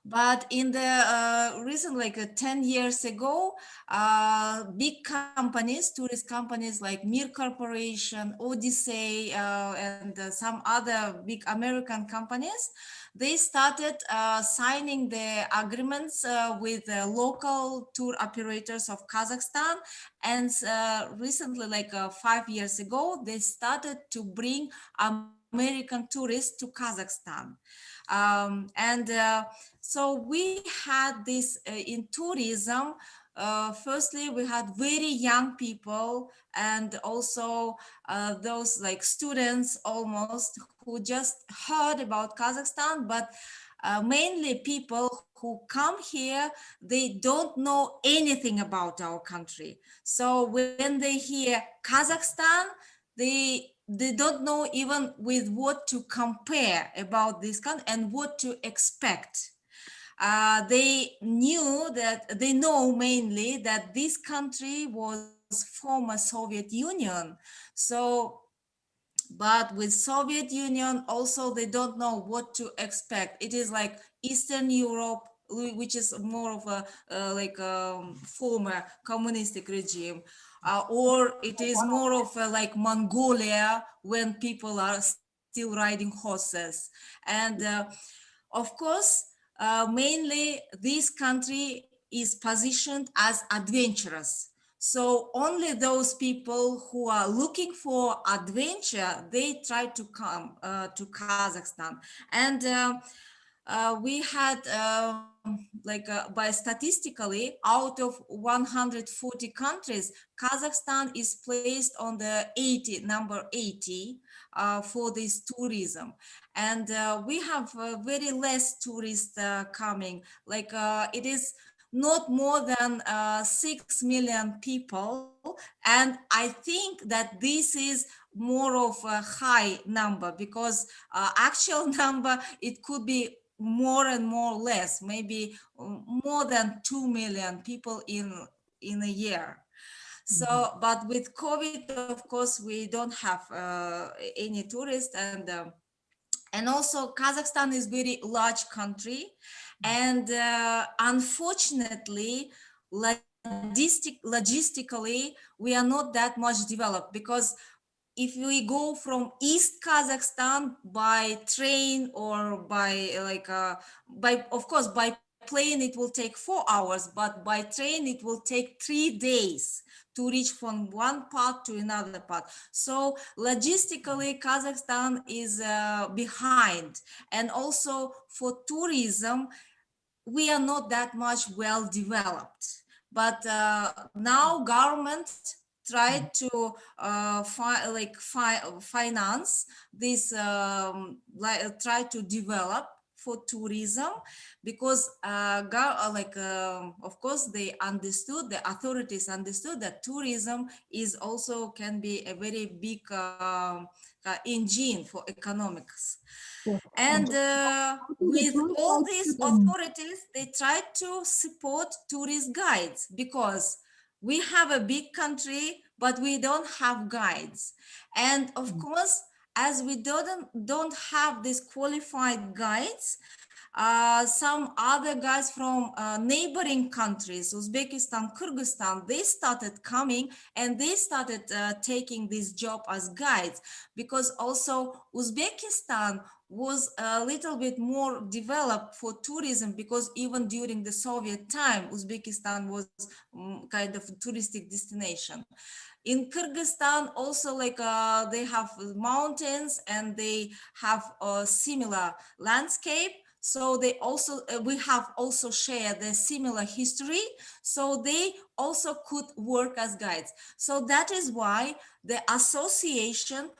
But in the recent, like 10 years ago, big companies, tourist companies like Mir Corporation, Odyssey, and some other big American companies, they started signing the agreements with the local tour operators of Kazakhstan. And recently, like 5 years ago, they started to bring American tourists to Kazakhstan. So we had this in tourism. Firstly, we had very young people, and also those like students almost who just heard about Kazakhstan, but mainly people who come here, they don't know anything about our country. So when they hear Kazakhstan, they don't know even with what to compare about this country and what to expect. They know mainly that this country was former Soviet Union. So, but with Soviet Union also they don't know what to expect. It is like Eastern Europe, which is more of a former communistic regime. Or it is more of like Mongolia, when people are still riding horses. And of course, mainly this country is positioned as adventurous. So only those people who are looking for adventure, they try to come to Kazakhstan. And we had by statistically, out of 140 countries, Kazakhstan is placed on the number 80 for this tourism. And we have very less tourists coming. Like it is not more than 6 million people. And I think that this is more of a high number, because actual number, it could be more and more less, maybe more than 2 million people in a year. So, but with COVID, of course, we don't have any tourists, and also Kazakhstan is very large country, and unfortunately, logistically, we are not that much developed, because if we go from East Kazakhstan by train or by of course, by plane, it will take 4 hours, but by train, it will take 3 days to reach from one part to another part. So logistically, Kazakhstan is behind. And also for tourism, we are not that much well developed. But now government tried to finance this, try to develop for tourism, because of course they understood, the authorities understood that tourism is also can be a very big engine for economics. And with all these authorities, they tried to support tourist guides, because we have a big country, but we don't have guides. And of course, as we don't have these qualified guides, some other guys from neighboring countries, Uzbekistan, Kyrgyzstan, they started coming and they started taking this job as guides, because also Uzbekistan was a little bit more developed for tourism, because even during the Soviet time, Uzbekistan was kind of a touristic destination. In Kyrgyzstan also, like they have mountains and they have a similar landscape. So they also, we have also shared the similar history. So they also could work as guides. So that is why the association,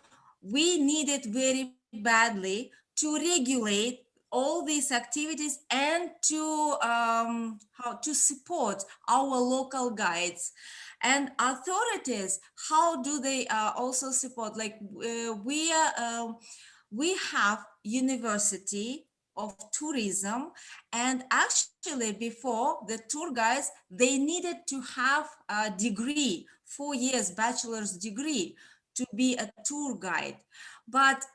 we needed very badly to regulate all these activities and to how to support our local guides. And authorities, how do they also support? Like we have University of Tourism, and actually before, the tour guides, they needed to have a degree, 4 years bachelor's degree, to be a tour guide. But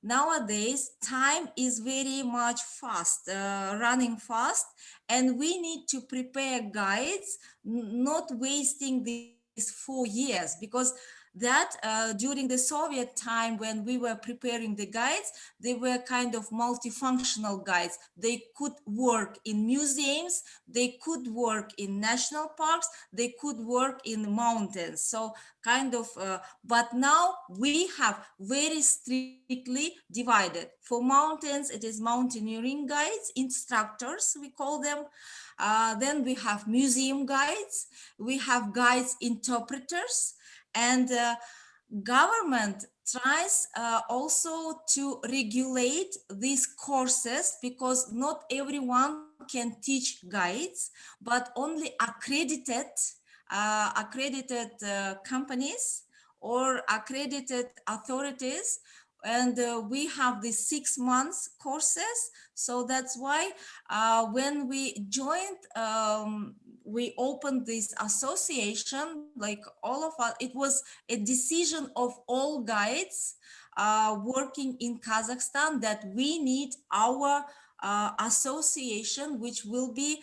nowadays, time is very much fast, running fast, and we need to prepare guides, not wasting these 4 years, because that during the Soviet time, when we were preparing the guides, they were kind of multifunctional guides. They could work in museums, they could work in national parks, they could work in mountains. So kind of, but now we have very strictly divided. For mountains, it is mountaineering guides, instructors, we call them. Then we have museum guides, we have guides interpreters, and government tries also to regulate these courses, because not everyone can teach guides, but only accredited companies or accredited authorities. And we have the 6 months courses. So that's why when we joined, we opened this association, like all of us, it was a decision of all guides working in Kazakhstan, that we need our association, which will be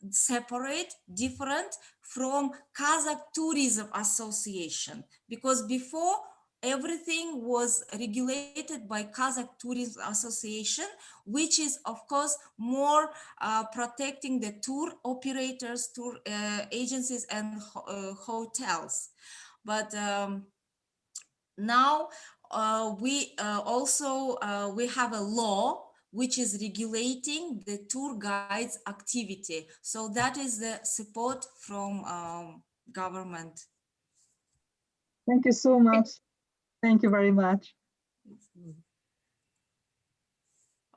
separate, different from Kazakh Tourism Association, because before everything was regulated by Kazakh Tourism Association, which is of course more protecting the tour operators, tour agencies and hotels. But now we also we have a law which is regulating the tour guides activity. So that is the support from government. Thank you so much. Thank you very much.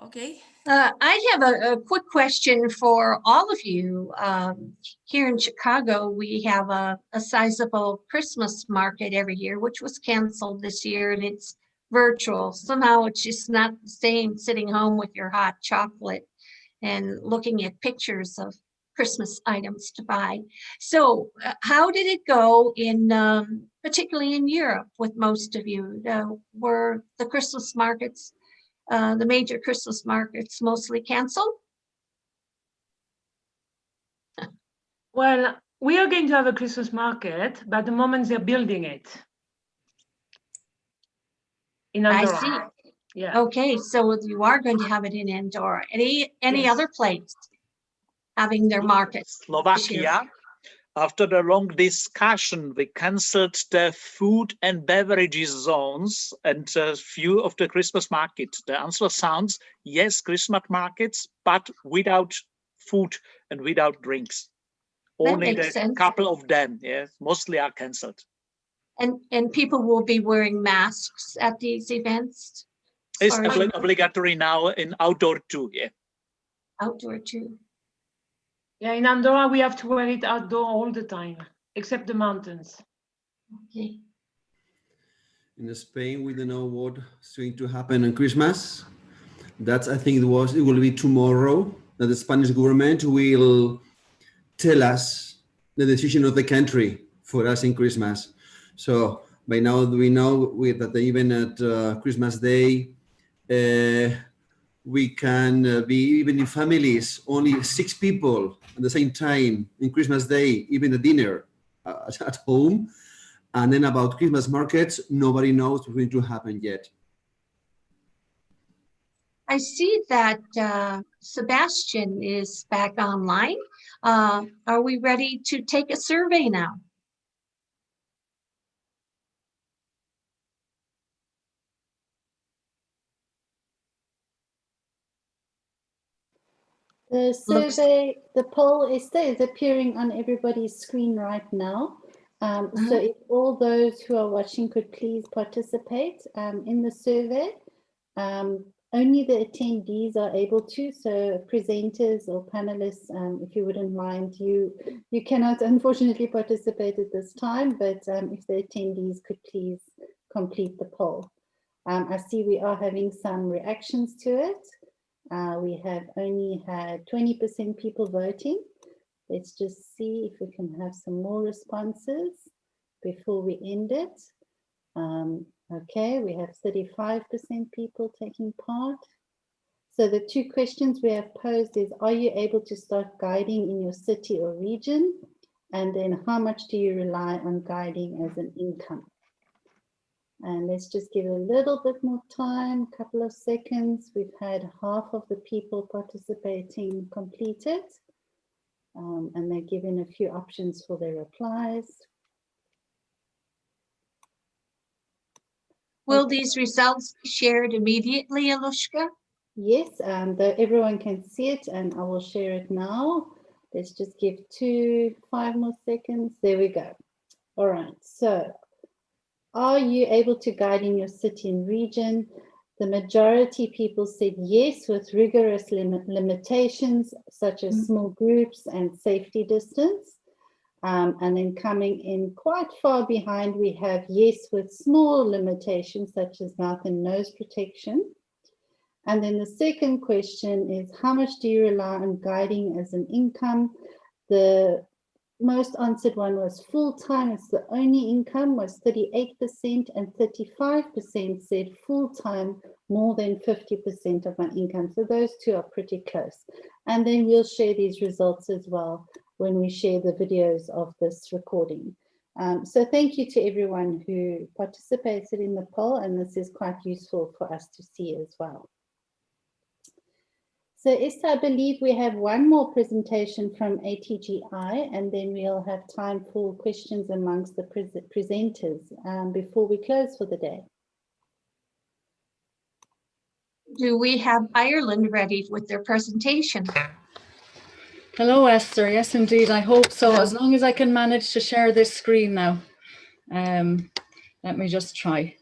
Okay. I have a quick question for all of you. Here in Chicago, we have a sizable Christmas market every year, which was canceled this year, and it's virtual. Somehow it's just not the same sitting home with your hot chocolate and looking at pictures of Christmas items to buy. So how did it go in, particularly in Europe with most of you? Were the Christmas markets, the major Christmas markets, mostly canceled? Well, we are going to have a Christmas market, but at the moment they're building it. In Andorra. I see. Yeah. Okay, so you are going to have it in Andorra. Any Yes. other place having their markets? Slovakia, after the long discussion, we cancelled the food and beverages zones and a few of the Christmas markets. The answer sounds yes, Christmas markets, but without food and without drinks. Only makes the sense. couple of them, yes, mostly are cancelled. And people will be wearing masks at these events. It's obligatory now in outdoor too, yeah. Outdoor too. Yeah, in Andorra, we have to wear it outdoor all the time, except the mountains. Okay. In Spain, we don't know what's going to happen on Christmas. That's, I think it will be tomorrow that the Spanish government will tell us the decision of the country for us in Christmas. So by now we know that even at Christmas Day, we can be even in families, only 6 people at the same time in Christmas Day, even a dinner at home. And then about Christmas markets, nobody knows what's going to happen yet. I see that Sebastian is back online. Are we ready to take a survey now? The survey, the poll is appearing on everybody's screen right now. So if all those who are watching could please participate in the survey. Only the attendees are able to, so presenters or panelists, if you wouldn't mind, you cannot unfortunately participate at this time, but if the attendees could please complete the poll. I see we are having some reactions to it. We have only had 20% people voting. Let's just see if we can have some more responses before we end it. Okay, we have 35% people taking part. So the 2 questions we have posed is, are you able to start guiding in your city or region? And then how much do you rely on guiding as an income? And let's just give a little bit more time, a couple of seconds. We've had half of the people participating complete it. And they're given a few options for their replies. Will these results be shared immediately, Alushka? Yes, everyone can see it, and I will share it now. Let's just give 5 more seconds. There we go. All right, so are you able to guide in your city and region? The majority people said yes, with rigorous limitations such as small groups and safety distance. And then coming in quite far behind, we have yes with small limitations such as mouth and nose protection. And then the second question is, how much do you rely on guiding as an income? The most answered one was full-time. It's the only income, was 38%, and 35% said full-time, more than 50% of my income. So those 2 are pretty close. And then we'll share these results as well when we share the videos of this recording. So thank you to everyone who participated in the poll, and this is quite useful for us to see as well. So Esther, I believe we have one more presentation from ATGI, and then we'll have time for questions amongst the presenters before we close for the day. Do we have Ireland ready with their presentation? Hello, Esther. Yes, indeed. I hope so. As long as I can manage to share this screen now. Let me just try.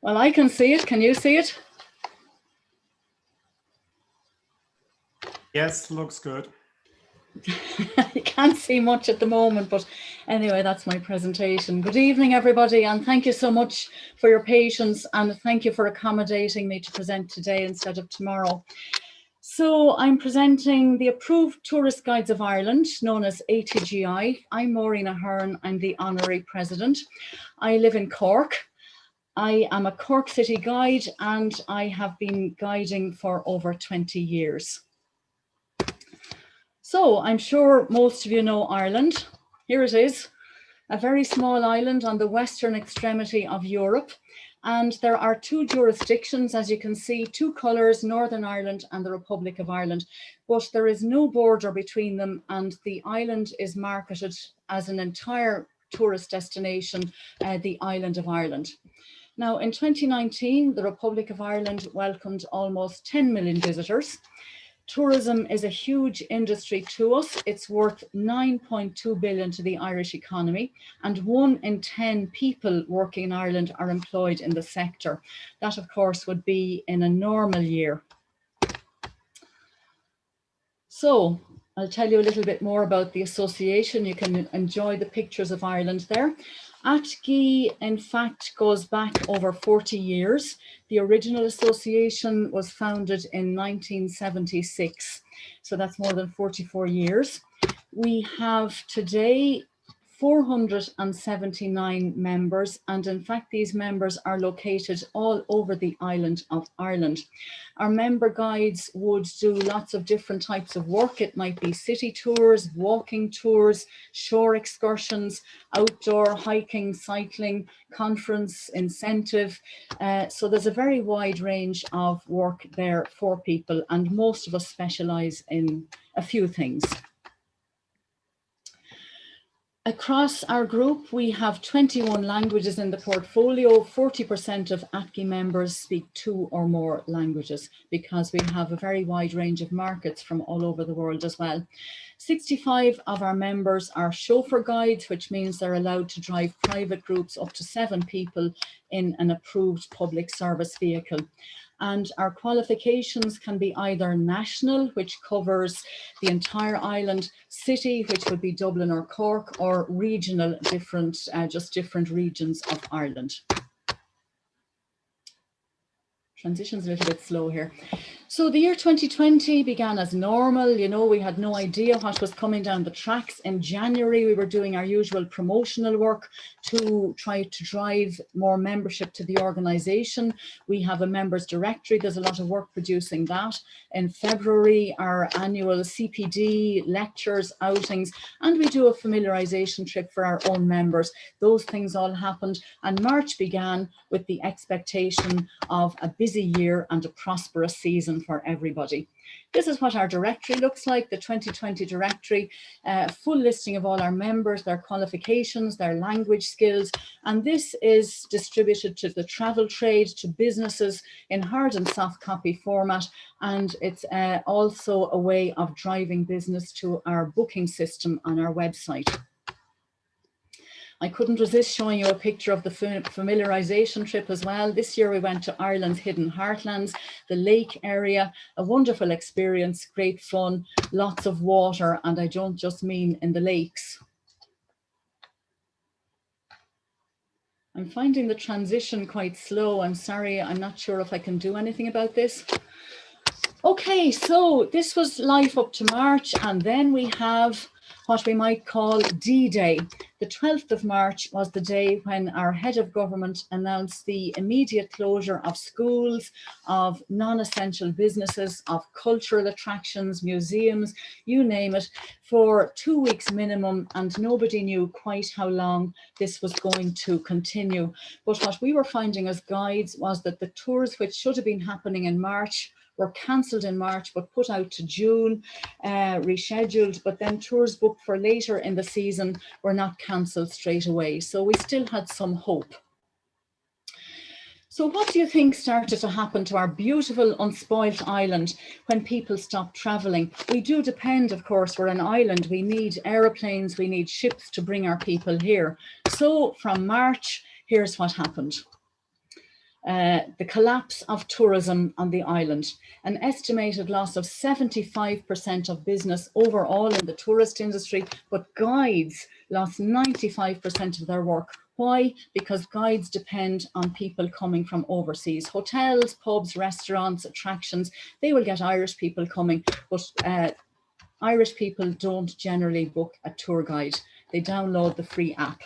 Well, I can see it. Can you see it? Yes, looks good. I can't see much at the moment, but anyway, that's my presentation. Good evening, everybody, and thank you so much for your patience, and thank you for accommodating me to present today instead of tomorrow. So I'm presenting the Approved Tourist Guides of Ireland, known as ATGI. I'm Maureen Ahern. I'm the Honorary President. I live in Cork. I am a Cork City guide, and I have been guiding for over 20 years. So I'm sure most of you know Ireland. Here it is, a very small island on the western extremity of Europe. And there are 2 jurisdictions, as you can see, 2 colours, Northern Ireland and the Republic of Ireland. But there is no border between them, and the island is marketed as an entire tourist destination, the island of Ireland. Now, in 2019, the Republic of Ireland welcomed almost 10 million visitors. Tourism is a huge industry to us. It's worth 9.2 billion to the Irish economy, and 1 in 10 people working in Ireland are employed in the sector. That, of course, would be in a normal year. So I'll tell you a little bit more about the association. You can enjoy the pictures of Ireland there. ATGI, in fact, goes back over 40 years. The original association was founded in 1976, so that's more than 44 years. We have today 479 members, and in fact these members are located all over the island of Ireland. Our member guides would do lots of different types of work. It might be city tours, walking tours, shore excursions, outdoor hiking, cycling, conference, incentive. So there's a very wide range of work there for people, and most of us specialise in a few things. Across our group, we have 21 languages in the portfolio. 40% of ATGI members speak 2 or more languages, because we have a very wide range of markets from all over the world as well. 65 of our members are chauffeur guides, which means they're allowed to drive private groups up to 7 people in an approved public service vehicle. And our qualifications can be either national, which covers the entire island, city, which would be Dublin or Cork, or regional, just different regions of Ireland. Transition's a little bit slow here. So the year 2020 began as normal. You know, we had no idea what was coming down the tracks. In January, we were doing our usual promotional work to try to drive more membership to the organisation. We have a members directory. There's a lot of work producing that. In February, our annual CPD, lectures, outings, and we do a familiarisation trip for our own members. Those things all happened, and March began with the expectation of a busy year and a prosperous season for everybody. This is what our directory looks like, the 2020 directory, full listing of all our members, their qualifications, their language skills, and this is distributed to the travel trade, to businesses in hard and soft copy format, and it's also a way of driving business to our booking system on our website. I couldn't resist showing you a picture of the familiarisation trip as well. This year we went to Ireland's hidden heartlands, the lake area, a wonderful experience, great fun, lots of water, and I don't just mean in the lakes. I'm finding the transition quite slow. I'm sorry, I'm not sure if I can do anything about this. Okay, so this was life up to March, and then we have what we might call D-Day. The 12th of March was the day when our head of government announced the immediate closure of schools, of non-essential businesses, of cultural attractions, museums, you name it, for 2 weeks minimum, and nobody knew quite how long this was going to continue. But what we were finding as guides was that the tours which should have been happening in March were cancelled in March but put out to June, rescheduled, but then tours booked for later in the season were not cancelled straight away. So we still had some hope. So what do you think started to happen to our beautiful, unspoilt island when people stopped travelling? We do depend, of course, we're an island. We need aeroplanes, we need ships to bring our people here. So from March, here's what happened. The collapse of tourism on the island, an estimated loss of 75% of business overall in the tourist industry, but guides lost 95% of their work. Why? Because guides depend on people coming from overseas. Hotels, pubs, restaurants, attractions, they will get Irish people coming, but Irish people don't generally book a tour guide. They download the free app.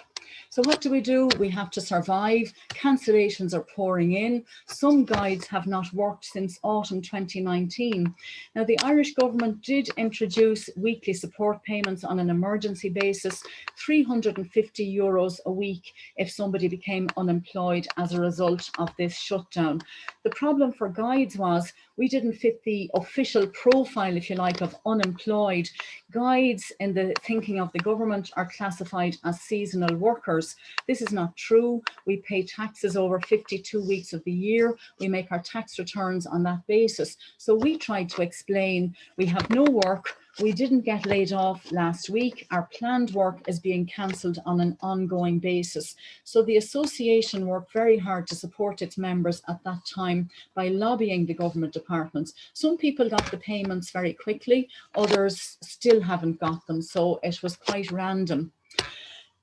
So what do? We have to survive. Cancellations are pouring in. Some guides have not worked since autumn 2019. Now, the Irish government did introduce weekly support payments on an emergency basis, €350 a week if somebody became unemployed as a result of this shutdown. The problem for guides was we didn't fit the official profile, if you like, of unemployed. Guides, in the thinking of the government, are classified as seasonal workers. This is not true. We pay taxes over 52 weeks of the year. We make our tax returns on that basis. So we tried to explain we have no work. We didn't get laid off last week. Our planned work is being cancelled on an ongoing basis. So the association worked very hard to support its members at that time by lobbying the government departments. Some people got the payments very quickly, others still haven't got them, so it was quite random.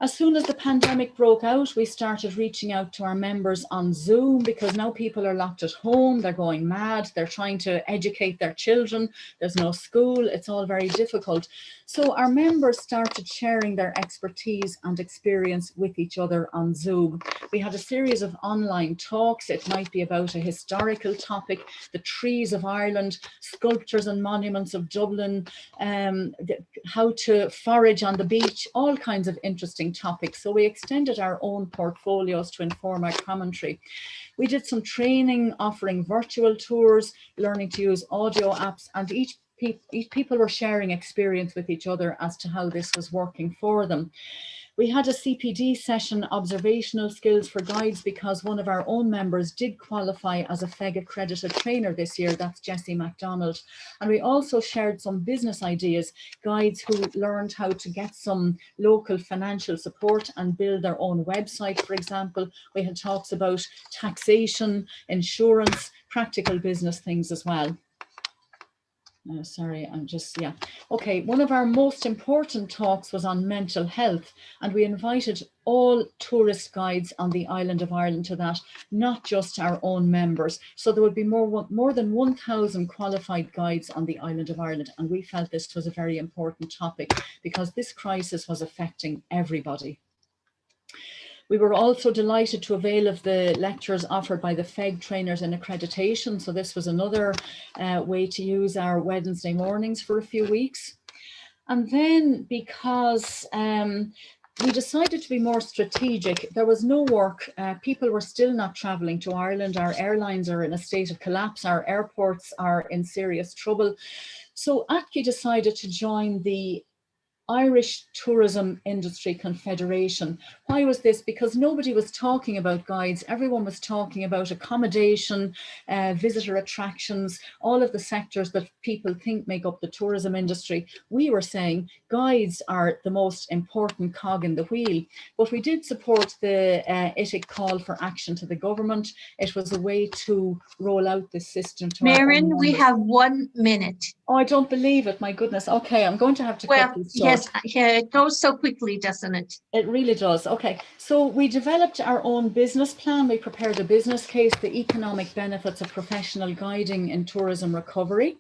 As soon as the pandemic broke out, we started reaching out to our members on Zoom, because now people are locked at home, they're going mad, they're trying to educate their children, there's no school, it's all very difficult. So our members started sharing their expertise and experience with each other on Zoom. We had a series of online talks. It might be about a historical topic, the trees of Ireland, sculptures and monuments of Dublin, how to forage on the beach, all kinds of interesting topics. So we extended our own portfolios to inform our commentary. We did some training, offering virtual tours, learning to use audio apps, and each people were sharing experience with each other as to how this was working for them. We had a CPD session, observational skills for guides, because one of our own members did qualify as a FEG accredited trainer this year, that's Jessie MacDonald. And we also shared some business ideas, guides who learned how to get some local financial support and build their own website, for example. We had talks about taxation, insurance, practical business things as well. Sorry, Okay, one of our most important talks was on mental health, and we invited all tourist guides on the island of Ireland to that, not just our own members. So there would be more than 1,000 qualified guides on the island of Ireland, and we felt this was a very important topic because this crisis was affecting everybody. We were also delighted to avail of the lectures offered by the FEG trainers in accreditation. So this was another way to use our Wednesday mornings for a few weeks. And then because we decided to be more strategic, there was no work. People were still not traveling to Ireland. Our airlines are in a state of collapse. Our airports are in serious trouble. So ATCI decided to join the Irish Tourism Industry Confederation. Why was this? Because nobody was talking about guides. Everyone was talking about accommodation, visitor attractions, all of the sectors that people think make up the tourism industry. We were saying guides are the most important cog in the wheel. But we did support the ITIC call for action to the government. It was a way to roll out this system to Maren, we have 1 minute. Oh, I don't believe it. My goodness. Okay, I'm going to have to cut this short. Yes, it goes so quickly, doesn't it? It really does. Okay, so we developed our own business plan. We prepared a business case, the economic benefits of professional guiding in tourism recovery.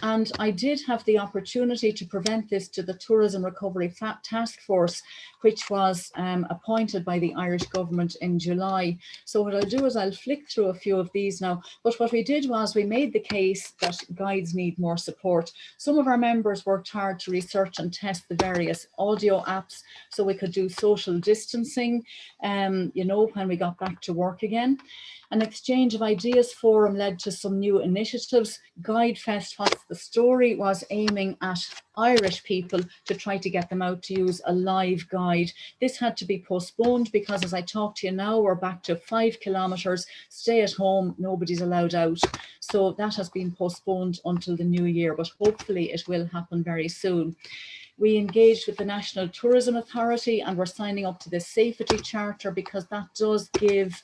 And I did have the opportunity to present this to the Tourism Recovery Task Force, which was appointed by the Irish government in July. So what I'll do is I'll flick through a few of these now. But what we did was we made the case that guides need more support. Some of our members worked hard to research and test the various audio apps so we could do social distancing, you know, when we got back to work again. An exchange of ideas forum led to some new initiatives. GuideFest, What's the Story, was aiming at Irish people to try to get them out to use a live guide. This had to be postponed because, as I talk to you now, we're back to 5 kilometres, stay at home, nobody's allowed out. So that has been postponed until the new year, but hopefully it will happen very soon. We engaged with the National Tourism Authority and we're signing up to the Safety Charter because that does give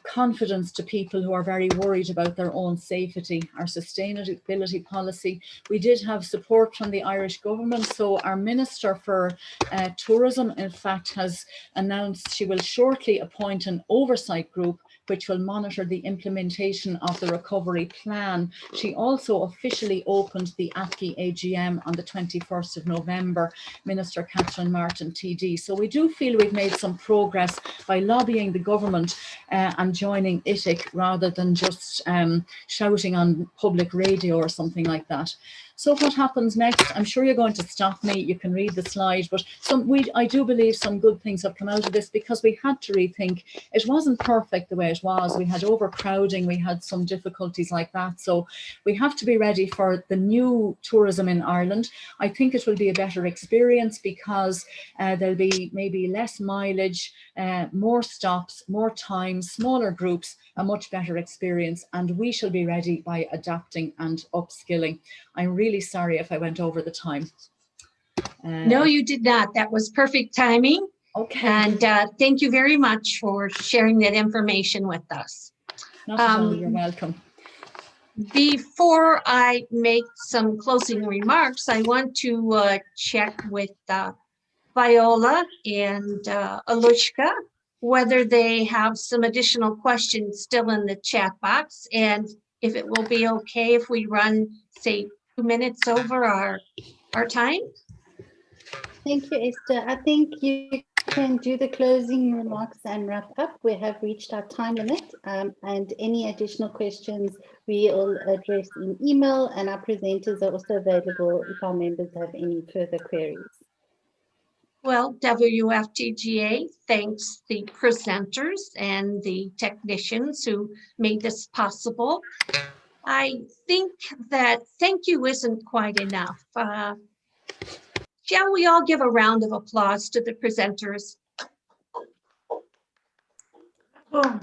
confidence to people who are very worried about their own safety. Our sustainability policy, we did have support from the Irish government. So our Minister for Tourism, in fact, has announced she will shortly appoint an oversight group which will monitor the implementation of the recovery plan. She also officially opened the AFCI AGM on the 21st of November, Minister Catherine Martin TD. So we do feel we've made some progress by lobbying the government and joining ITIC rather than just shouting on public radio or something like that. So what happens next? I'm sure you're going to stop me. You can read the slide, but I do believe some good things have come out of this, because we had to rethink. It wasn't perfect the way it was. We had overcrowding, we had some difficulties like that. So we have to be ready for the new tourism in Ireland. I think it will be a better experience because there'll be maybe less mileage, more stops, more time, smaller groups, a much better experience, and we shall be ready by adapting and upskilling. I'm really sorry if I went over the time. No, you did not. That was perfect timing. Okay. And thank you very much for sharing that information with us. Not at all, you're welcome. Before I make some closing remarks, I want to check with Viola and Alushka whether they have some additional questions still in the chat box, and if it will be okay if we run, say, 2 minutes over our time. Thank you, Esther. I think you can do the closing remarks and wrap up. We have reached our time limit, and any additional questions we will address in email, and our presenters are also available if our members have any further queries. Well, WFTGA thanks the presenters and the technicians who made this possible. I think that thank you isn't quite enough. Shall we all give a round of applause to the presenters? Oh.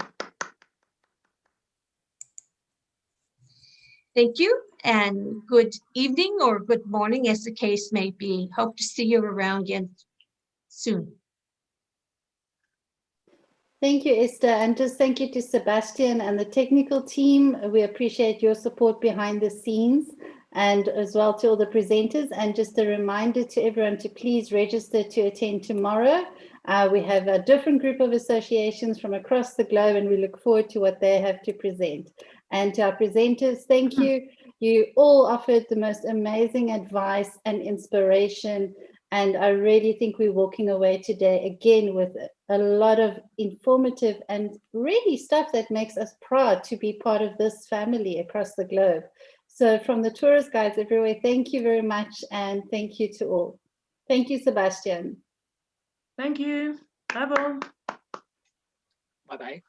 Thank you, and good evening or good morning, as the case may be. Hope to see you around again soon. Thank you, Esther, and just thank you to Sebastian and the technical team. We appreciate your support behind the scenes, and as well to all the presenters. And just a reminder to everyone to please register to attend tomorrow. We have a different group of associations from across the globe, and we look forward to what they have to present. And to our presenters, thank you. You all offered the most amazing advice and inspiration. And I really think we're walking away today again with a lot of informative and really stuff that makes us proud to be part of this family across the globe. So from the tourist guides everywhere, thank you very much, and thank you to all. Thank you, Sebastian. Thank you. Bye-bye. Bye-bye.